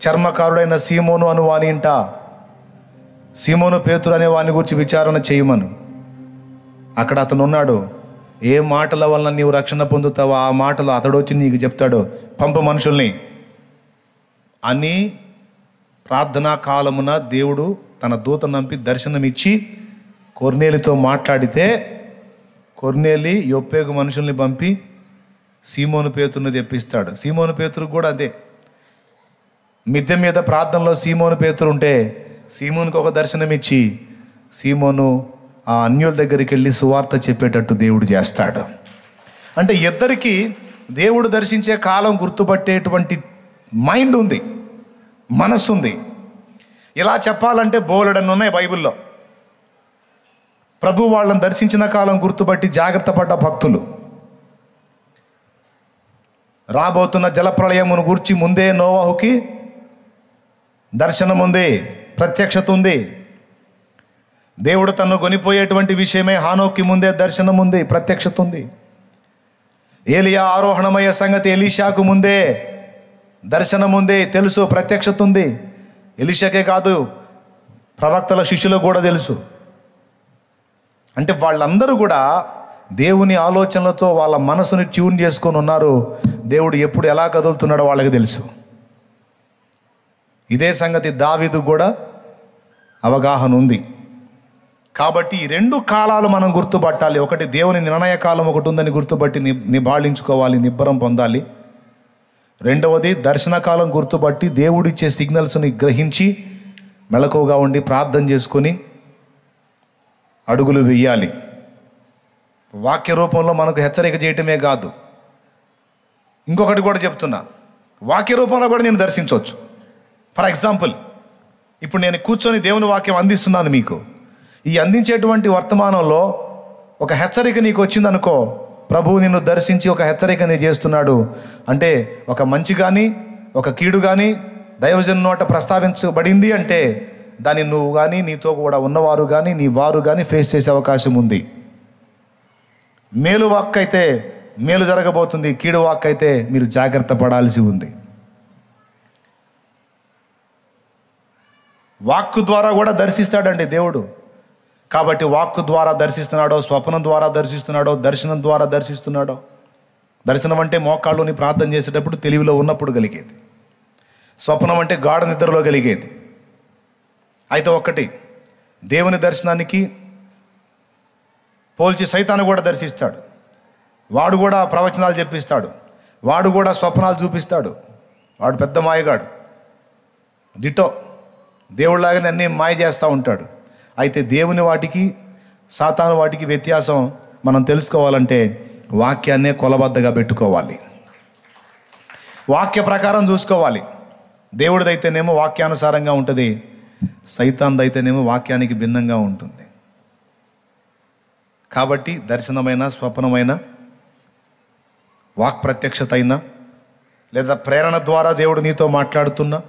చర్మకారుడైన సీమోను అను వాని ఇంట, సీమోను పేతురు అనే వాని గురించి విచారణ చేయమను. అక్కడ అతను ఉన్నాడు. ఏ మాటల వలన నీవు రక్షణ పొందుతావో ఆ మాటలు అతడు వచ్చి నీకు చెప్తాడు, పంప మనుషుల్ని అని. ప్రార్థనా కాలమున దేవుడు తన దూత నంపి దర్శనమిచ్చి కొర్నేలితో మాట్లాడితే, కొర్నేలి యొప్పేకు మనుషుల్ని పంపి సీమోను పేతురుని తెప్పిస్తాడు. సీమోను పేతురు కూడా అదే. మిద్దె మీద ప్రార్థనలో సీమోను పేతురు ఉంటే సీమోనుకు ఒక దర్శనం ఇచ్చి, సీమోను ఆ అన్యుల దగ్గరికి వెళ్ళి సువార్త చెప్పేటట్టు దేవుడు చేస్తాడు. అంటే ఇద్దరికి దేవుడు దర్శించే కాలం గుర్తుపట్టేటువంటి మైండ్ ఉంది, మనస్సు ఉంది. ఇలా చెప్పాలంటే బోలెడన్ని ఉన్నాయి బైబిల్లో. ప్రభు వాళ్ళని దర్శించిన కాలం గుర్తుపట్టి జాగ్రత్త పడ్డ భక్తులు. రాబోతున్న జలప్రళయమును గూర్చి ముందే నోవహుకి దర్శనం ఉంది, ప్రత్యక్షత ఉంది. దేవుడు తను కొనిపోయేటువంటి విషయమే హానోక్కి ముందే దర్శనం ఉంది, ప్రత్యక్షత ఉంది. ఏలియా ఆరోహణమయ్యే సంగతి ఎలీషాకు ముందే దర్శనం ఉంది, తెలుసు, ప్రత్యక్షత ఉంది. ఎలీషాకే కాదు, ప్రవక్తల శిష్యులకు కూడా తెలుసు. అంటే వాళ్ళందరూ కూడా దేవుని ఆలోచనలతో వాళ్ళ మనసుని ట్యూన్ చేసుకొని ఉన్నారు. దేవుడు ఎప్పుడు ఎలా కదులుతున్నాడో వాళ్ళకి తెలుసు. ఇదే సంగతి దావీదుకు కూడా అవగాహన ఉంది. కాబట్టి ఈ రెండు కాలాలు మనం గుర్తుపట్టాలి. ఒకటి దేవుని నిర్ణయ కాలం ఒకటి ఉందని గుర్తుపట్టి నిబాళించుకోవాలి, నిబ్బరం పొందాలి. రెండవది దర్శన కాలం గుర్తుపట్టి దేవుడిచ్చే సిగ్నల్స్ని గ్రహించి మెలకువగా ఉండి ప్రార్థన చేసుకొని అడుగులు వేయాలి. వాక్య రూపంలో మనకు హెచ్చరిక చేయటమే కాదు, ఇంకొకటి కూడా చెప్తున్నా, వాక్య రూపంలో కూడా నేను దర్శించవచ్చు. ఫర్ ఎగ్జాంపుల్, ఇప్పుడు నేను కూర్చొని దేవుని వాక్యం అందిస్తున్నాను మీకు. ఈ అందించేటువంటి వర్తమానంలో ఒక హెచ్చరిక నీకు వచ్చిందనుకో, ప్రభువు నిన్ను దర్శించి ఒక హెచ్చరికని చేస్తున్నాడు అంటే, ఒక మంచి కానీ ఒక కీడు కానీ దైవజను నోట ప్రస్తావించబడింది అంటే దాన్ని నువ్వు కానీ నీతో కూడా ఉన్నవారు కానీ నీ వారు కానీ ఫేస్ చేసే అవకాశం ఉంది. మేలు వాక్ అయితే మేలు జరగబోతుంది, కీడు వాక్ అయితే మీరు జాగ్రత్త పడాల్సి ఉంది. వాక్కు ద్వారా కూడా దర్శిస్తాడండి దేవుడు. కాబట్టి వాక్కు ద్వారా దర్శిస్తున్నాడో, స్వప్నం ద్వారా దర్శిస్తున్నాడో, దర్శనం ద్వారా దర్శిస్తున్నాడో. దర్శనం అంటే మోకాళ్ళుని ప్రార్థన చేసేటప్పుడు తెలివిలో ఉన్నప్పుడు కలిగేది. స్వప్నం అంటే గాఢ నిద్రలో కలిగేది. అయితే ఒక్కటి, దేవుని దర్శనానికి పోల్చి సైతాను కూడా దర్శిస్తాడు. వాడు కూడా ప్రవచనాలు చెప్పిస్తాడు, వాడు కూడా స్వప్నాలు చూపిస్తాడు. వాడు పెద్ద మాయగాడు, డిటో దేవుడిలాగానే అన్నీ మాయ చేస్తూ ఉంటాడు. అయితే దేవుని వాటికి సాతాను వాటికి వ్యత్యాసం మనం తెలుసుకోవాలంటే వాక్యాన్నే కొలబద్దగా పెట్టుకోవాలి, వాక్య ప్రకారం చూసుకోవాలి. దేవుడిదైతేనేమో వాక్యానుసారంగా ఉంటుంది, సైతాన్దైతేనేమో వాక్యానికి భిన్నంగా ఉంటుంది. కాబట్టి దర్శనమైన, స్వప్నమైన, వాక్ ప్రత్యక్షత అయినా లేదా ప్రేరణ ద్వారా దేవుడు నీతో మాట్లాడుతున్నా,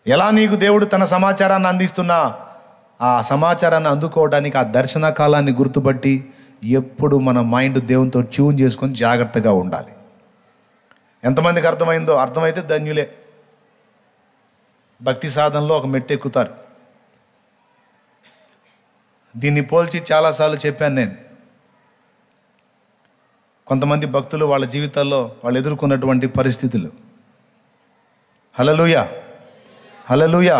ఎలా నీకు దేవుడు తన సమాచారాన్ని అందిస్తున్నా, ఆ సమాచారాన్ని అందుకోవడానికి ఆ దర్శన కాలాన్ని గుర్తుపట్టి ఎప్పుడు మన మైండ్ దేవునితో ట్యూన్ చేసుకొని జాగ్రత్తగా ఉండాలి. ఎంతమందికి అర్థమైందో? అర్థమైతే ధన్యులే. భక్తి సాధనలో ఒక మెట్టు ఎక్కుతారు. దీన్ని పోల్చి చాలాసార్లు చెప్పాను నేను. కొంతమంది భక్తులు వాళ్ళ జీవితాల్లో వాళ్ళు ఎదుర్కొన్నటువంటి పరిస్థితులు. హల్లెలూయా, హల్లెలూయా.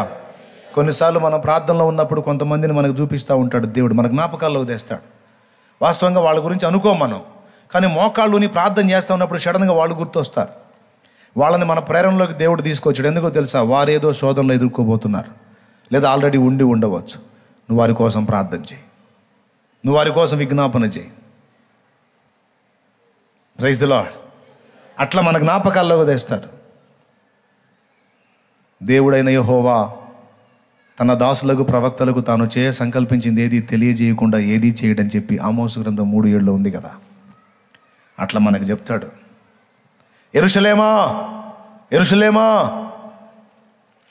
కొన్నిసార్లు మనం ప్రార్థనలో ఉన్నప్పుడు కొంతమందిని మనకు చూపిస్తూ ఉంటాడు దేవుడు, మన జ్ఞాపకాల్లో తెస్తాడు. వాస్తవంగా వాళ్ళ గురించి అనుకోం మనం, కానీ మోకాళ్ళుని ప్రార్థన చేస్తూ ఉన్నప్పుడు సడన్గా వాళ్ళు గుర్తొస్తారు. వాళ్ళని మన ప్రేరణలోకి దేవుడు తీసుకొచ్చాడు. ఎందుకో తెలుసా? వారేదో శోధనలో ఎదుర్కోబోతున్నారు, లేదా ఆల్రెడీ ఉండి ఉండవచ్చు. నువ్వు వారి కోసం ప్రార్థన చేయి, నువ్వు వారి కోసం విజ్ఞాపన చేయి. Praise the Lord. అట్లా మన జ్ఞాపకాల్లోకి తెస్తారు. దేవుడైన యెహోవా తన దాసులకు ప్రవక్తలకు తాను సంకల్పించింది ఏది తెలియజేయకుండా ఏదీ చేయడని చెప్పి ఆమోసు గ్రంథం 3:7 ఉంది కదా. అట్లా మనకు చెప్తాడు, యెరూషలేమా యెరూషలేమా,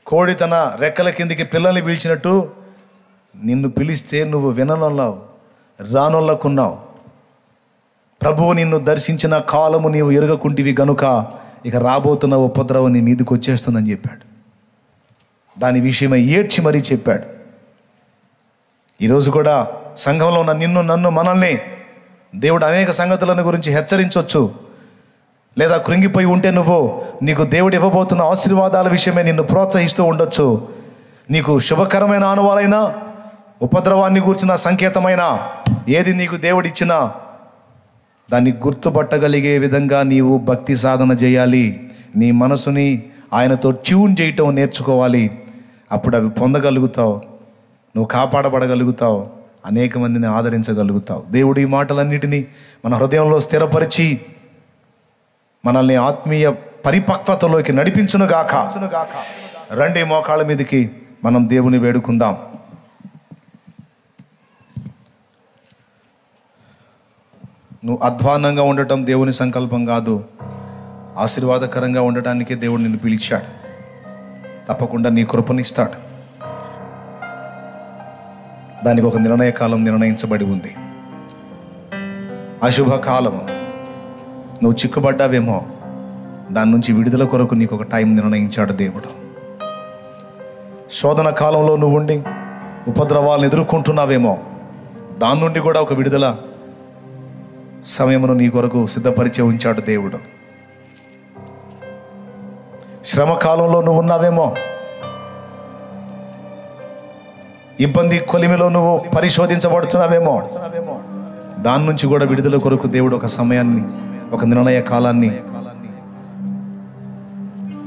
కోడి తన రెక్కల కిందికి పిల్లల్ని పీల్చినట్టు నిన్ను పిలిస్తే నువ్వు విననున్నావు, రానొల్లకున్నావు. ప్రభువు నిన్ను దర్శించిన కాలము నీవు ఎరుగకుంటివి గనుక ఇక రాబోతున్న ఉపద్రవం నీ మీదకి వచ్చేస్తుందని చెప్పాడు. దాని విషయమై ఏడ్చి మరీ చెప్పాడు. ఈరోజు కూడా సంఘంలో ఉన్న నిన్ను, నన్ను, మనల్ని దేవుడు అనేక సంగతులను గురించి హెచ్చరించవచ్చు. లేదా కృంగిపోయి ఉంటే నీకు దేవుడు ఇవ్వబోతున్న ఆశీర్వాదాల విషయమే నిన్ను ప్రోత్సహిస్తూ ఉండొచ్చు. నీకు శుభకరమైన ఆనవాలైనా, ఉపద్రవాన్ని కూర్చున్న సంకేతమైన ఏది నీకు దేవుడు ఇచ్చినా దాన్ని గుర్తుపట్టగలిగే విధంగా నీవు భక్తి సాధన చేయాలి. నీ మనసుని ఆయనతో ట్యూన్ చేయటం నేర్చుకోవాలి. అప్పుడు అవి పొందగలుగుతావు, నువ్వు కాపాడబడగలుగుతావు. అనేక మందిని ఆదరించగలుగుతావు. దేవుడు ఈ మాటలన్నిటినీ మన హృదయంలో స్థిరపరిచి మనల్ని ఆత్మీయ పరిపక్వతలోకి నడిపించునుగాక. రండి, మోకాళ్ళ మీదకి మనం దేవుని వేడుకుందాం. నువ్వు అధ్వాన్నంగా ఉండటం దేవుని సంకల్పం కాదు, ఆశీర్వాదకరంగా ఉండటానికే దేవుడు నిన్ను పిలిచాడు. తప్పకుండా నీ కృపనిస్తాడు. దానికి ఒక నిర్ణయ కాలం నిర్ణయించబడి ఉంది. అశుభ కాలము, నువ్వు చిక్కుబడ్డావేమో, దాని నుంచి విడుదల కొరకు నీకు ఒక టైం నిర్ణయించాడు దేవుడు. శోధన కాలంలో నువ్వు ఉండి ఉపద్రవాలను ఎదుర్కొంటున్నావేమో, దాని నుండి కూడా ఒక విడుదల సమయమును నీ కొరకు సిద్ధపరిచే ఉంచాడు దేవుడు. శ్రమ కాలంలో నువ్వు ఉన్నావేమో, ఇబ్బంది కొలిమిలో నువ్వు పరిశోధించబడుతున్నావేమో, దాని నుంచి కూడా విడుదల కొరకు దేవుడు ఒక సమయాన్ని, ఒక నిర్ణయ కాలాన్ని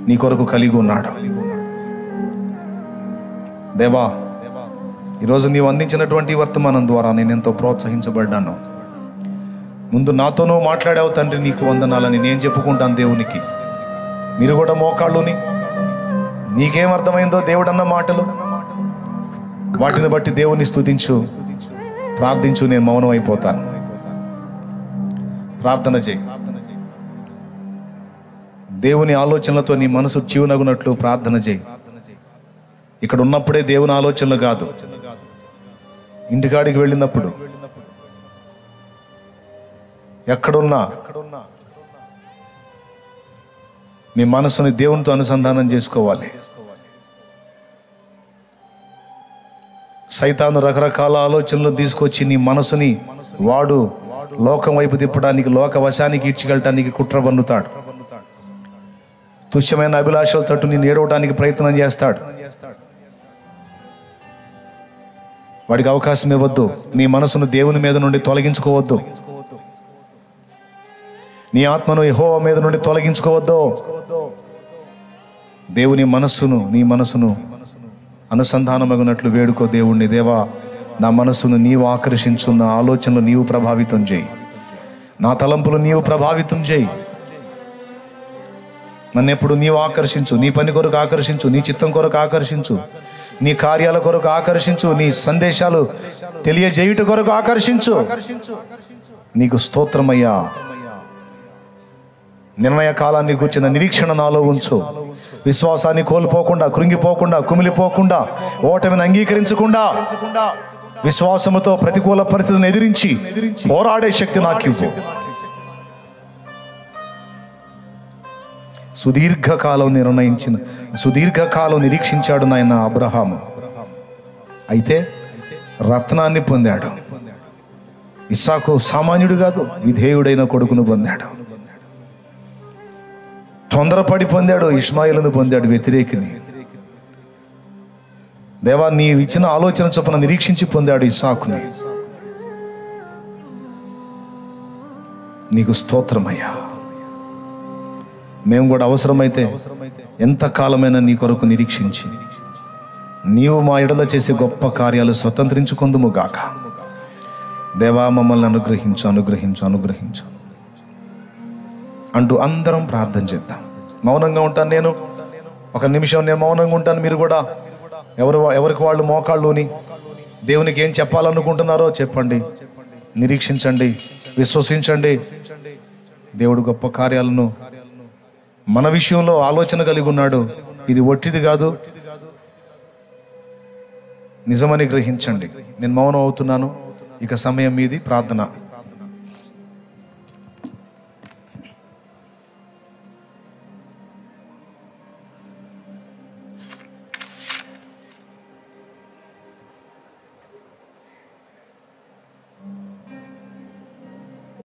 నీ కొరకు కలిగి ఉన్నాడు. దేవా, ఈరోజు నీవు అందించినటువంటి వర్తమానం ద్వారా నేను ఎంతో ప్రోత్సహించబడ్డాను. ముందు నాతో నువ్వు మాట్లాడావు తండ్రి, నీకు వందనాలని నేను చెప్పుకుంటాను దేవునికి. మీరు కూడా మోకాళ్ళుని నీకేం అర్థమైందో దేవుడన్న మాటలు, వాటిని బట్టి దేవుని స్తుతించు, ప్రార్థించు. నేను మౌనం అయిపోతాను. ప్రార్థన చేయి. దేవుని ఆలోచనలతో నీ మనసు చివునగునట్లు ప్రార్థన చేయి. ఇక్కడ ఉన్నప్పుడే దేవుని ఆలోచనలు కాదు, ఇంటికాడికి వెళ్ళినప్పుడు, ఎక్కడున్నా నీ మనసుని దేవునితో అనుసంధానం చేసుకోవాలి. సైతాను రకరకాల ఆలోచనలు తీసుకొచ్చి నీ మనసుని వాడు లోకం వైపు తిప్పడానికి, లోక వశానికి ఇచ్చికెళ్ళటానికి కుట్ర పన్నుతాడు. తుచ్చమైన అభిలాషల తట్టు నేను ఏడవడానికి ప్రయత్నం చేస్తాడు. వాడికి అవకాశం ఇవ్వద్దు. నీ మనసును దేవుని మీద నుండి తొలగించుకోవద్దు. నీ ఆత్మను యెహోవా మీద నుండి తొలగించుకోవద్దు. దేవుని మనస్సును, నీ మనసును అనుసంధానమగినట్లు వేడుకో దేవుణ్ణి. దేవా, నా మనస్సును నీవు ఆకర్షించు, నా ఆలోచనలు నీవు ప్రభావితం చేయి, నా తలంపులు నీవు ప్రభావితం చేయి. నన్ను ఎప్పుడు నీవు ఆకర్షించు, నీ పని కొరకు ఆకర్షించు, నీ చిత్తం కొరకు ఆకర్షించు, నీ కార్యాల కొరకు ఆకర్షించు, నీ సందేశాలు తెలియజేయుట కొరకు ఆకర్షించు. నీకు స్తోత్రమయ్యా. నిర్ణయ కాలాన్ని కూర్చిన నిరీక్షణ నాలో ఉంచు. విశ్వాసాన్ని కోల్పోకుండా, కృంగిపోకుండా, కుమిలిపోకుండా, ఓటమిని అంగీకరించకుండా, విశ్వాసముతో ప్రతికూల పరిస్థితిని ఎదిరించి పోరాడే శక్తి నాకు ఇవ్వు. సుదీర్ఘకాలం నిరీక్షించాడు నాయన అబ్రహాము. అయితే రత్నాన్ని పొందాడు. ఇస్సాకు సామాన్యుడు కాదు, విధేయుడైన కొడుకును పొందాడు. తొందరపడి పొందాడు, ఇష్మాయిలును పొందాడు, వ్యతిరేకిని. దేవా, నీవు ఇచ్చిన ఆలోచన చొప్పున నిరీక్షించి పొందాడు ఇస్సాకుని. నీకు స్తోత్రమయ్యా. మేము కూడా అవసరమైతే ఎంతకాలమైనా నీ కొరకు నిరీక్షించి నీవు మా ఎడల చేసే గొప్ప కార్యాలు స్వతంత్రించుకుందుము గాక. దేవా, మమ్మల్ని అనుగ్రహించు, అనుగ్రహించు, అనుగ్రహించు అంటూ అందరం ప్రార్థన చేద్దాం. మౌనంగా ఉంటాను నేను, ఒక నిమిషం నేను మౌనంగా ఉంటాను. మీరు కూడా ఎవరికి వాళ్ళు మోకాళ్ళుని దేవునికి ఏం చెప్పాలనుకుంటున్నారో చెప్పండి, నిరీక్షించండి, విశ్వసించండి. దేవుడు గొప్ప కార్యాలను మన విషయంలో ఆలోచన కలిగి ఉన్నాడు. ఇది ఒట్టిది కాదు, నిజమని గ్రహించండి. నేను మౌనం అవుతున్నాను. ఇక సమయం మీది ప్రార్థన.